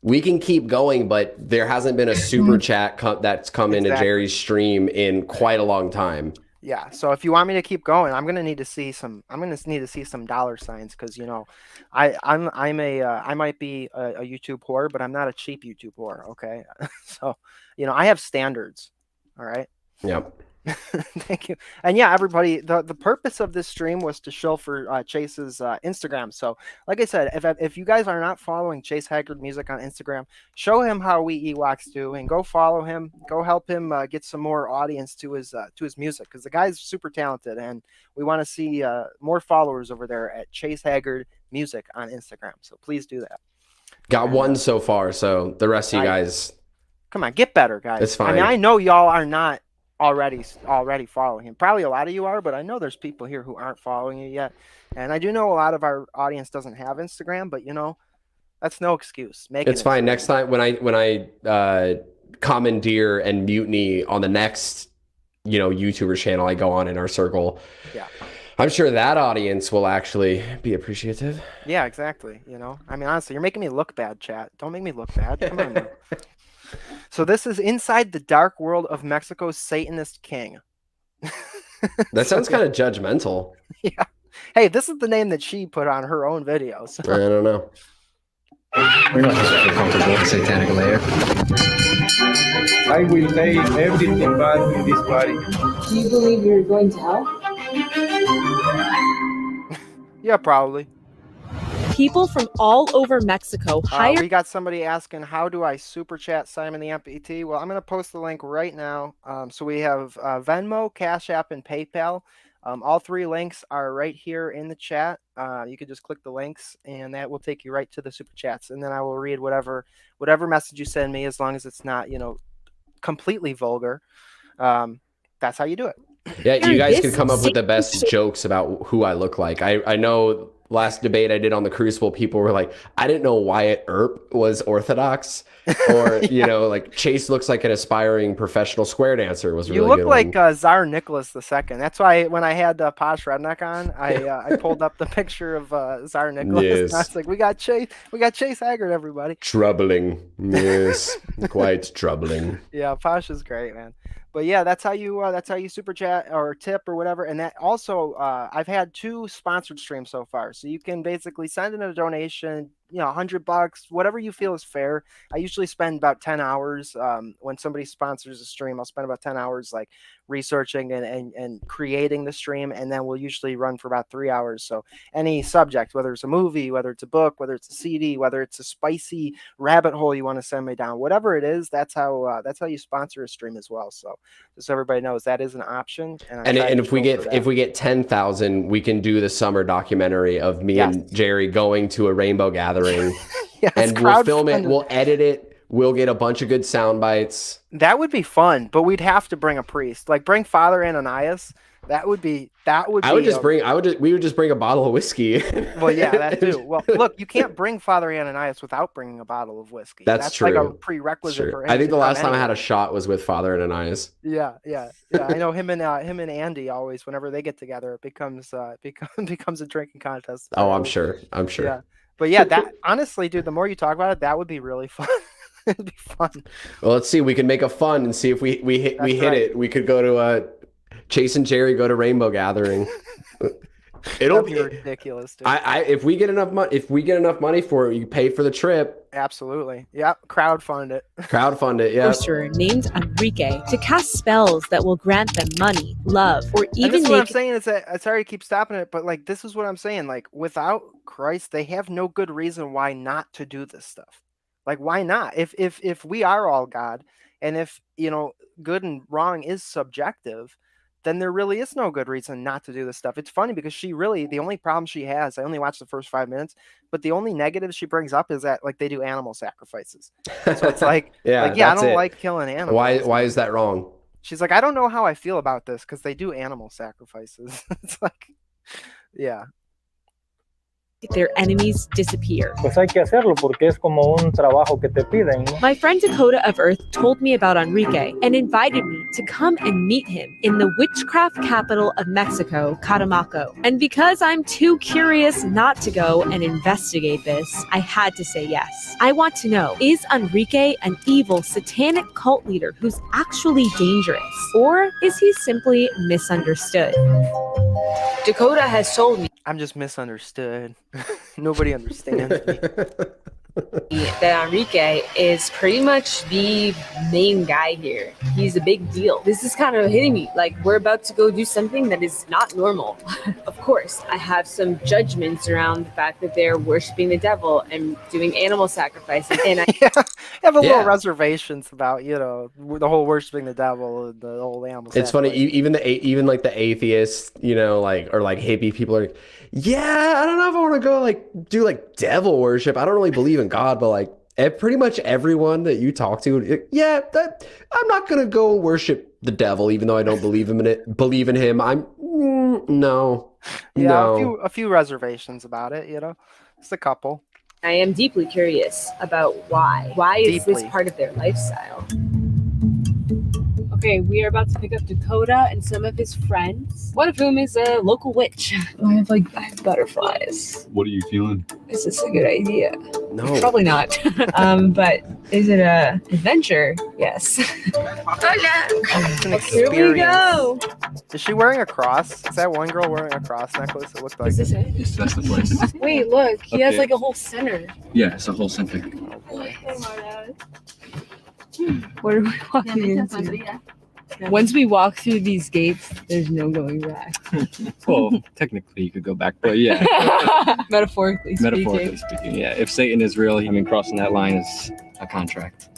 We can keep going, but there hasn't been a super chat that's come into Jerry's stream in quite a long time. Yeah, so if you want me to keep going, I'm gonna need to see some. I'm gonna need to see some dollar signs because I might be a YouTube whore, but I'm not a cheap YouTube whore. Okay, so I have standards. All right. Yep. Thank you. And yeah, everybody, the purpose of this stream was to show for Chase's Instagram. So like I said, if you guys are not following Chase Haggard Music on Instagram, show him how we Ewoks do and go follow him. Go help him get some more audience to his music because the guy's super talented and we want to see more followers over there at Chase Haggard Music on Instagram. So please do that. Got one so far, so the rest of you guys, come on, get better, guys. It's fine. I mean, I know y'all are not already following him. Probably a lot of you are, but I know there's people here who aren't following you yet. And I do know a lot of our audience doesn't have Instagram, but that's no excuse. It's fine. Next time when I commandeer and mutiny on the next YouTuber channel I go on in our circle, I'm sure that audience will actually be appreciative. Yeah, exactly. I mean, honestly, you're making me look bad, chat. Don't make me look bad. Come on now. So this is inside the dark world of Mexico's Satanist king. That sounds kind of judgmental. Yeah. Hey, this is the name that she put on her own video. So. I don't know. We're not just comfortable with satanic layer. I will pay everything bad with this body. Do you believe you're going to hell? Yeah, probably. People from all over Mexico hire. We got somebody asking, how do I super chat Simon the MPT? Well, I'm going to post the link right now. So we have Venmo, Cash App, and PayPal. All three links are right here in the chat. You can just click the links, and that will take you right to the super chats. And then I will read whatever message you send me, as long as it's not, completely vulgar. That's how you do it. Yeah, you guys can come up with the best jokes about who I look like. I know. Last debate I did on the Crucible, people were like, I didn't know Wyatt Earp was Orthodox, or like Chase looks like an aspiring professional square dancer. Was really you look good like Tsar Nicholas II. That's why when I had Posh Redneck on, I pulled up the picture of Tsar Nicholas. Yes. And I was like, we got Chase Haggard, everybody. Troubling, yes, quite troubling. Yeah, Posh is great, man. But yeah, that's how you super chat or tip or whatever. And that also, I've had 2 sponsored streams so far. So you can basically send in a donation, $100, whatever you feel is fair. I usually spend about 10 hours when somebody sponsors a stream. I'll spend about 10 hours like researching and creating the stream, and then we'll usually run for about 3 hours. So any subject, whether it's a movie, whether it's a book, whether it's a CD, whether it's a spicy rabbit hole you want to send me down, whatever it is, that's how you sponsor a stream as well. So just so everybody knows, that is an option. And if we get 10,000, we can do the summer documentary of me and Jerry going to a rainbow gathering. And we'll film it, we'll edit it, we'll get a bunch of good sound bites. That would be fun, but we'd have to bring a priest. Like bring Father Ananias. We would just bring a bottle of whiskey. Well, yeah, that too. Well, look, you can't bring Father Ananias without bringing a bottle of whiskey. That's true. Like a prerequisite for him. I think the last time I had a shot was with Father Ananias. Yeah. I know him and Andy always, whenever they get together, it becomes a drinking contest. Oh, I'm sure. Yeah. But yeah, that honestly, dude, the more you talk about it, that would be really fun. It'd be fun. Well, let's see. We can make a fun and see if we hit it. We could go to Chase and Jerry go to rainbow gathering. It'll be ridiculous, dude. If we get enough money for it, you pay for the trip. Absolutely. Yep. Crowdfund it. Yeah. Sorcerer named Enrique to cast spells that will grant them money, love, or even what I'm saying is that, sorry to keep stopping it, but like this is what I'm saying. Like without Christ, they have no good reason why not to do this stuff. Like why not? If we are all God, and if good and wrong is subjective, then there really is no good reason not to do this stuff. It's funny because the only problem she has, I only watched the first 5 minutes, but the only negative she brings up is that like they do animal sacrifices. So it's like, I don't like killing animals. Why is that wrong? She's like, I don't know how I feel about this because they do animal sacrifices. It's like, yeah. Their enemies disappear. Pues hay que hacerlo porque es como un trabajo que te piden, ¿no? My friend Dakota of Earth told me about Enrique and invited me to come and meet him in the witchcraft capital of Mexico, Catemaco. And because I'm too curious not to go and investigate this, I had to say yes. I want to know, is Enrique an evil satanic cult leader who's actually dangerous? Or is he simply misunderstood? Dakota has told me I'm just misunderstood. Nobody understands me. That Enrique is pretty much the main guy here. He's a big deal. This is kind of hitting me. Like we're about to go do something that is not normal. Of course, I have some judgments around the fact that they're worshiping the devil and doing animal sacrifices. And I have a little reservations about the whole worshiping the devil and the whole animal. It's funny, even like the atheists, or like hippie people are. Yeah, I don't know if I want to go do devil worship. I don't really believe in God, but pretty much everyone that you talk to, I'm not gonna go worship the devil, even though I don't believe in him. No. A few reservations about it, just a couple. I am deeply curious about why. Why is this part of their lifestyle? Okay, we are about to pick up Dakota and some of his friends, one of whom is a local witch. I have butterflies. What are you feeling? Is this a good idea? No. Probably not. But is it a adventure? Yes. Hola. Here we go. Is she wearing a cross? Is that one girl wearing a cross necklace? It looked like. Is this it? Yes, that's the place. Wait, look. He has a whole center. Yeah, it's a whole center. What are we walking into? Once we walk through these gates, there's no going back. Well, technically you could go back, but yeah. Metaphorically speaking. Metaphorically speaking, yeah. If Satan is real, crossing that line is a contract.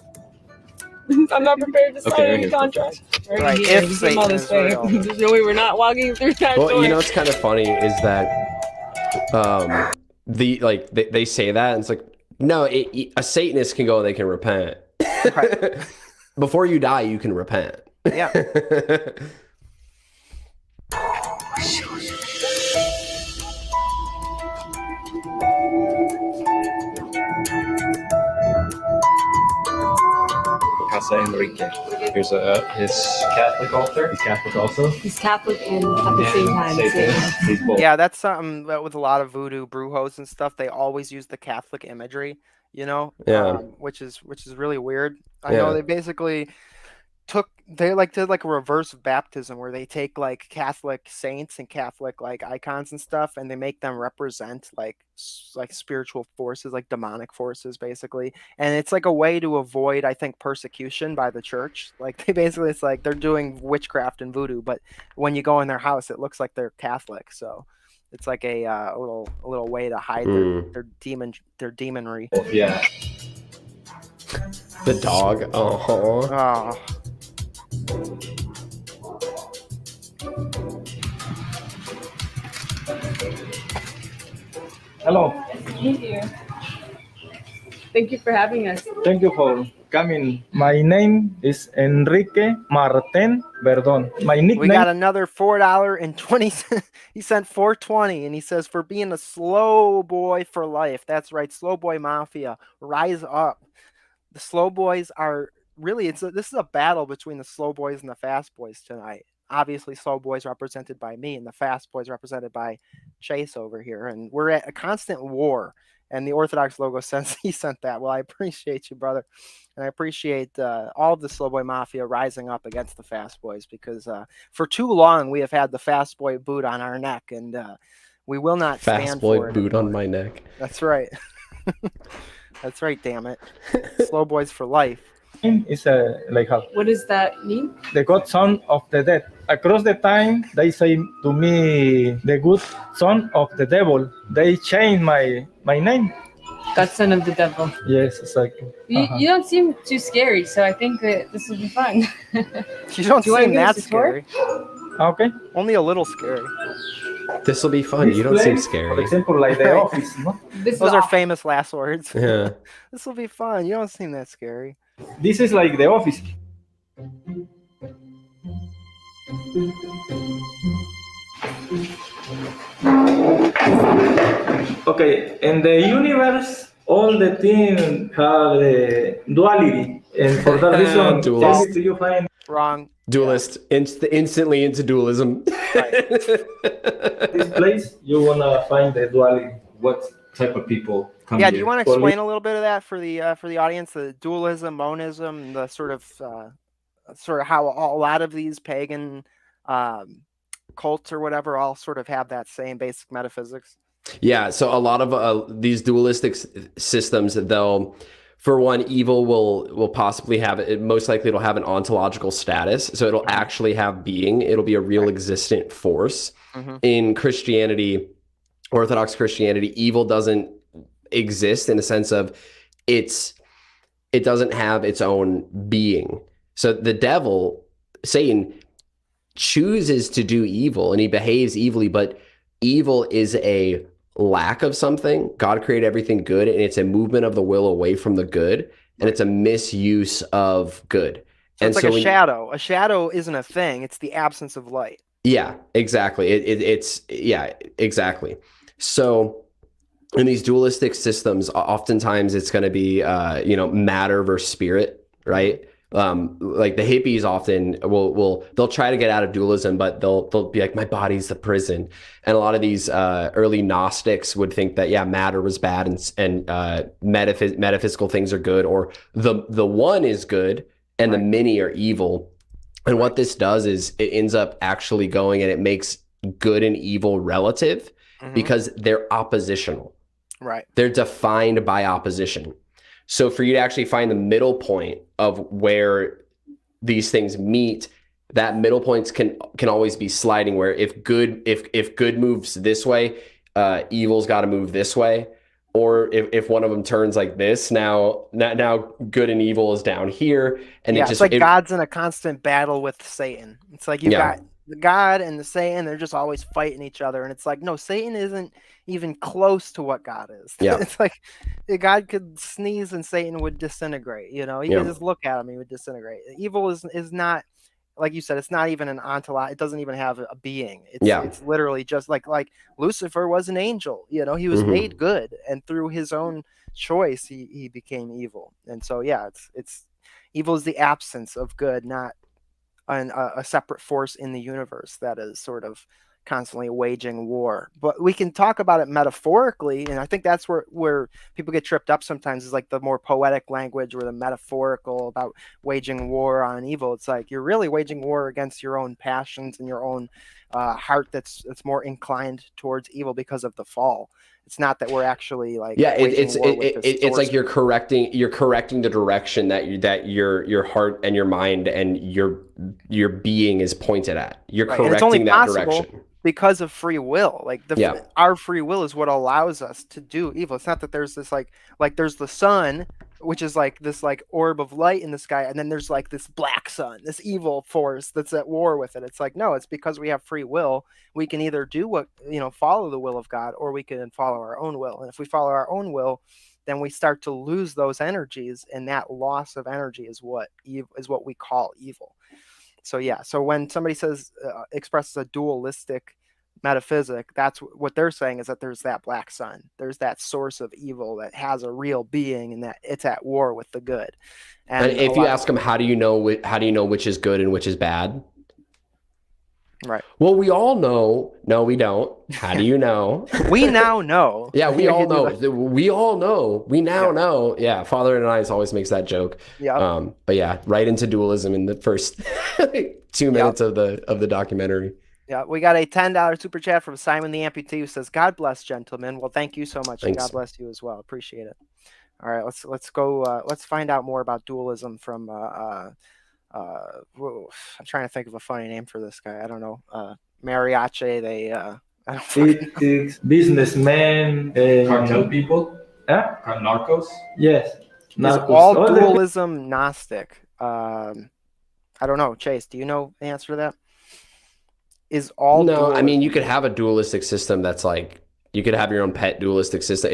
I'm not prepared to sign any contract. Right, if Satan is real. There's no way we're not walking through that door. Well, what's kind of funny is that they say that, and it's like, no, a Satanist can go and they can repent. Right. Before you die, you can repent. Yeah. Casa Enrique. Here's his Catholic altar. He's Catholic also. He's Catholic and at the same time Satan. He's both. Yeah, that's something that with a lot of voodoo brujos and stuff, they always use the Catholic imagery, Yeah. which is really weird. I know they basically did like a reverse baptism where they take like Catholic saints and Catholic like icons and stuff, and they make them represent like spiritual forces, like demonic forces, basically. And it's like a way to avoid, I think, persecution by the church. Like they basically, it's like they're doing witchcraft and voodoo, but when you go in their house, it looks like they're Catholic. So it's like a little way to hide their demonry. Yeah. The dog. Oh. Hello. Thank you. Thank you for having us. Thank you for coming. My name is Enrique Martin Verdon. My nickname. We got another $4.20. He sent $4.20, and he says, for being a slow boy for life. That's right. Slow boy mafia. Rise up. The slow boys are really, this is a battle between the slow boys and the fast boys tonight. Obviously, slow boys represented by me, and the fast boys represented by Chase over here. And we're at a constant war. And the Orthodox logo says he sent that. Well, I appreciate you, brother. And I appreciate all of the slow boy mafia rising up against the fast boys, because for too long we have had the fast boy boot on our neck, and we will not stand for it. Fast boy boot on my neck. That's right. That's right, damn it. Slow boys for life. Is like how? What does that mean? The good son of the dead. Across the time, they say to me, the good son of the devil. They change my name. God, son of the devil. Yes, exactly. You don't seem too scary, so I think that this will be fun. You don't seem that scary. Okay. Only a little scary. This will be fun. You don't seem scary. For example, like the office, no? Those are famous last words. Yeah. This will be fun. You don't seem that scary. This is like the office. Okay, in the universe, all the things have the duality, and for that reason, Dualist. do you find wrong? Dualist, instantly into dualism. This place you wanna find the duality? What type of people come Yeah, here? do you want to explain a little bit of that for the audience? The dualism, monism, the sort of how a lot of these pagan cults or whatever all sort of have that same basic metaphysics. Yeah, so a lot of these dualistic systems, they'll, for one, evil will possibly have it. Most likely, it'll have an ontological status, so it'll actually have being. It'll be a real existent force. In Christianity, Orthodox Christianity, evil doesn't exist in the sense of it doesn't have its own being. So the devil, Satan, chooses to do evil and he behaves evilly, but evil is a lack of something. God created everything good, and it's a movement of the will away from the good, and it's a misuse of good. So and it's like a shadow. A shadow isn't a thing. It's the absence of light. Yeah, exactly. It's exactly. So in these dualistic systems, oftentimes it's going to be, matter versus spirit, right? Like the hippies often they'll try to get out of dualism, but they'll be like, my body's the prison. And a lot of these early Gnostics would think that, matter was bad and metaphysical things are good, or the one is good and the many are evil. And what this does is it ends up actually going, and it makes good and evil relative because they're oppositional. Right. They're defined by opposition. So for you to actually find the middle point of where these things meet, that middle points can always be sliding, where if good moves this way, evil's got to move this way. Or if one of them turns like this, now good and evil is down here. And it's like God's in a constant battle with Satan. It's like you've got the God and the Satan, they're just always fighting each other. And it's like, no, Satan isn't even close to what God is. Yeah. It's like God could sneeze and Satan would disintegrate. You know, you could just look at him, he would disintegrate. Evil is not, like you said, it's not even an ontology. It doesn't even have a being. It's literally just like Lucifer was an angel. You know, he was made good, and through his own choice, he became evil. And so, it's evil is the absence of good, not a separate force in the universe that is sort of constantly waging war. But we can talk about it metaphorically, and I think that's where people get tripped up sometimes, is like the more poetic language or the metaphorical about waging war on evil. It's like you're really waging war against your own passions and your own heart that's more inclined towards evil because of the fall. It's not that we're actually like it's like you're correcting the direction that your heart and your mind and your being is pointed at. You're right. correcting that direction because of free will. Like our free will is what allows us to do evil. It's not that there's this like there's the sun, which is like this like orb of light in the sky, and then there's like this black sun, this evil force that's at war with it. It's like, no, it's because we have free will. We can either do what, follow the will of God, or we can follow our own will. And if we follow our own will, then we start to lose those energies, and that loss of energy is what we call evil. So yeah, so when somebody says expresses a dualistic metaphysic, that's what they're saying, is that there's that black sun, there's that source of evil that has a real being, and that it's at war with the good. And if you ask them, how do you know which is good and which is bad? Right. Well, we all know. No, we don't. How do you know? We now know. Yeah, we all know. We all know. We now know. Yeah, Father and I always makes that joke. Yeah. But yeah, right into dualism in the first 2 minutes of the documentary. Yeah, we got a $10 super chat from Simon the Amputee, who says, "God bless, gentlemen." Well, thank you so much. Thanks. And God bless you as well. Appreciate it. All right, let's go. Let's find out more about dualism from. I'm trying to think of a funny name for this guy. I don't know. Mariachi. It's businessmen. Cartel people. Huh? Narcos. Yes. Is all dualism Gnostic? I don't know. Chase, do you know the answer to that? Is all I mean, you could have a dualistic system that's like, you could have your own pet dualistic system.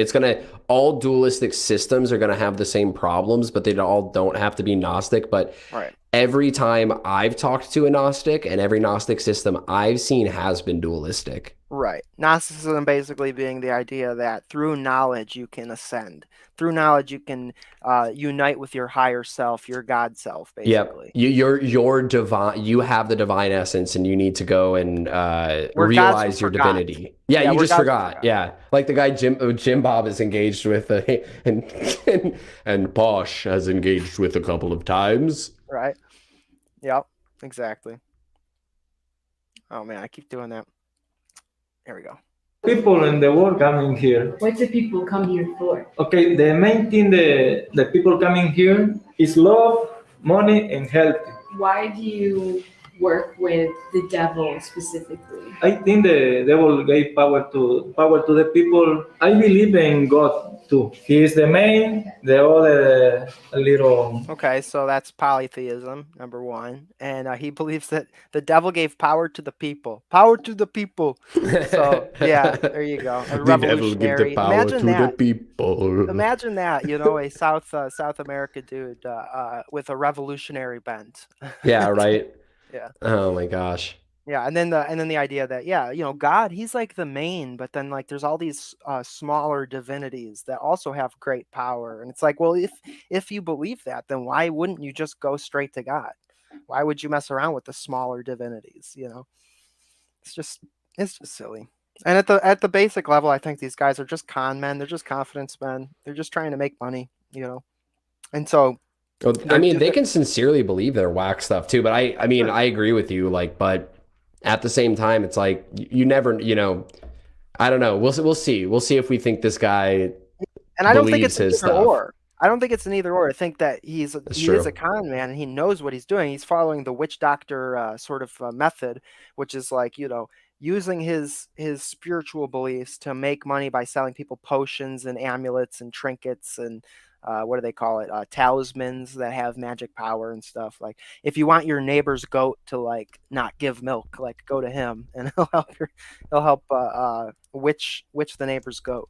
All dualistic systems are gonna have the same problems, but they all don't have to be Gnostic. But right. Every time I've talked to a Gnostic, and every Gnostic system I've seen has been dualistic. Right. Gnosticism basically being the idea that through knowledge you can ascend. Through knowledge you can unite with your higher self, your God self, basically. Yep. You're divine. You have the divine essence, and you need to go and realize your divinity. Yeah, you just forgot. Yeah, like the guy Jim Bob is engaged with, and Posh has engaged with a couple of times. Right. Yep. Exactly. Oh man, I keep doing that. There we go. People in the world coming here. What do people come here for? Okay, the main thing the people coming here is love, money, and health. Why do you work with the devil specifically? I think the devil gave power to the people. I believe in God too. He is the main, the other a little. Okay, so that's polytheism, number one. And he believes that the devil gave power to the people. Power to the people. So, yeah, there you go. A revolutionary. Imagine that. The people. Imagine that, a South America dude with a revolutionary bent. Yeah, right. Yeah. Oh my gosh. Yeah, and then the idea that God, he's like the main, but then like there's all these smaller divinities that also have great power, and it's like, well, if you believe that, then why wouldn't you just go straight to God? Why would you mess around with the smaller divinities? It's just silly. And at the basic level, I think these guys are just con men. They're just confidence men. They're just trying to make money, and so. Well, I mean, they can sincerely believe their whack stuff too, but I mean, I agree with you. But at the same time, it's like you never, I don't know. We'll see. We'll see if we think this guy. And I don't think it's an either or. I don't think it's an either or. I think that he is a con man, and he knows what he's doing. He's following the witch doctor sort of method, which is like using his spiritual beliefs to make money by selling people potions and amulets and trinkets and. What do they call it? Talismans that have magic power and stuff. Like if you want your neighbor's goat to like not give milk, like go to him and he'll help witch the neighbor's goat.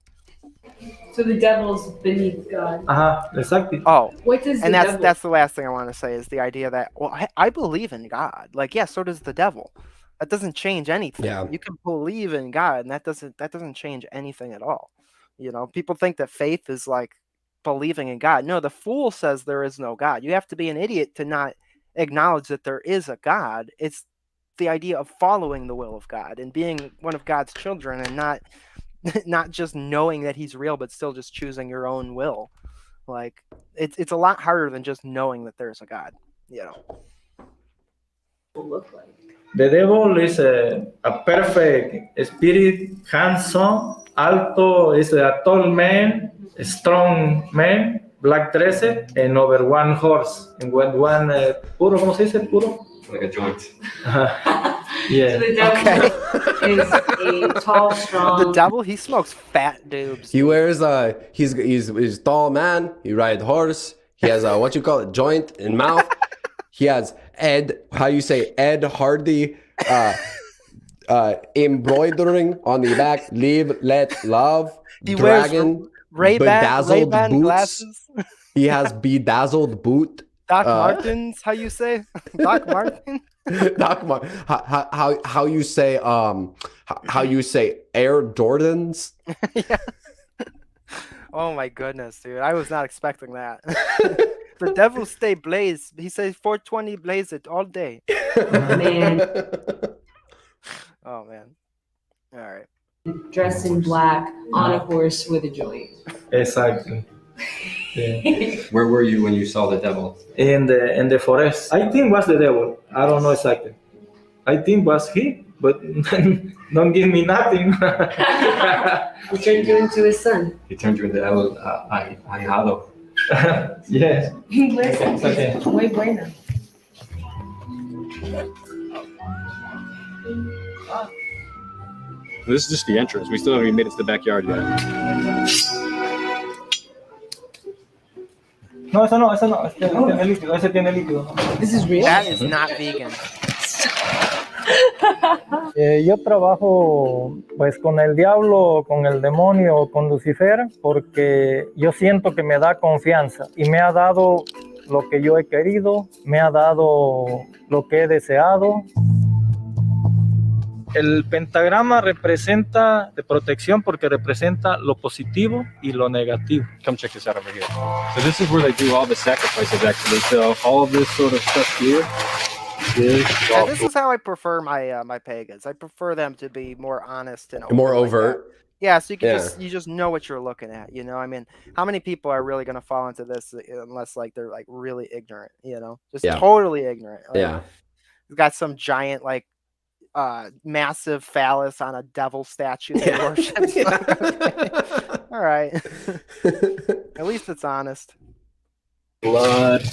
So the devil's beneath God. Exactly. Oh, what does that's the last thing I want to say is the idea that I believe in God. Like so does the devil. That doesn't change anything. Yeah. You can believe in God, and that doesn't change anything at all. People think that faith is like believing in God. No, the fool says there is no God. You have to be an idiot to not acknowledge that there is a God. It's the idea of following the will of God and being one of God's children, and not just knowing that he's real, but still just choosing your own will. Like it's a lot harder than just knowing that there's a God, you know. The devil is a perfect spirit, handsome, alto, is a tall man, a strong man, black dressed, and over one horse, and one puro, ¿cómo se dice puro? Like a joint. Yeah. So the devil is a tall, strong. The devil, he smokes fat dudes. He wears he's tall man. He rides horse. He has a what you call it, joint in mouth. He has Ed Hardy embroidering on the back. Live, let, love. He dragon. wears Ray-Ban boots. glasses. He has bedazzled boot. Doc Martens, how you say? Doc Martin? Doc Martin. How you say how you say Air Jordans? Yeah. Oh my goodness, dude. I was not expecting that. The devil stay blaze. He says 420 blaze it all day. Man. Oh man. All right. Dressed in black on a horse with a joint. Exactly. Yeah. Where were you when you saw the devil? In the forest. I think was the devil. I don't know exactly. I think was he, but don't give me nothing. He turned you into his son. He turned you into El Ahijado. Yes. Inglés. Okay. Muy bueno. This is just the entrance. We still haven't even made it to the backyard yet. No, eso no. Ese tiene líquido. This is real? That is not vegan. Yo trabajo pues con el diablo, con el demonio, con Lucifer, porque yo siento que me da confianza y me ha dado lo que yo he querido, me ha dado lo que he deseado. El pentagrama representa de protección porque representa lo positivo y lo negativo. Come check this out over here. So this is where they do all the sacrifices actually. So all of this sort of stuff here. Yeah, this is how I prefer my my pagans. I prefer them to be more honest and More overt. Like yeah, so you can you just know what you're looking at. You know, I mean, how many people are really gonna fall into this unless like they're like really ignorant? You know, just totally ignorant. Like, Yeah, you've got some giant like massive phallus on a devil statue they worship. Okay. All right. At least it's honest. Blood.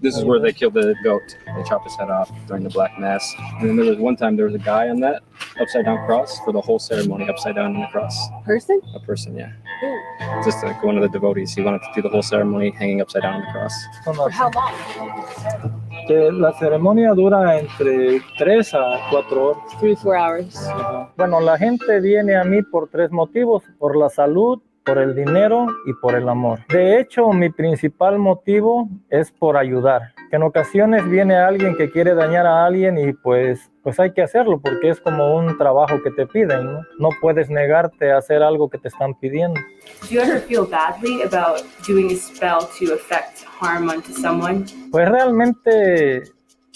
This is where they killed the goat. They chopped his head off during the Black Mass. And then there was one time there was a guy on that upside down cross for the whole ceremony, upside down on the cross. Person? A person, yeah. Just like one of the devotees. He wanted to do the whole ceremony hanging upside down on the cross. For how long? La ceremonia dura entre 3 a 4 horas. 3-4 hours. Bueno, la gente viene a mí por 3 motivos: por la salud, por el dinero y por el amor. De hecho, mi principal motivo es por ayudar. Que en ocasiones viene alguien que quiere dañar a alguien y pues hay que hacerlo porque es como un trabajo que te piden, ¿no? No puedes negarte a hacer algo que te están pidiendo. Do you ever feel badly about doing a spell to affect harm onto someone? Pues realmente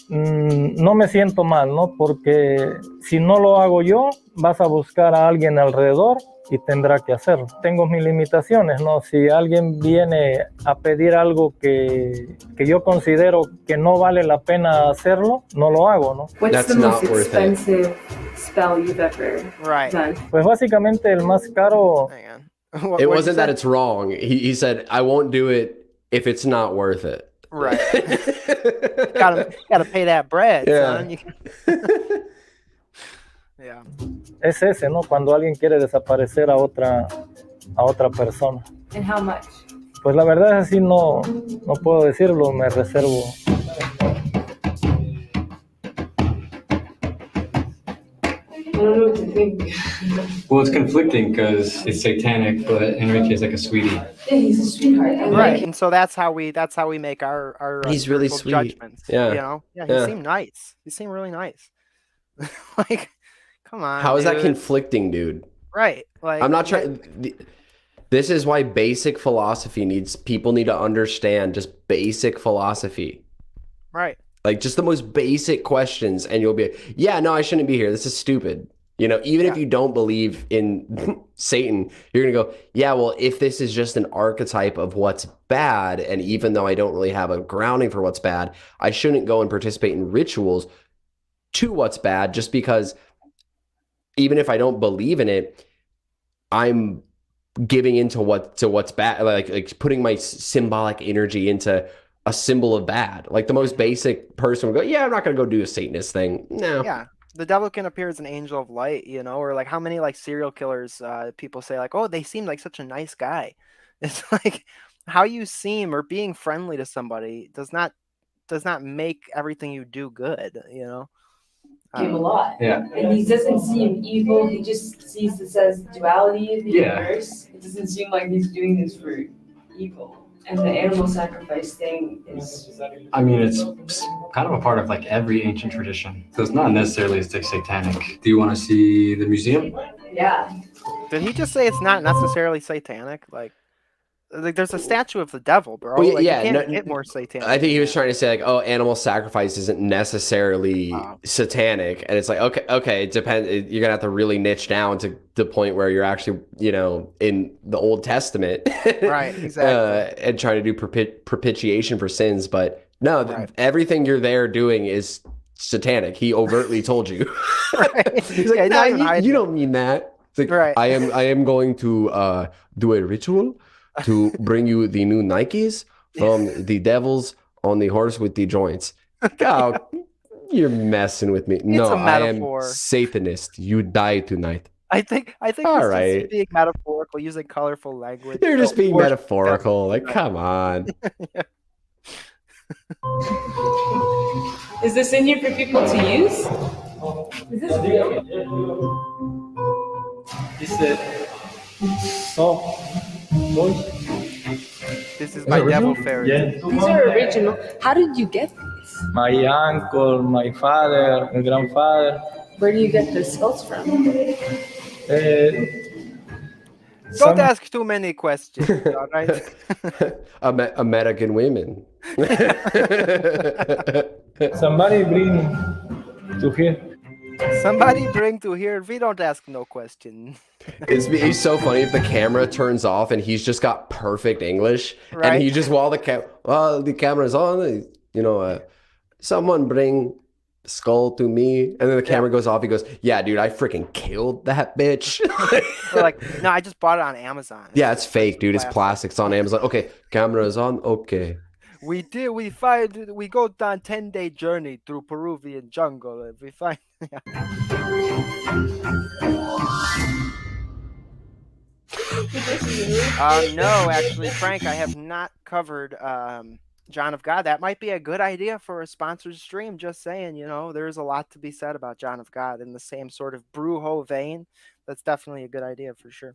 no me siento mal, ¿no? Porque si no lo hago yo, vas a buscar a alguien alrededor y tendrá que hacerlo. Tengo mis limitaciones, ¿no? Si alguien viene a pedir algo que yo considero que no vale la pena hacerlo, no lo hago, ¿no? What's the most expensive spell you've ever done? Pues básicamente el más caro. It wasn't that it's wrong. He said, I won't do it if it's not worth it. Right. gotta pay that bread, son. Yeah. Es ese, ¿no? Cuando alguien quiere desaparecer a otra persona. And how much? Pues la verdad es así, no puedo decirlo, me reservo. I don't know what to think. Well, it's conflicting because it's satanic, but Enrique is like a sweetie. Yeah, he's a sweetheart. Right, and so that's how we make our he's really spiritual sweet. Judgments. Yeah, you know, he seemed nice. He seemed really nice. Like, come on. How is that dude. conflicting, dude? Right. Like, I'm not trying. This is why basic philosophy people need to understand just basic philosophy. Right. Like just the most basic questions, and you'll be like, yeah, no, I shouldn't be here. This is stupid. You know, even if you don't believe in Satan, you're going to go, yeah, well, if this is just an archetype of what's bad, and even though I don't really have a grounding for what's bad, I shouldn't go and participate in rituals to what's bad, just because even if I don't believe in it, I'm giving into what's bad, like putting my symbolic energy into a symbol of bad. Like the most basic person would go, yeah, I'm not going to go do a Satanist thing. No. Yeah. The devil can appear as an angel of light, you know, or like how many like serial killers people say like, oh, they seem like such a nice guy. It's like how you seem or being friendly to somebody does not make everything you do good, you know. Him a lot. Yeah. And he doesn't seem evil. He just sees this as duality of the universe. It doesn't seem like he's doing this for evil. And the animal sacrifice thing is. I mean, it's kind of a part of like every ancient tradition. So it's not necessarily satanic. Do you want to see the museum? Yeah. Did he just say it's not necessarily satanic? Like there's a statue of the devil, bro. Well, like, yeah, you can't get more satanic. I think he was trying to say like, oh, animal sacrifice isn't necessarily satanic, and it's like, okay, it depends. You're gonna have to really niche down to the point where you're actually, you know, in the Old Testament, right? Exactly, and trying to do propitiation for sins. But no, everything you're there doing is satanic. He overtly told you. He's like, nah, you don't mean that. It's like, I am going to do a ritual to bring you the new Nikes from the devils on the horse with the joints. Oh, you're messing with me. No, I am Satanist. You die tonight. I think all right. Just being metaphorical, using colorful language. You're just being metaphorical. Like, come on. Is this in here for people to use? Is this real? Is it soft? This is my devil fairy. Yeah. These are original. How did you get these? My uncle, my father, my grandfather. Where do you get the skulls from? Don't ask too many questions, all right? American women. Somebody bring to here. Somebody bring to here. We don't ask no question. It's so funny if the camera turns off and he's just got perfect English, and he just while the camera's on, you know, someone bring skull to me, and then the camera goes off. He goes, "Yeah, dude, I freaking killed that bitch." Like, no, I just bought it on Amazon. Yeah, it's fake, dude. It's plastic. It's on Amazon. Okay, camera is on. Okay. We go on 10-day journey through Peruvian jungle, and we find. No, actually, Frank, I have not covered John of God. That might be a good idea for a sponsored stream. Just saying, you know, there's a lot to be said about John of God in the same sort of Brujo vein. That's definitely a good idea for sure.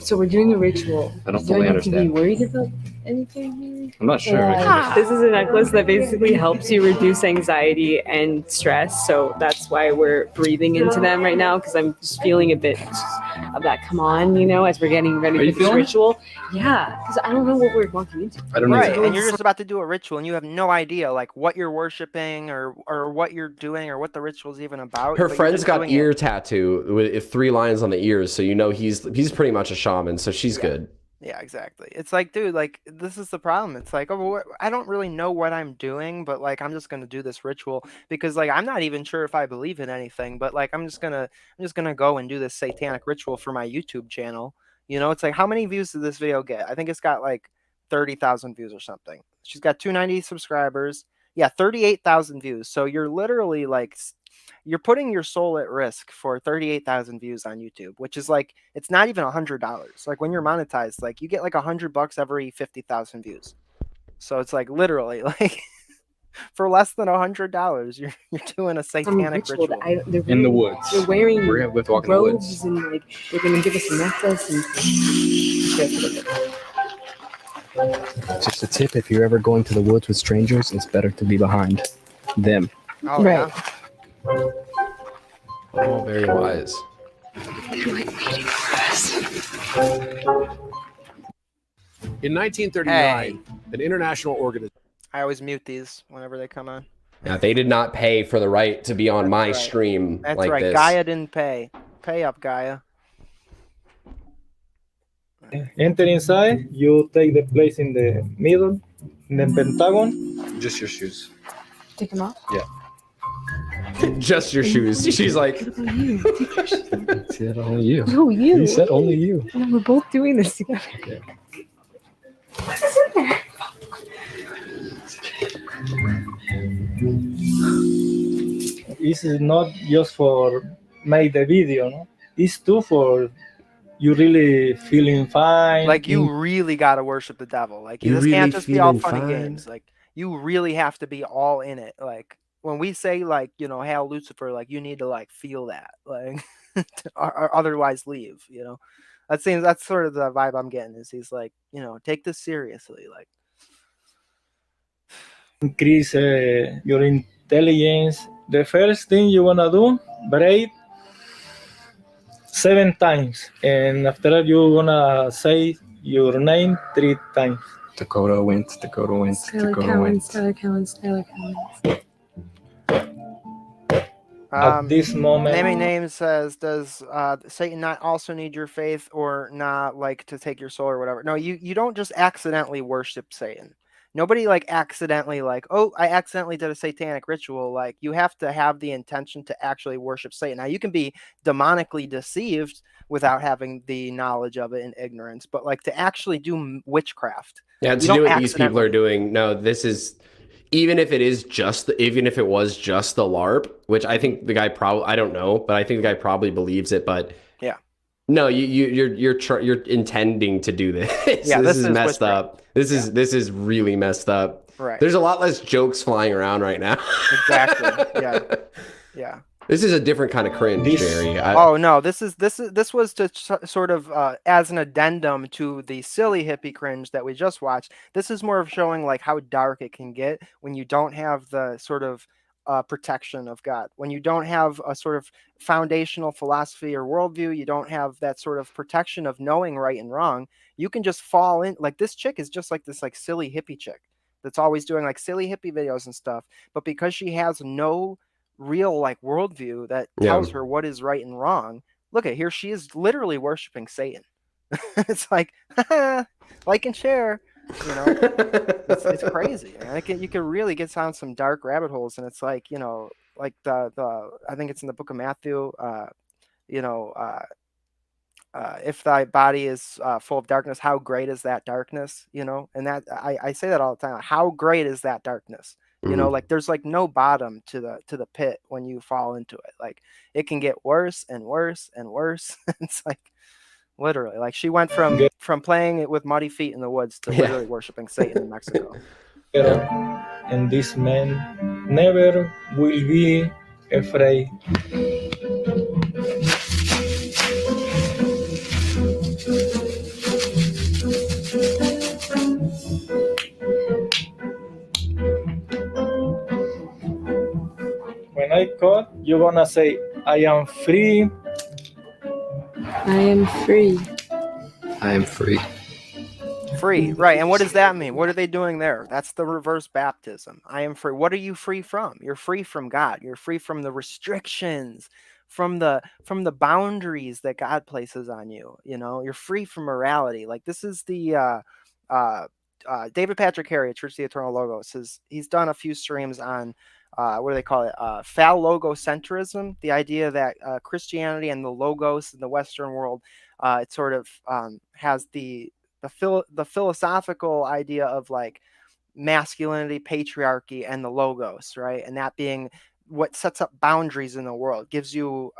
So we're doing a ritual. I don't fully understand. Do you worried about anything here? I'm not sure. This is a necklace that basically helps you reduce anxiety and stress. So that's why we're breathing into them right now, because I'm just feeling a bit of that come on, you know, as we're getting ready for this ritual. Yeah, because I don't know what we're walking into. I don't know. Right, and you're just about to do a ritual, and you have no idea like what you're worshiping or what you're doing or what the ritual's even about. Her friend's got ear tattoo with 3 lines on the ears, so you know he's pretty much a shaman, so she's good. Yeah, exactly. It's like, dude, like this is the problem. It's like, oh, I don't really know what I'm doing, but like I'm just gonna do this ritual because like I'm not even sure if I believe in anything, but like I'm just gonna go and do this satanic ritual for my YouTube channel. You know, it's like, how many views did this video get? I think it's got like 30,000 views or something. She's got 290 subscribers. Yeah, 38,000 views. So you're literally like, you're putting your soul at risk for 38,000 views on YouTube, which is like, it's not even $100. Like when you're monetized, like you get like $100 every 50,000 views. So it's like literally like for less than $100, you're doing a satanic ritual. In the woods. They're wearing We're walking in the woods. robes and like they're gonna give us a necklace and. Just a tip: if you're ever going to the woods with strangers, it's better to be behind them. Oh, right. Yeah. Oh, very wise. In 1939, an international organization. I always mute these whenever they come on. Now, they did not pay for the right to be on my stream That's like right. this. Gaia didn't pay. Pay up, Gaia. Enter inside. You take the place in the middle, in the pentagon. Just your shoes. Take them off? Yeah. Just your shoes. She's like, What about you? Take your shoes off. See, only you. No, you. You said only you. No, we're both doing this together. Okay. What's in there? This is not just for make the video, no? It's too for you really feeling fine. Like you really gotta worship the devil. Like You this really can't just be all feeling funny fine? games. Like you really have to be all in it. Like when we say like, you know, Hail Lucifer, like you need to like feel that. Like or otherwise leave, you know. That's sort of the vibe I'm getting is he's like, you know, take this seriously. Like increase your intelligence. The first thing you wanna do, breathe 7 times, and after that you're gonna say your name 3 times. Dakota went. Dakota went. Tyler Dakota went. Collins, Tyler Collins, Tyler Collins. At this moment, Naming Names says, does Satan not also need your faith or not like to take your soul or whatever? No, you don't just accidentally worship Satan. Nobody like accidentally like, oh, I accidentally did a satanic ritual. Like you have to have the intention to actually worship Satan. Now you can be demonically deceived without having the knowledge of it and ignorance, but like to actually do witchcraft. Yeah, to do what these people are doing. No, this is even if it was just the LARP, which I think the guy probably, I don't know, but I think the guy probably believes it. But yeah, no, you're intending to do this. Yeah, this is messed up. This is really messed up. Right. There's a lot less jokes flying around right now. Exactly. Yeah. Yeah. This is a different kind of cringe, Jerry. Oh no, this was to sort of as an addendum to the silly hippie cringe that we just watched. This is more of showing like how dark it can get when you don't have the sort of protection of God. When you don't have a sort of foundational philosophy or worldview, you don't have that sort of protection of knowing right and wrong. You can just fall in. Like this chick is just like this like silly hippie chick that's always doing like silly hippie videos and stuff. But because she has no real like worldview that tells her what is right and wrong, look at here, she is literally worshiping Satan. It's like like and share, you know. It's crazy, man. You can really get down some dark rabbit holes, and it's like, you know, like the I think it's in the book of Matthew, you know, if thy body is full of darkness, how great is that darkness, you know? And that I say that all the time. How great is that darkness? You know, like there's like no bottom to the pit when you fall into it. Like it can get worse and worse and worse. It's like literally like she went from playing it with muddy feet in the woods to literally worshiping Satan in Mexico. And this man never will be afraid. When I cut, you're gonna say, I am free. I am free. I am free. Free, right. And what does that mean? What are they doing there? That's the reverse baptism. I am free. What are you free from? You're free from God. You're free from the restrictions, from the boundaries that God places on you. You know, you're free from morality. Like this is the David Patrick Harry at Church of the Eternal Logos. He's done a few streams on what do they call it? Phallogocentrism, the idea that Christianity and the logos in the Western world, it sort of has the philosophical idea of like masculinity, patriarchy, and the logos, right? And that being what sets up boundaries in the world, gives you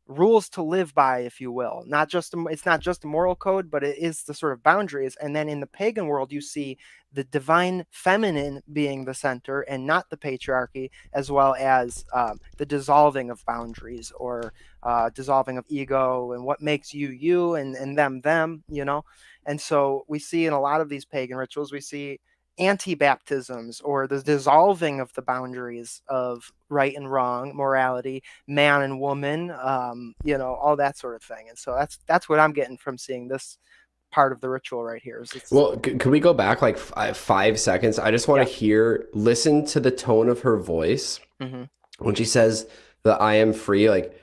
rules to live by, if you will. It's not just a moral code, but it is the sort of boundaries. And then in the pagan world, you see the divine feminine being the center and not the patriarchy, as well as the dissolving of boundaries, or dissolving of ego and what makes you you and them, you know. And so we see in a lot of these pagan rituals, we see anti-baptisms, or the dissolving of the boundaries of right and wrong, morality, man and woman, you know, all that sort of thing. And so that's what I'm getting from seeing this part of the ritual right here. Well, can we go back like 5 seconds? I just want to listen to the tone of her voice when she says that I am free. Like,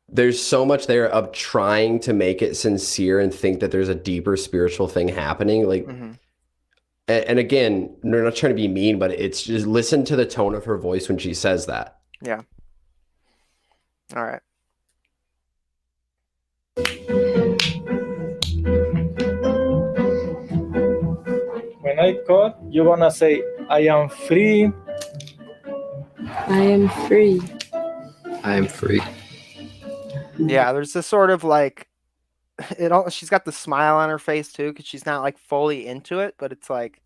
there's so much there of trying to make it sincere and think that there's a deeper spiritual thing happening. Like, and again, we're not trying to be mean, but it's just listen to the tone of her voice when she says that. Yeah. All right. When I cut, you're gonna say, I am free. I am free. I am free. Yeah, there's this sort of like, she's got the smile on her face too, because she's not like fully into it, but it's like,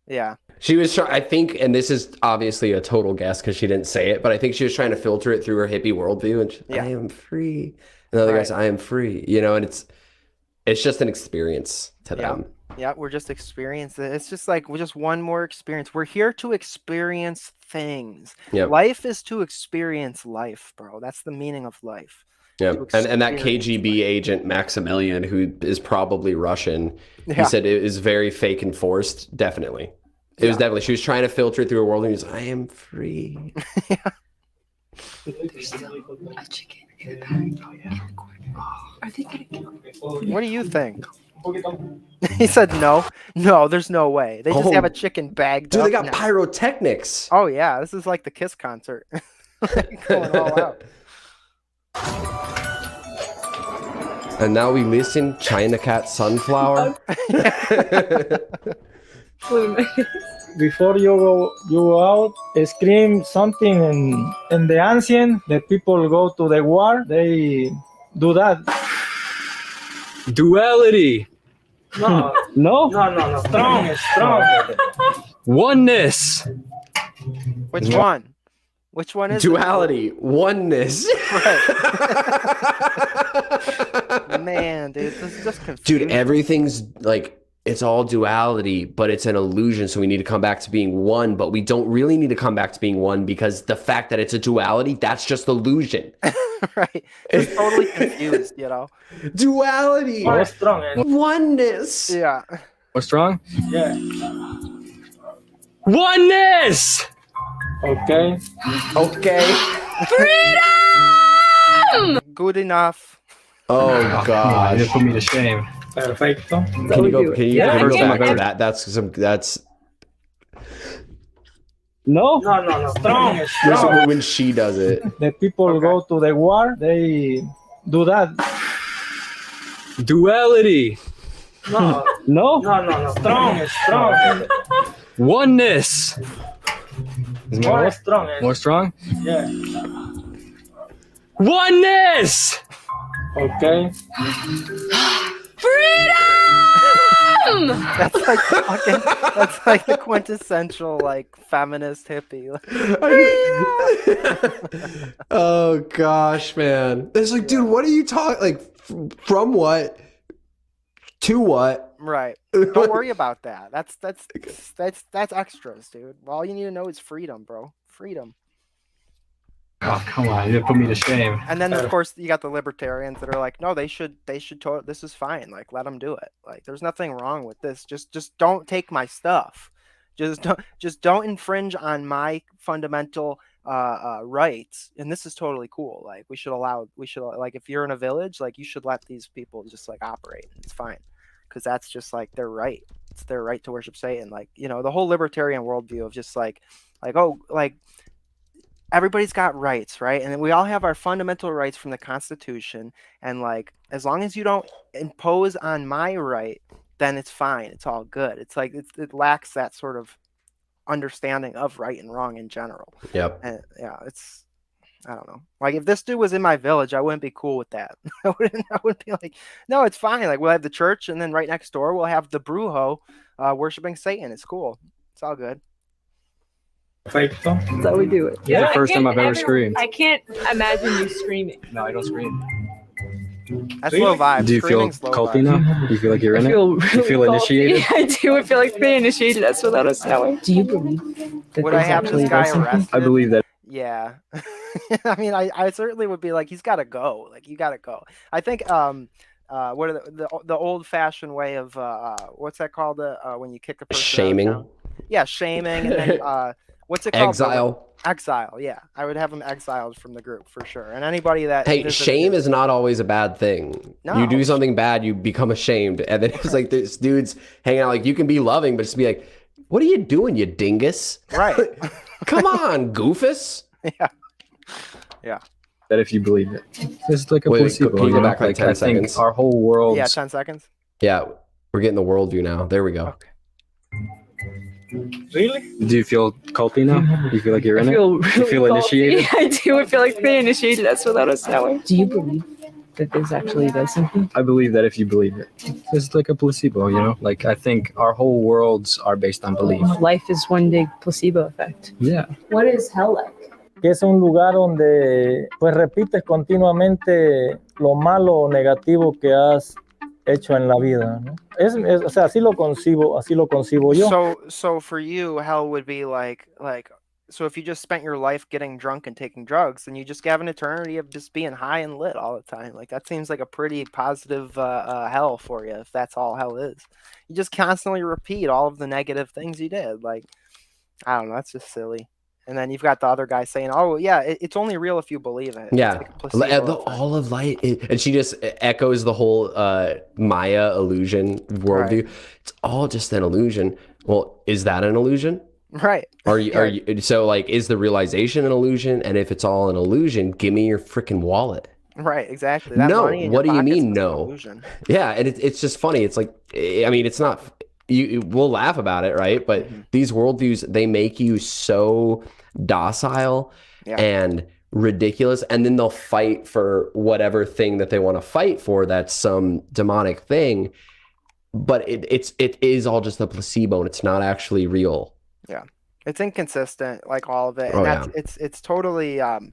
yeah. She was trying, I think, and this is obviously a total guess because she didn't say it, but I think she was trying to filter it through her hippie worldview. And I am free. And the other guy says, I am free. You know, and it's just an experience to them. Yeah, we're just experiencing it. It's just like we're just one more experience. We're here to experience things. Yep. Life is to experience life, bro. That's the meaning of life. Yeah, and that KGB agent Maximilian, who is probably Russian, he said it is very fake and forced. Definitely, it was definitely. She was trying to filter through a world, and he was, I am free. What do you think? He said no. No, there's no way. They just have a chicken bagged Dude, up they got now. pyrotechnics. Oh yeah, this is like the Kiss concert. Going all out. And now we listen, China Cat Sunflower. Before you go out, scream something in the ancient. The people go to the war. They do that. Duality. No. No. Strong. Oneness. Which one? Which one is Duality, oneness. Man, dude, this is just confusing. Dude, everything's like, it's all duality, but it's an illusion. So we need to come back to being one, but we don't really need to come back to being one because the fact that it's a duality, that's just illusion. Right. It's totally confused, you know? Duality. What's strong? Oneness. Yeah. What's strong? Yeah. Oneness. Okay. Freedom! Good enough. Oh God! You put me to shame. Perfecto. Can you go back to that? That's No. Strong. when she does it. The people go to the war. They do that. Duality. No. Strong. Oneness. More strong. More strong? Yeah. Oneness. Okay. Freedom! That's like the quintessential like feminist hippie. Oh gosh, man. It's like, dude, what are you talking? Like, from what to what? Right. Don't worry about that. That's extras, dude. All you need to know is freedom, bro. Freedom. Oh, come on. You put me to shame. And then of course you got the libertarians that are like, no, they should this is fine. Like, let them do it. Like, there's nothing wrong with this. Just don't take my stuff. Just don't infringe on my fundamental rights. And this is totally cool. Like, we should like, if you're in a village, like, you should let these people just like operate. It's fine. Because that's just like their right. It's their right to worship Satan. Like, you know, the whole libertarian worldview of just like, oh, like, everybody's got rights, right? And we all have our fundamental rights from the Constitution. And like, as long as you don't impose on my right, then it's fine. It's all good. It's like, it lacks that sort of understanding of right and wrong in general. Yep. And yeah, I don't know. Like, if this dude was in my village, I wouldn't be cool with that. I wouldn't be like, no, it's fine. Like, we'll have the church, and then right next door we'll have the brujo worshiping Satan. It's cool. It's all good. That's how we do it. Yeah, the first time I've ever screamed. I can't imagine you screaming. No, I don't scream. That's low vibe. Do you feel culty now? You feel like you're in it? You feel initiated? I do. I feel like being initiated. That's without us knowing. Do you believe that Would I have this guy arrested? I believe that. Yeah. I mean, I certainly would be like, he's got to go. Like, you got to go. I think what are the old fashioned way of what's that called? When you kick a person Shaming. out of town? Yeah, shaming, and then what's it called? Exile. Exile. Yeah, I would have them exiled from the group for sure. And anybody that shame is not always a bad thing. No. You do something bad, you become ashamed, and then it's like this dude's hanging out. Like you can be loving, but just be like, "What are you doing, you dingus?" Right. Come on, goofus. Yeah. That if you believe it, it's like a Wait, placebo. can you go back like Like 10 I think seconds? our whole world. Yeah, 10 seconds. Yeah, we're getting the worldview now. There we go. Okay. Really? Do you feel culty now? Do you feel like you're in I it? feel You really feel initiated? I do. I feel like they initiated us without us knowing. Do you believe that this actually does something? I believe that if you believe it, it's like a placebo. You know, like I think our whole worlds are based on belief. Life is one big placebo effect. Yeah. What is hell like? Que es un lugar donde pues repites continuamente lo malo o negativo que has hecho en la vida, ¿no? O sea, así lo concibo yo. So for you, hell would be like so if you just spent your life getting drunk and taking drugs, then you just have an eternity of just being high and lit all the time. Like that seems like a pretty positive hell for you if that's all hell is. You just constantly repeat all of the negative things you did. Like I don't know, that's just silly. And then you've got the other guy saying, "Oh yeah, it's only real if you believe it." Yeah, It's like a placebo effect. all of light, and she just echoes the whole Maya illusion worldview. Right. It's all just an illusion. Well, is that an illusion? Right. Are you so like? Is the realization an illusion? And if it's all an illusion, give me your freaking wallet. Right, exactly. That No, money in what do your you pockets mean is an no? illusion. Yeah, and it's just funny. It's like, I mean, it's not. We'll laugh about it, right? But these worldviews, they make you so docile and ridiculous, and then they'll fight for whatever thing that they want to fight for. That's some demonic thing, but it is all just a placebo, and it's not actually real. Yeah, it's inconsistent, like all of it. Oh, And it's totally I think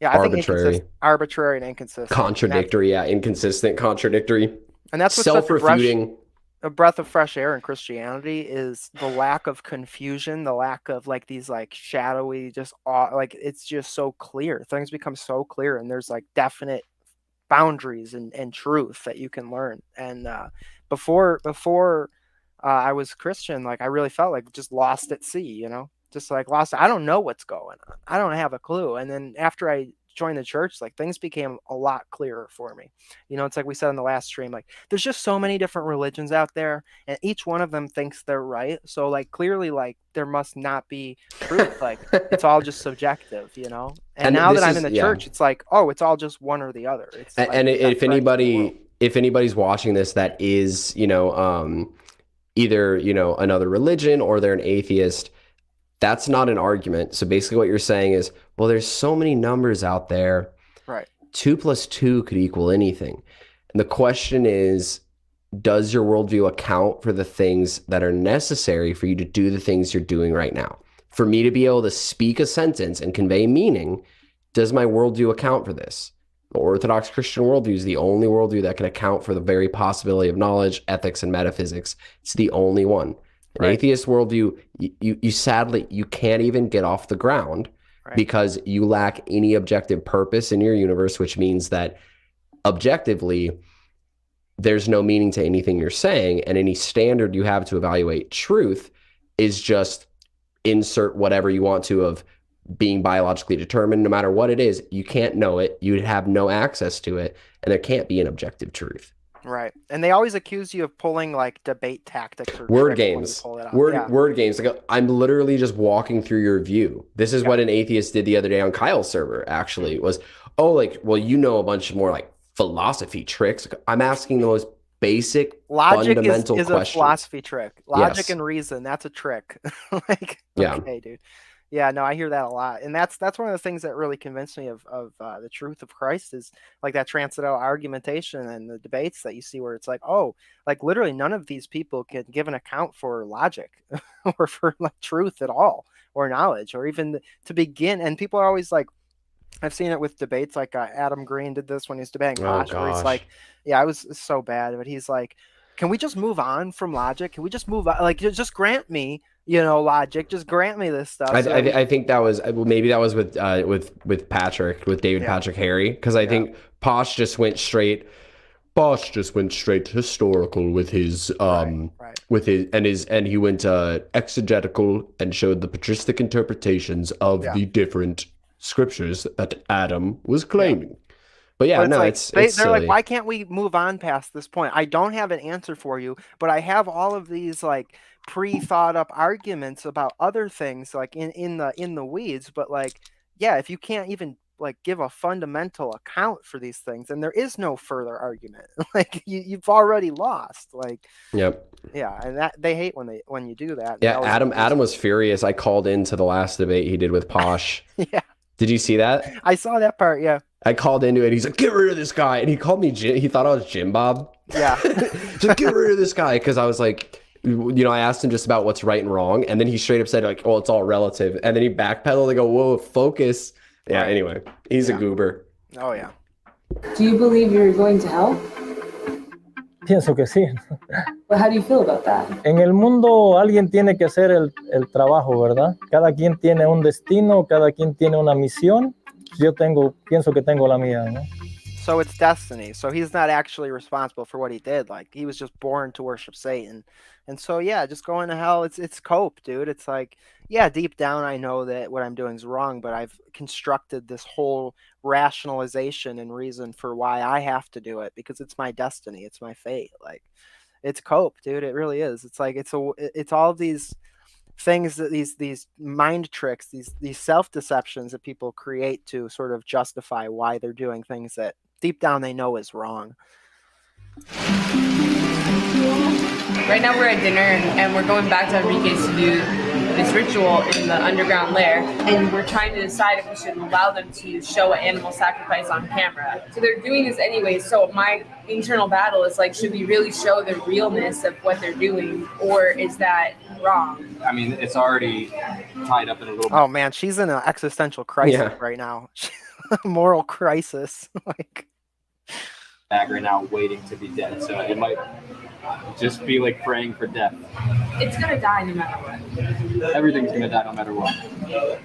Arbitrary. arbitrary and inconsistent, Contradictory, inconsistent, contradictory, and that's what's such self-refuting. a breath of fresh air in Christianity is the lack of confusion, the lack of like these like shadowy, just like it's just so clear. Things become so clear, and there's like definite boundaries and truth that you can learn. And before I was Christian, like I really felt like just lost at sea, you know, just like lost. I don't know what's going on. I don't have a clue. And then after I joined the church, like things became a lot clearer for me. You know, it's like we said in the last stream, like there's just so many different religions out there, and each one of them thinks they're right. So like clearly, like there must not be truth. Like it's all just subjective, you know. And now that I'm in the church, it's like, oh, it's all just one or the other. It's like, and if anybody's watching this that is, you know, either, you know, another religion or they're an atheist, that's not an argument. So basically what you're saying is, well, there's so many numbers out there. Right. 2 + 2 could equal anything. And the question is, does your worldview account for the things that are necessary for you to do the things you're doing right now? For me to be able to speak a sentence and convey meaning, does my worldview account for this? The Orthodox Christian worldview is the only worldview that can account for the very possibility of knowledge, ethics, and metaphysics. It's the only one. An atheist worldview, you sadly, you can't even get off the ground because you lack any objective purpose in your universe, which means that objectively, there's no meaning to anything you're saying, and any standard you have to evaluate truth is just insert whatever you want to of being biologically determined. No matter what it is, you can't know it, you'd have no access to it, and there can't be an objective truth. Right. And they always accuse you of pulling like debate tactics or word tricks when you games. pull it out. Word games. Like I'm literally just walking through your view. This is what an atheist did the other day on Kyle's server, actually, was, oh, like, well, you know, a bunch more like philosophy tricks. I'm asking the most basic Logic fundamental is a questions. philosophy trick. Logic Yes. and reason, that's a trick. Like, Yeah. okay, dude. Yeah, no, I hear that a lot. And that's one of the things that really convinced me of the truth of Christ is like that transcendental argumentation and the debates that you see where it's like, oh, like literally none of these people can give an account for logic or for like truth at all or knowledge or even to begin. And people are always like, I've seen it with debates like Adam Green did this when he's debating Bosch, where he's gosh. like, yeah, I was so bad, but he's like, can we just move on from logic? Can we just move on? Like, just grant me, you know, logic. Just grant me this stuff. I think that was maybe that was with Patrick, with David Patrick Harry, because I think Posh just went straight. Bosch just went straight historical with his and he went exegetical and showed the patristic interpretations of the different scriptures that Adam was claiming. But yeah, no, it's they're silly. like, why can't we move on past this point? I don't have an answer for you, but I have all of these like pre-thought up arguments about other things, like in the weeds. But like, yeah, if you can't even like give a fundamental account for these things, and there is no further argument. Like you've already lost. Like, yep. Yeah, and that they hate when you do that. Yeah, Adam was furious. I called into the last debate he did with Posh. Yeah. Did you see that? I saw that part, yeah. I called into it. He's like, get rid of this guy. And he called me Jim. He thought I was Jim Bob. Yeah. Just get rid of this guy. Because I was like, I asked him just about what's right and wrong. And then he straight up said, like, oh, it's all relative. And then he backpedaled. I go, whoa, focus. Yeah, anyway, he's a goober. Oh, yeah. Do you believe you're going to hell? Pienso que sí. Well, how do you feel about that? En el mundo alguien tiene que hacer el trabajo, ¿verdad? Cada quien tiene un destino, cada quien tiene una misión. Pienso que tengo la mía, ¿no? So it's destiny. So he's not actually responsible for what he did. Like he was just born to worship Satan. And so yeah, just going to hell, it's cope, dude. It's like, yeah, deep down I know that what I'm doing is wrong, but I've constructed this whole rationalization and reason for why I have to do it because it's my destiny, it's my fate. Like it's cope, dude. It really is. It's like it's all these things that these mind tricks, these self-deceptions that people create to sort of justify why they're doing things that deep down they know is wrong. Right now we're at dinner and we're going back to Enrique's to do this ritual in the underground lair, and we're trying to decide if we should allow them to show an animal sacrifice on camera. So they're doing this anyway, so my internal battle is like, should we really show the realness of what they're doing, or is that wrong? I mean, it's already tied up in a little bit. Oh man, she's in an existential crisis right now. Moral crisis. Like Bag right now waiting to be dead, so it might just be like praying for death. It's gonna die no matter what. Everything's gonna die no matter what.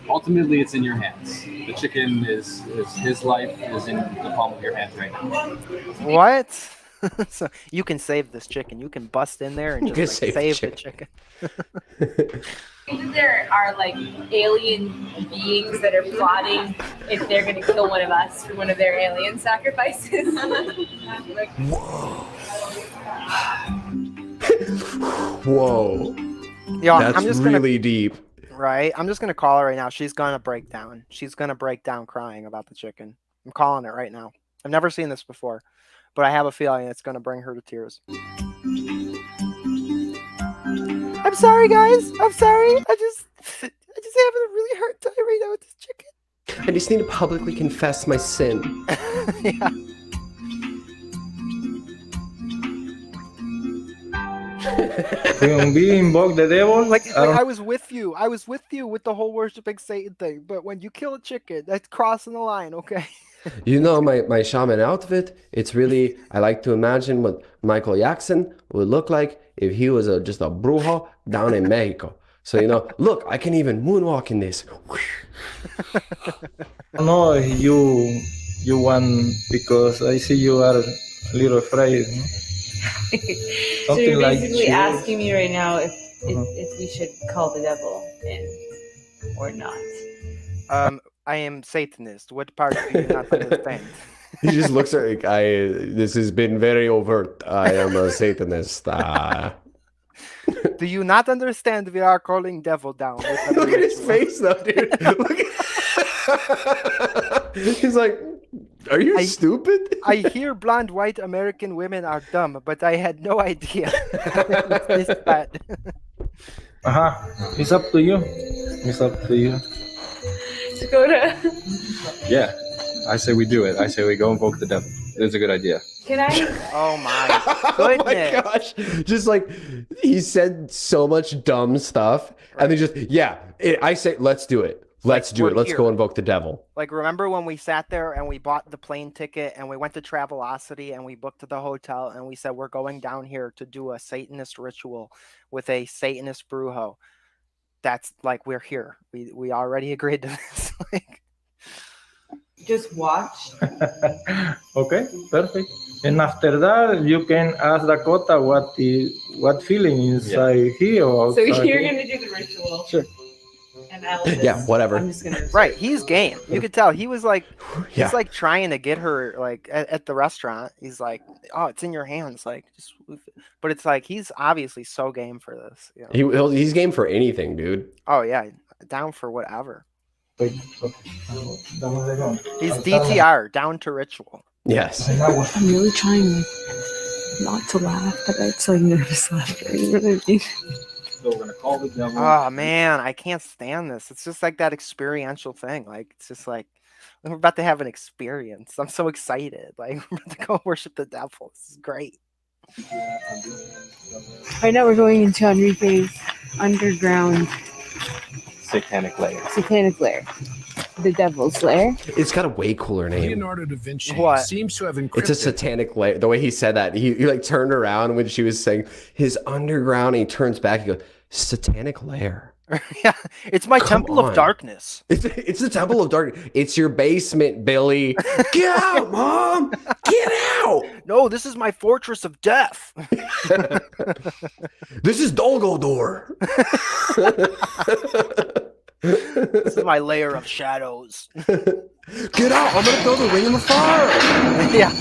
Ultimately, it's in your hands. The chicken is his life is in the palm of your hands right now. What? So you can save this chicken. You can bust in there and just like, save the chicken. I think that there are like alien beings that are plotting if they're gonna kill one of us for one of their alien sacrifices. Like, Whoa. Yo, that's I'm just really deep. Right? I'm just gonna call her right now. She's gonna break down. She's gonna break down crying about the chicken. I'm calling it right now. I've never seen this before, but I have a feeling it's gonna bring her to tears. I'm sorry, guys. I'm sorry. I just having a really hard time right now with this chicken. I just need to publicly confess my sin. Yeah. When we invoke the devil, like I was with you. I was with you with the whole worshiping Satan thing. But when you kill a chicken, that's crossing the line, okay? You know, my shaman outfit, it's really, I like to imagine what Michael Jackson would look like if he was just a brujo down in Mexico. So, look, I can even moonwalk in this. No, you want, because I see you are a little afraid. No? So you're basically asking me right now if we should call the devil in or not. I am Satanist. What part do you not understand? He just looks like, this has been very overt. I am a Satanist. Do you not understand we are calling devil down? Look at his face though, dude. He's like, are you stupid? I hear blonde white American women are dumb, but I had no idea. It's this bad. It's up to you. It's up to you. Dakota. Yeah, I say we do it. I say we go invoke the devil. It's a good idea. Can I? Oh my goodness. Oh my gosh. Just like, he said so much dumb stuff. Right. And they just, I say, let's do it. Let's do it. Let's go invoke the devil. Like, remember when we sat there and we bought the plane ticket and we went to Travelocity and we booked the hotel and we said, we're going down here to do a Satanist ritual with a Satanist brujo. That's like, we're here. We already agreed to this. Like, just watch. Okay, perfect. And after that, you can ask Dakota what feeling inside here or So outside you're here. gonna do the ritual. Sure. And I'll just, Yeah, whatever. I'm just gonna. Right, he's game. You could tell he was like, Yeah. he's like trying to get her like at the restaurant. He's like, oh, it's in your hands, like just. But it's like he's obviously so game for this. You know? He's game for anything, dude. Oh yeah, down for whatever. Wait, He's DTR, down to ritual. Yes. I'm really trying not to laugh, but it's like nervous laughter. You know what I mean? So we're gonna call the devil. Oh man, I can't stand this. It's just like that experiential thing. Like it's just like we're about to have an experience. I'm so excited. Like we're about to go worship the devil. This is great. Right now we're going into Enrique's underground Satanic lair. the devil's lair. It's got a way cooler name. Leonardo da Vinci What? seems to have encrypted. It's a satanic lair. The way he said that, he like turned around when she was saying his underground. And he turns back. He goes, "Satanic lair." Yeah, it's my Come temple on. of darkness. It's the temple of darkness. It's your basement, Billy. Get out, Mom. Get out. No, this is my fortress of death. This is Dolgodor. This is my layer of shadows. Get out. I'm gonna throw the ring in the fire. Yeah.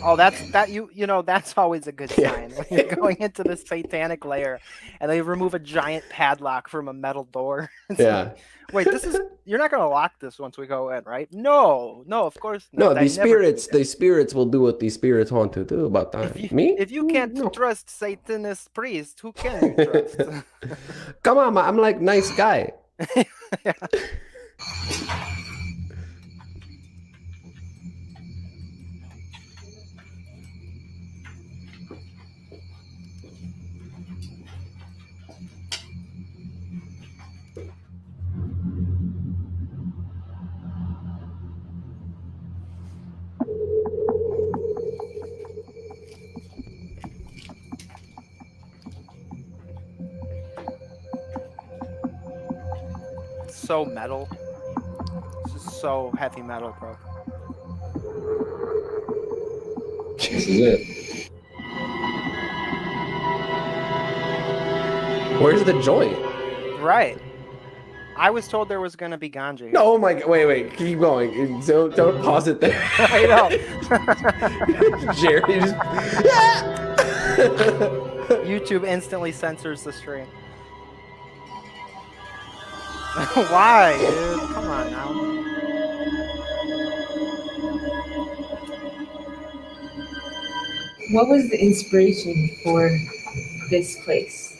Oh, that's always a good sign when you're going into this satanic lair and they remove a giant padlock from a metal door. It's Yeah. like, wait, you're not gonna lock this once we go in, right? No, of course not. No, I these never do spirits, the spirits will do what these spirits want to do about that. Me? If you can't trust Satanist priest, who can you trust? Come on, I'm like nice guy. So metal. This is so heavy metal, bro. This is it. Where's the joint? Right. I was told there was gonna be ganja here. No, oh my! Wait, keep going. Don't pause it there. I know. Jerry just. YouTube instantly censors the stream. Why, dude? Come on now. What was the inspiration for this place?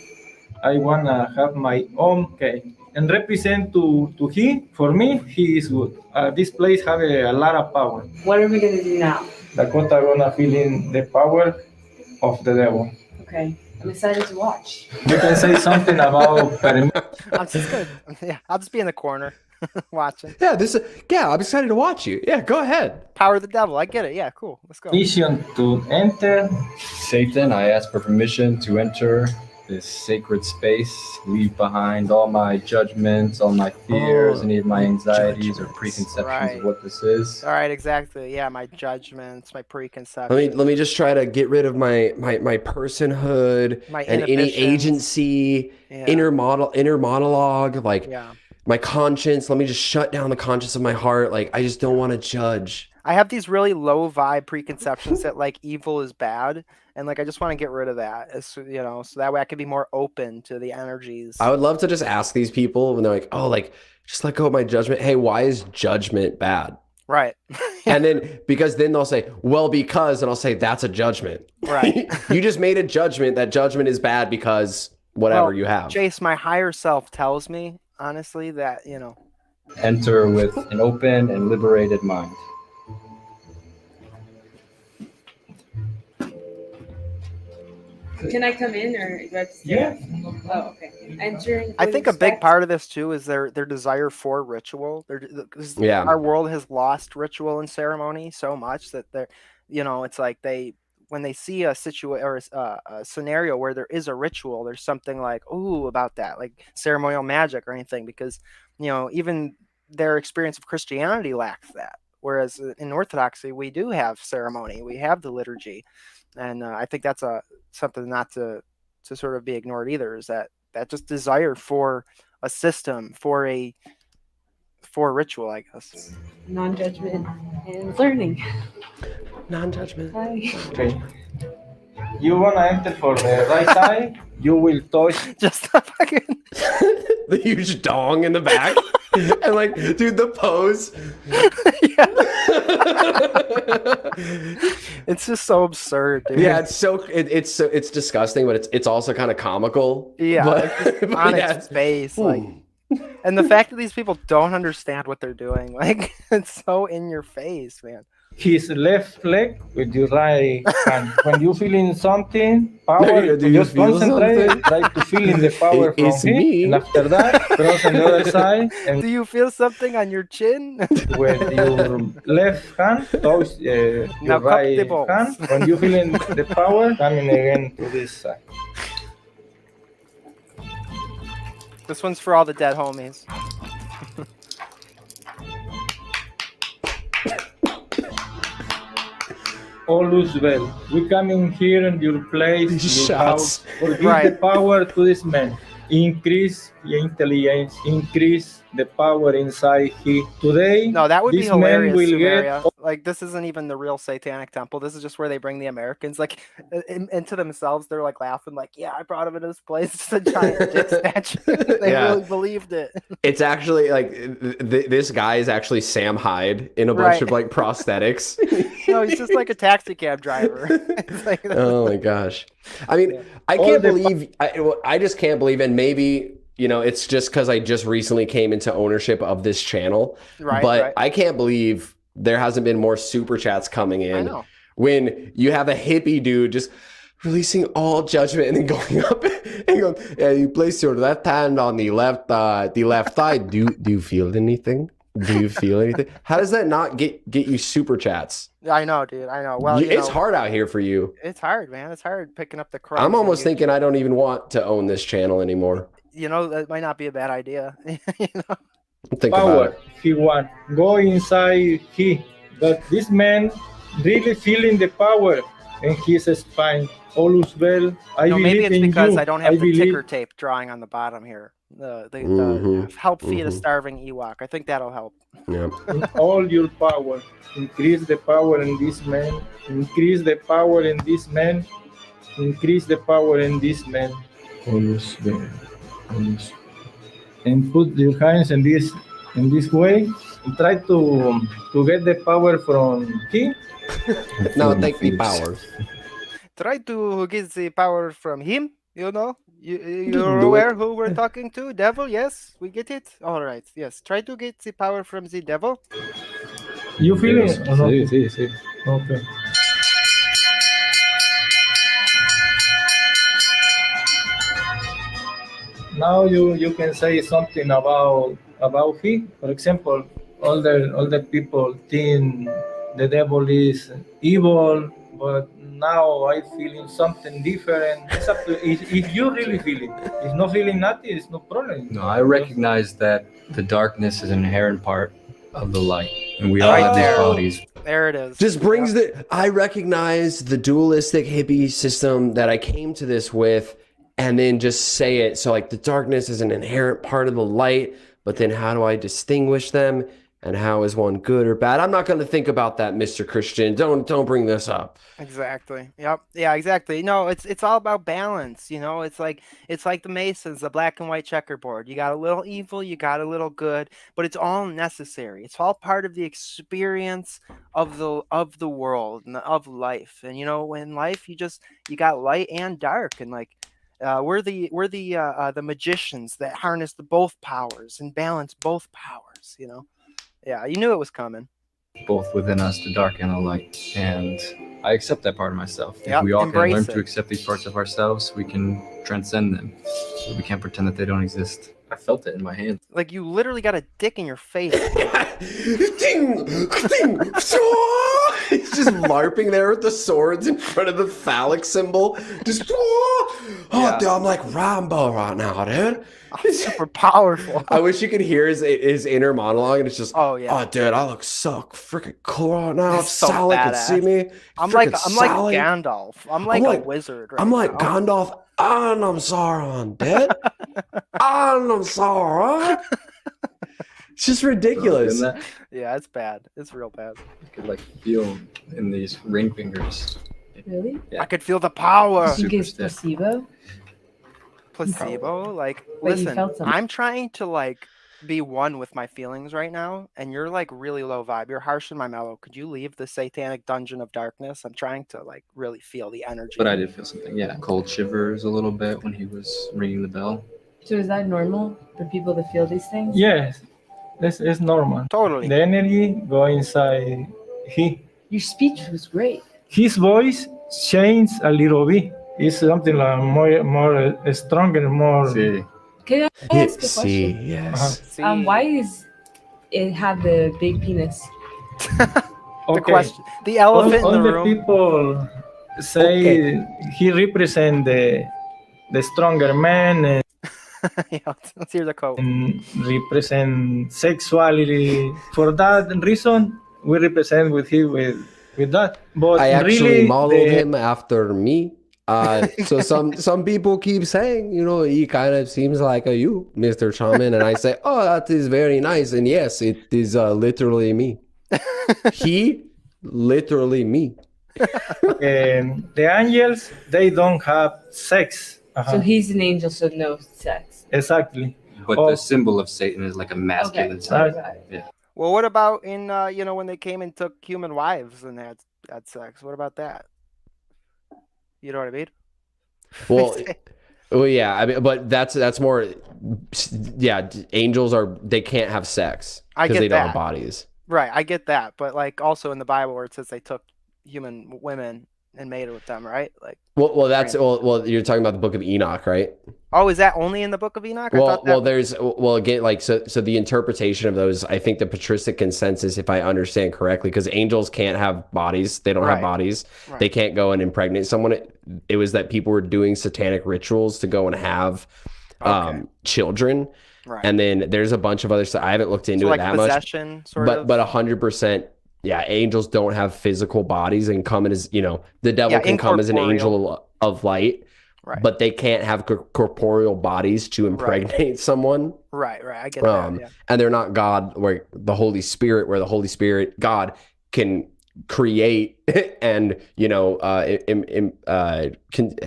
I wanna have my own cake and represent to he. For me, he is good. This place have a lot of power. What are we gonna do now? Dakota gonna feel in the power of the devil. Okay, I'm excited to watch. You can say something about I'll just be in the corner watching. Yeah, I'm excited to watch you. Yeah, go ahead. Power of the devil. I get it. Yeah, cool. Let's go. permission to enter. Satan, I ask for permission to enter this sacred space, leave behind all my judgments, all my fears, any of my anxieties or preconceptions of what this is. All right, exactly. Yeah, my judgments, my preconceptions. Let me just try to get rid of my personhood My and any inhibitions. agency, inner monologue, like my conscience. Let me just shut down the conscience of my heart. Like I just don't want to judge. I have these really low vibe preconceptions that like evil is bad, and like I just want to get rid of that. So that way I can be more open to the energies. I would love to just ask these people when they're like, "Oh, like just let go of my judgment." Hey, why is judgment bad? Right. And then because then they'll say, "Well, because," and I'll say, "That's a judgment." Right. You just made a judgment that judgment is bad because whatever you have. Chase, my higher self tells me honestly that Enter with an open and liberated mind. Can I come in or do I have to stay? Yeah. Oh, okay. Entering. I with think a big respect. part of this too is their desire for ritual. Yeah. Our world has lost ritual and ceremony so much that it's like when they see a a scenario where there is a ritual, there's something like, ooh, about that, like ceremonial magic or anything, because even their experience of Christianity lacks that. Whereas in Orthodoxy, we do have ceremony, we have the liturgy, and I think that's something not to sort of be ignored either. Is that just desire for a system, for a ritual, I guess. Non-judgment and learning. Non-judgment. Okay. You wanna enter for the right side? You will touch just the fucking the huge dong in the back, and like, dude, the pose. It's just so absurd, dude. Yeah, it's disgusting, but it's also kind of comical. Yeah, but, just on its face, like, and the fact that these people don't understand what they're doing, like, it's so in your face, man. his left leg with your right hand. When you feeling something, power, just concentrate, try to feel in the power from him. And after that, cross on the other side. And do you feel something on your chin? With your left hand, touch your right hand. When you feeling the power, coming again to this side. This one's for all the dead homies. All is well. We come in here in your place, your house, forgive Right. the power to this man. Increase the intelligence, increase the power inside he. Today, No, that would be this man hilarious, will Sumeria. get Like, this isn't even the real satanic temple. This is just where they bring the Americans, like, into themselves. They're like laughing, like, yeah, I brought him into this place. It's a giant dick statue. They really believed it. It's actually like this guy is actually Sam Hyde in a bunch of like prosthetics. No, he's just like a taxi cab driver. It's like, Oh my gosh. I mean, I can't believe, I just can't believe, and maybe, you know, it's just because I just recently came into ownership of this channel, but I can't believe there hasn't been more super chats coming in when you have a hippie dude just releasing all judgment and then going up and going, yeah, you place your left hand on the left thigh. Do you feel anything? Do you feel anything? How does that not get you super chats? I know, dude. I know. Well, It's hard out here for you. It's hard, man. It's hard picking up the crap. I'm almost thinking I don't even want to own this channel anymore. You know, that might not be a bad idea. You know? Think power about it. he want. Go inside he. But this man really feeling the power in his spine. All is well. I No, believe maybe it's in because you. I don't have the believe ticker tape drawing on the bottom here. The help feed a starving Ewok. I think that'll help. Yeah. in all your power. Increase the power in this man. Increase the power in this man. Increase the power in this man. Always there. Always. And put your hands in this way. And try to get the power from him. No, take the power. Try to get the power from him. You know, you're Do aware it. who we're talking to. Devil, yes, we get it. All right, yes. Try to get the power from the devil. You feel it? or no? Sí. Okay. Now you can say something about him. For example, all the people think the devil is evil, but now I feeling something different. It's up to if you really feel it. If not feeling nothing, it's no problem. No, I recognize that the darkness is an inherent part of the light, and we all have these qualities. There it is. Just brings I recognize the dualistic hippie system that I came to this with, and then just say it. So like the darkness is an inherent part of the light, but then how do I distinguish them? And how is one good or bad? I'm not going to think about that, Mr. Christian. Don't bring this up. Exactly. Yep. Yeah, exactly. No, it's all about balance, you know. It's like the Masons, the black and white checkerboard. You got a little evil, you got a little good, but it's all necessary. It's all part of the experience of the world and of life. And you know, in life you got light and dark, and like we're the magicians that harness both powers and balance both powers, you know. Yeah, you knew it was coming. Both within us, the dark and the light, and I accept that part of myself. Yep, If we all can embrace learn it. to accept these parts of ourselves, we can transcend them. We can't pretend that they don't exist. I felt it in my hand. Like, you literally got a dick in your face. It's just just LARPing there with the swords in front of the phallic symbol. Just dude, I'm like Rambo right now, dude. I'm super powerful. I wish you could hear his inner monologue, and it's just, oh dude, I look so freaking cool right now. If so Sally could see me, I'm like Gandalf. I'm like a wizard. I'm like Gandalf, and I'm Sauron, dude. And I'm Sauron. It's just ridiculous. Yeah, it's bad. It's real bad. You could like feel in these ring fingers. Really? Yeah. I could feel the power. You think it's placebo? Placebo? Like, But you listen, felt something. I'm trying to like be one with my feelings right now, and you're like really low vibe. You're harsh and my mellow. Could you leave the satanic dungeon of darkness? I'm trying to like really feel the energy. But I did feel something. Yeah, cold shivers a little bit when he was ringing the bell. So is that normal for people to feel these things? Yes, this is normal. Totally. The energy go inside Your speech was great. his voice changed a little bit. It's something like more stronger, more. Sí. Can I ask a question? Yes. Why does it have the big penis? The question, the elephant all in the the room. people say he represent the stronger man and Yeah, let's hear the quote. represent sexuality. For that reason, we represent with him with that. But I actually really, modeled him after me. So some people keep saying, he kind of seems like you, Mr. Shaman, and I say, oh, that is very nice, and yes, it is literally me. He literally me. The angels, they don't have sex. So he's an angel, so no sex. Exactly. But the symbol of Satan is like a masculine side. Yeah. Well, what about in when they came and took human wives and had sex? What about that? You know what I mean? Well, yeah. I mean, but that's more. Yeah, angels they can't have sex because they don't have bodies. Right, I get that, but like also in the Bible where it says they took human women and mated with them, right? Like. Well, you're talking about the Book of Enoch, right? Oh, is that only in the Book of Enoch? Again, like so the interpretation of those, I think the patristic consensus, if I understand correctly, because angels can't have bodies, they don't have bodies, they can't go and impregnate someone. It was that people were doing satanic rituals to go and have children, and then there's a bunch of other stuff. I haven't looked into it that much, but 100%. Yeah, angels don't have physical bodies and come as, the devil can come as an angel of light, but they can't have corporeal bodies to impregnate someone. Right, I get that. Yeah. And they're not God, where the Holy Spirit, God can create and, can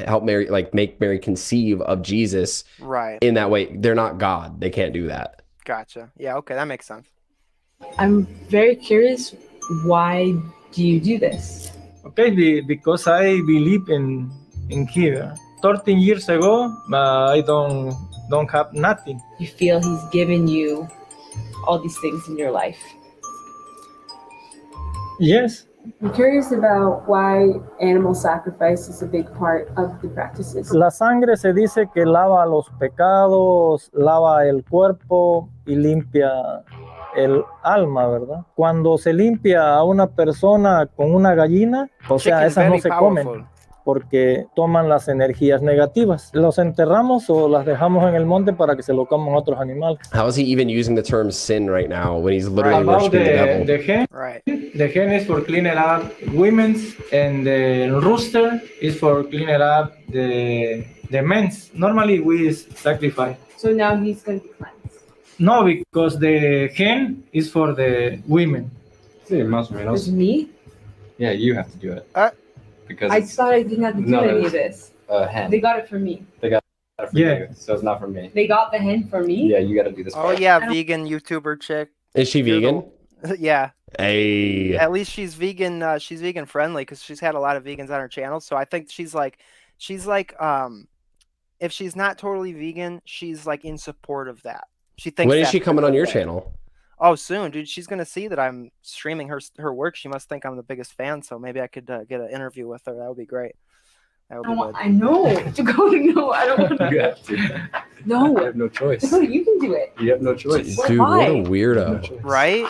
help Mary, like make Mary conceive of Jesus. Right. In that way, they're not God. They can't do that. Gotcha. Yeah, okay, that makes sense. I'm very curious. Why do you do this? Okay, because I believe in here. 13 years ago, I don't have nothing. You feel he's given you all these things in your life? Yes. I'm curious about why animal sacrifice is a big part of the practices. La sangre se dice que lava los pecados, lava el cuerpo y limpia el alma, ¿verdad? Cuando se limpia a una persona con una gallina, o sea, esas no se comen porque toman las energías negativas. Los enterramos o las dejamos en el monte para que se lo coman otros animales. How is he even using the term sin right now when he's literally worshiping the devil? The hen, the hen is for cleaning up women's, and the rooster is for cleaning up the men's. Normally we sacrifice. So now he's going to be cleansed. No, because the hen is for the women. Sí, más o menos. It's me? Yeah, you have to do it. Because I thought I didn't have to do any of this. Hen. They got it for me. They got it for you, so it's not for me. They got the hen for me? Yeah, you got to do this. Oh yeah, vegan YouTuber chick. Is she vegan? Yeah. Hey. At least she's vegan. She's vegan friendly because she's had a lot of vegans on her channel. So I think she's like, if she's not totally vegan, she's like in support of that. She thinks. When is she coming on your channel? Oh, soon, dude. She's gonna see that I'm streaming her work. She must think I'm the biggest fan. So maybe I could get an interview with her. That would be great. That would be good. I know. To go, no, I don't want to. You have to. No. You have no choice. You can do it. You have no choice. Dude, what a weirdo. Right?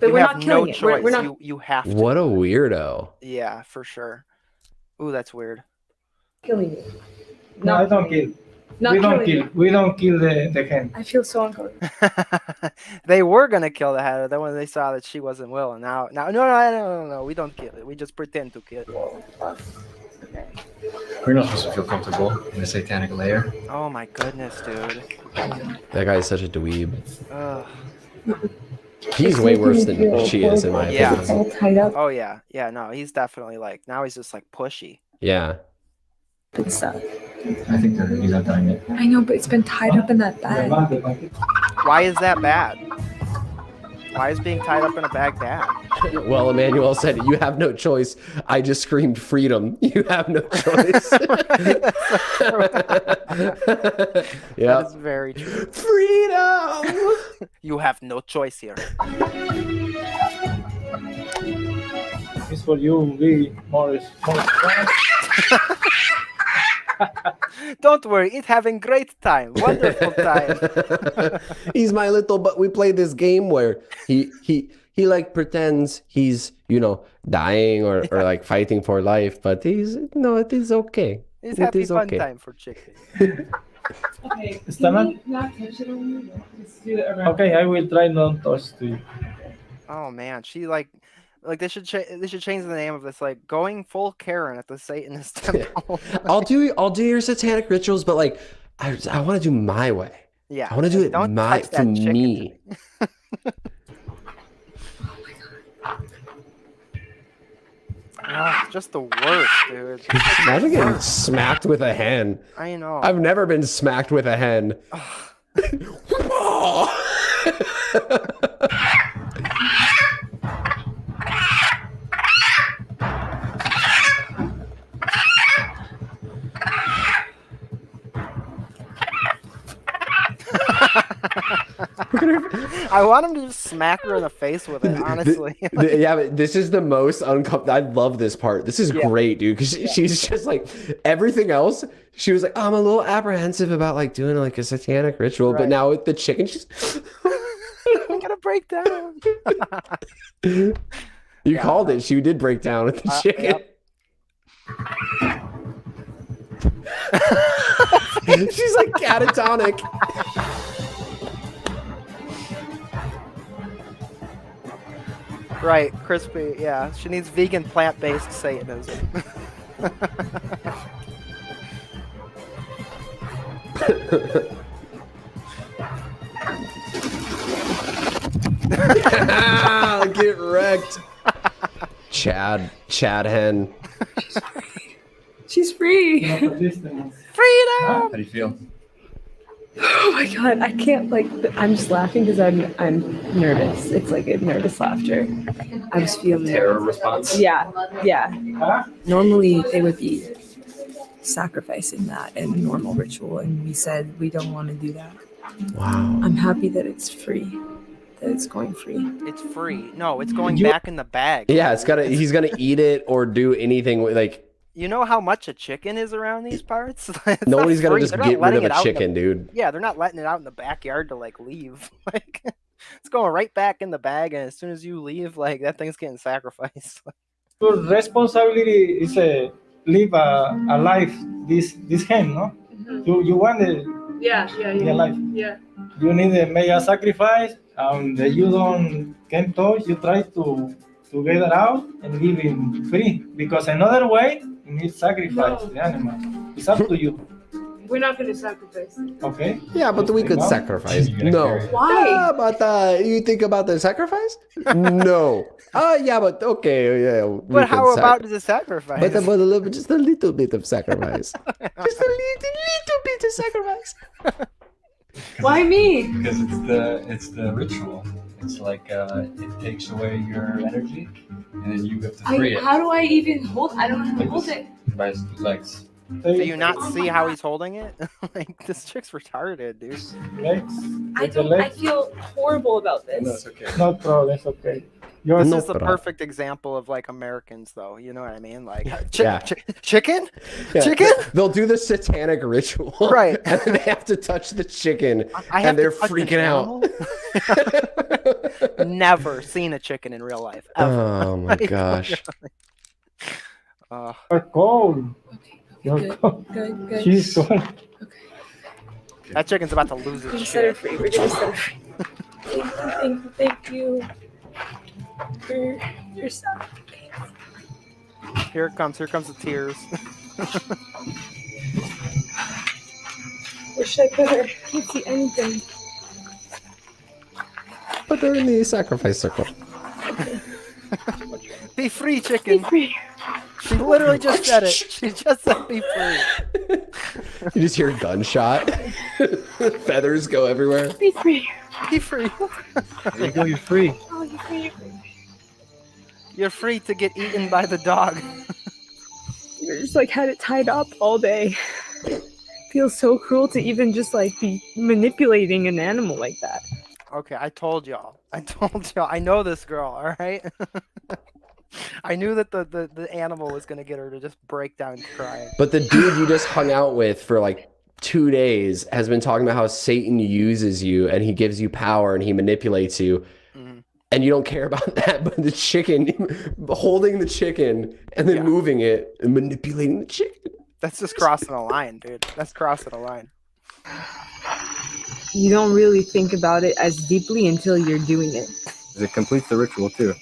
But You we're have not killing no it. choice. We're not. You have to. What a weirdo. Yeah, for sure. Ooh, that's weird. Killing it. No, I don't kill. Not We don't killing kill. it. We don't kill the hen. I feel so uncomfortable. They were gonna kill the head, then when they saw that she wasn't willing. Now, no. We don't kill it. We just pretend to kill it. We're not supposed to feel comfortable in a satanic lair. Oh my goodness, dude. That guy is such a dweeb. Ugh. He's way worse than she is, in my Yeah. opinion. Oh yeah. Yeah. No, he's definitely like now he's just like pushy. Yeah. Good stuff. I think that he's not dying yet. I know, but it's been tied up in that bag. Why is that bad? Why is being tied up in a bag bad? Well, Emmanuel said, "You have no choice." I just screamed, "Freedom! You have no choice." Yeah. That is very true. Freedom! You have no choice here. It's for you, be more strong. Don't worry, it's having great time. Wonderful time. He's my little, but we play this game where he like pretends he's, dying or like fighting for life, but it is okay. It's It happy is fun okay. time for chicken. Okay. Stella? Can you not touch it on me? Let's do it around. Okay, I will try not to touch to you. Oh man, she like they should change the name of this, like going full Karen at the Satanist temple. I'll do your satanic rituals, but like I want to do my way. Yeah, I want to do it don't my touch that for chicken me. Oh, just the worst, dude. Imagine getting smacked with a hen. I know. I've never been smacked with a hen. I want him to just smack her in the face with it, honestly. Yeah, but this is the most uncomfortable. I love this part. This is great, dude, because she's just like everything else. She was like, I'm a little apprehensive about like doing like a satanic ritual, but now with the chicken, she's I'm gonna break down. You called it. She did break down with the chicken. Yep. She's like catatonic. Right, crispy. Yeah, she needs vegan, plant-based Satanism. Get wrecked. Chad hen. She's free. Freedom! How do you feel? Oh my god, I can't I'm just laughing because I'm nervous. It's like a nervous laughter. I just feel Terror response? Yeah. Normally they would be sacrificing that in a normal ritual, and we said we don't want to do that. Wow. I'm happy that it's free. That it's going free. It's free. No, it's going back in the bag. Yeah, he's gonna eat it or do anything with like. You know how much a chicken is around these parts? It's Nobody's not gonna free. just They're not get rid of letting it a out in chicken, dude. Yeah, they're not letting it out in the backyard to like leave. Like it's going right back in the bag, and as soon as you leave, like that thing's getting sacrificed. Your responsibility is live a life. This hen, no? Mm-hmm. You want it. Yeah. Life. Yeah. You need to make a sacrifice, and you can't touch. You try to get it out and leave him free, because another way you need sacrifice the animal. It's up to you. We're not gonna sacrifice. Okay. Yeah, but we could sacrifice. No. Why? Yeah, but you think about the sacrifice? No. Yeah, but okay, yeah. But how about the sacrifice? But just a little bit of sacrifice. Just a little bit of sacrifice. Why me? Because it's the ritual. It's like it takes away your energy, and then you have to free it How do I even hold? I don't know how to hold it. by his legs. Do you not see how he's holding it? Like this chick's retarded, dude. Legs. I feel horrible about this. No, it's okay. No problem. It's okay. This No is the problem. perfect example of like Americans, though. You know what I mean? Like, Yeah. chicken, Yeah. chicken. They'll do the satanic ritual, Right. And then they have to touch the chicken, I have and they're to touch an freaking out. animal? Never seen a chicken in real life. Ever. Oh my Like, gosh. You're cold. You're Good, cold. good. She's cold. That chicken's about to lose its We're gonna set her shit. free. We're gonna set her free. Thank you for your stuff. Here it comes. Here comes the tears. Where should I put her? Can't see anything. Put her in the sacrifice circle. Be free, chicken. Be free. She literally just said it. She just said be free. You just hear a gunshot. Feathers go everywhere. Be free. Be free. There you go, you're free. Oh, you're free. You're free. You're free to get eaten by the dog. You're just like had it tied up all day. Feels so cruel to even just like be manipulating an animal like that. Okay, I told y'all. I know this girl, all right? I knew that the animal was going to get her to just break down crying. But the dude you just hung out with for like 2 days has been talking about how Satan uses you and he gives you power and he manipulates you. And you don't care about that, but the chicken, holding the chicken and then moving it and manipulating the chicken. That's just crossing a line, dude. That's crossing a line. You don't really think about it as deeply until you're doing it. It completes the ritual too,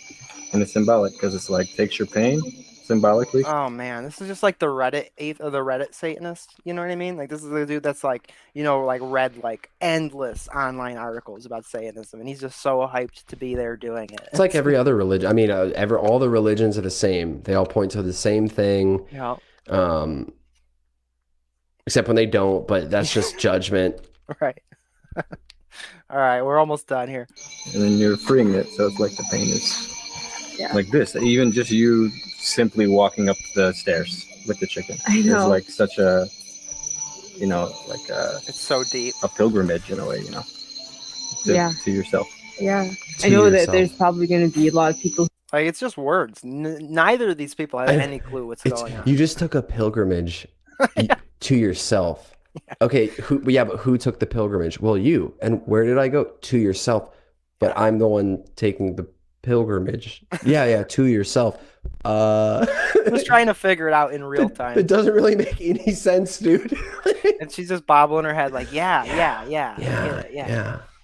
and it's symbolic because it's like takes your pain symbolically. Oh man, this is just like the Reddit Satanist. You know what I mean? Like this is the dude that's like, you know, like read like endless online articles about Satanism, and he's just so hyped to be there doing it. It's like every other religion. I mean, all the religions are the same. They all point to the same thing. Yeah. Except when they don't, but that's just judgment. Right. All right, we're almost done here. And then you're freeing it, so it's like the pain is like this. Even just you simply walking up the stairs with the chicken I know. is like such a, you know, like it's so deep. A pilgrimage in a way, you know, to yourself. Yeah. To I know yourself. that there's probably going to be a lot of people. Like it's just words. Neither of these people have any clue what's going on. You just took a pilgrimage to yourself. Okay, but who took the pilgrimage? Well, you. And where did I go? To yourself. But I'm the one taking the pilgrimage. Yeah, to yourself. Just trying to figure it out in real time. It doesn't really make any sense, dude. And she's just bobbling her head like, yeah.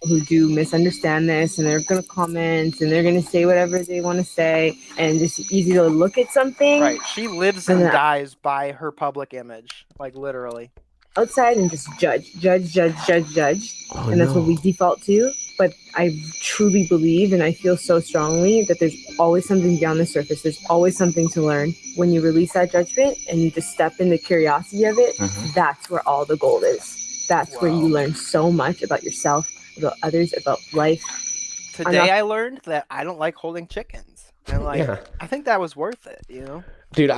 Who do misunderstand this, and they're going to comment and they're going to say whatever they want to say, and it's easy to look at something Right. She lives and dies by her public image, like literally. outside and just judge, and that's what we default to. But I truly believe, and I feel so strongly that there's always something beyond the surface. There's always something to learn. When you release that judgment and you just step in the curiosity of it, that's where all the gold is. That's where you learn so much about yourself, about others, about life. Today I learned that I don't like holding chickens. And like, I think that was worth it, you know? Dude,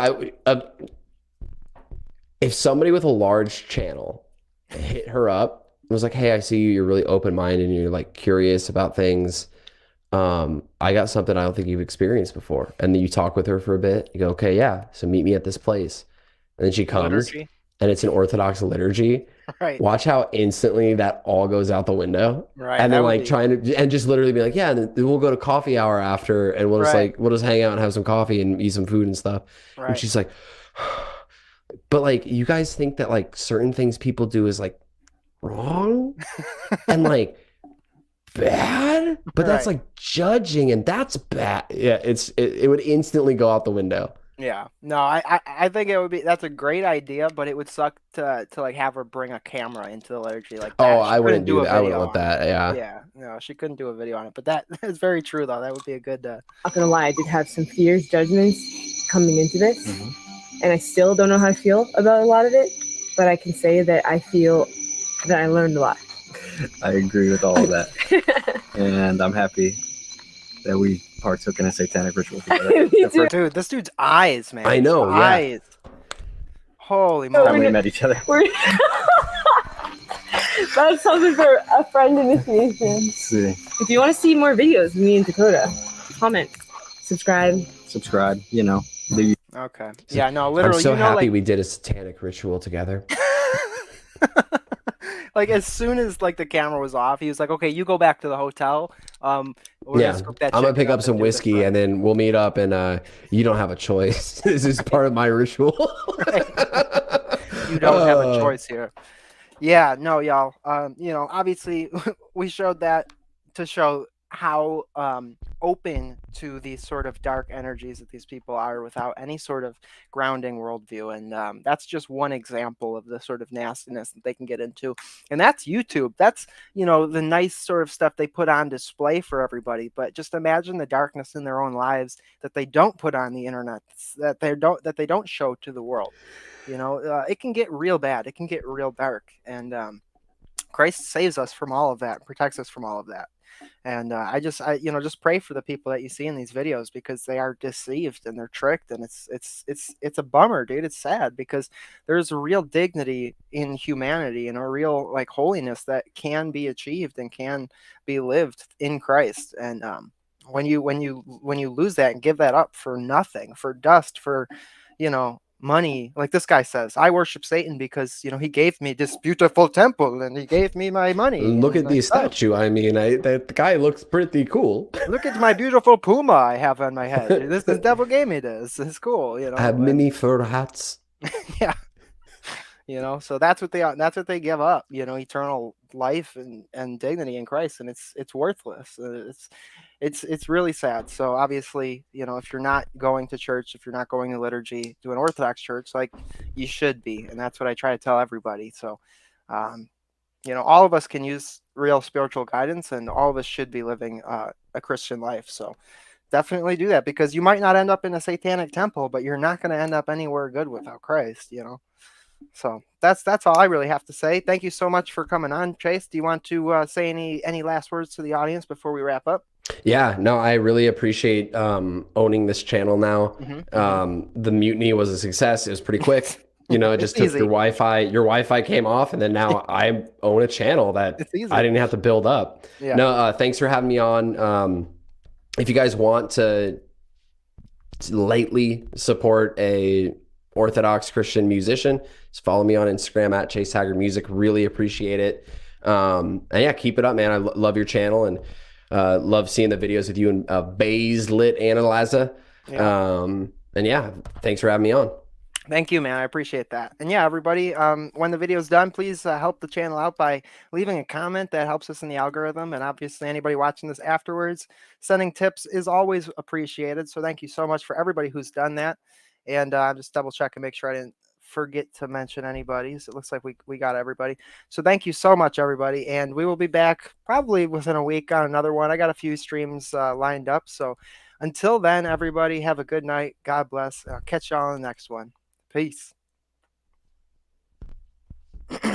if somebody with a large channel hit her up and was like, hey, I see you're really open-minded and you're like curious about things. I got something I don't think you've experienced before. And then you talk with her for a bit. You go, okay, yeah. So meet me at this place. And then she comes Liturgy. and it's an Orthodox liturgy. Right. Watch how instantly that all goes out the window. Right. And that then would like be- trying to, and just literally be like, yeah, and then we'll go to coffee hour after and we'll just we'll just hang out and have some coffee and eat some food and stuff. Right. And she's like, but like, you guys think that like certain things people do is like wrong and like bad, but that's Right. like judging and that's bad. Yeah, it would instantly go out the window. Yeah. No, I think it would be, that's a great idea, but it would suck to like have her bring a camera into the liturgy like that. Oh, She I wouldn't couldn't do that. a I wouldn't video want on it. that. Yeah. Yeah. No, she couldn't do a video on it, but that is very true though. That would be a good Not gonna lie, I did have some fears, judgments coming into this, and I still don't know how I feel about a lot of it, but I can say that I feel that I learned a lot. I agree with all of that, and I'm happy that we partook in a satanic ritual together. Dude, this dude's eyes, man. I know, His yeah. eyes. Holy Time moly. we met each other. That's something for a friend initiation. See. If you want to see more videos of me and Dakota, comment. Subscribe. You know. Okay. Yeah, no, literally. I'm so you know, happy like, we did a satanic ritual together. like as soon as like the camera was off, he was like, "Okay, you go back to the hotel. We're Yeah, gonna scoop that I'm gonna chicken pick up and some do this whiskey and then we'll meet up and you don't have a choice. This is part of my ritual. You don't have a choice here." Yeah, no, y'all. You know, obviously we showed that to show how open to these sort of dark energies that these people are without any sort of grounding worldview. And that's just one example of the sort of nastiness that they can get into. And that's YouTube. That's, you know, the nice sort of stuff they put on display for everybody. But just imagine the darkness in their own lives that they don't put on the internet, that they don't show to the world. You know, it can get real bad. It can get real dark. And Christ saves us from all of that, protects us from all of that. And I you know, just pray for the people that you see in these videos, because they are deceived and they're tricked, and it's a bummer, dude. It's sad, because there's a real dignity in humanity and a real like holiness that can be achieved and can be lived in Christ. And when you lose that and give that up for nothing, for dust, for, you know, money, like this guy says, I worship Satan because, you know, he gave me this beautiful temple and he gave me my money. Look at the statue. I mean, that guy looks pretty cool. Look at my beautiful puma I have on my head. This devil gave me this. It's cool, you know. I have mini fur hats. Yeah. You know, so that's what they give up, you know, eternal life and dignity in Christ, and it's worthless. It's really sad. So obviously, you know, if you're not going to church, if you're not going to liturgy, to an Orthodox church, like you should be, and that's what I try to tell everybody. So, you know, all of us can use real spiritual guidance, and all of us should be living a Christian life. So definitely do that, because you might not end up in a satanic temple, but you're not going to end up anywhere good without Christ, you know. So that's all I really have to say. Thank you so much for coming on, Chase. Do you want to say any last words to the audience before we wrap up? Yeah, no, I really appreciate owning this channel now. The mutiny was a success. It was pretty quick. You know, it just took easy. your Wi-Fi came off, and then now I own a channel that I didn't have to build up. Yeah. No, thanks for having me on. If you guys want to lately support a Orthodox Christian musician, just follow me on Instagram at Chase Haggard Music. Really appreciate it. And yeah, keep it up, man. I love your channel, and love seeing the videos with you and Bays Lit Analyzer. Yeah. And yeah, thanks for having me on. Thank you, man. I appreciate that. And yeah, everybody, when the video's done, please help the channel out by leaving a comment. That helps us in the algorithm. And obviously, anybody watching this afterwards, sending tips is always appreciated. So thank you so much for everybody who's done that. And just double check and make sure I didn't forget to mention anybody. So it looks like we got everybody. So thank you so much, everybody. And we will be back probably within a week on another one. I got a few streams lined up. So until then, everybody, have a good night. God bless. I'll catch y'all on the next one. Peace.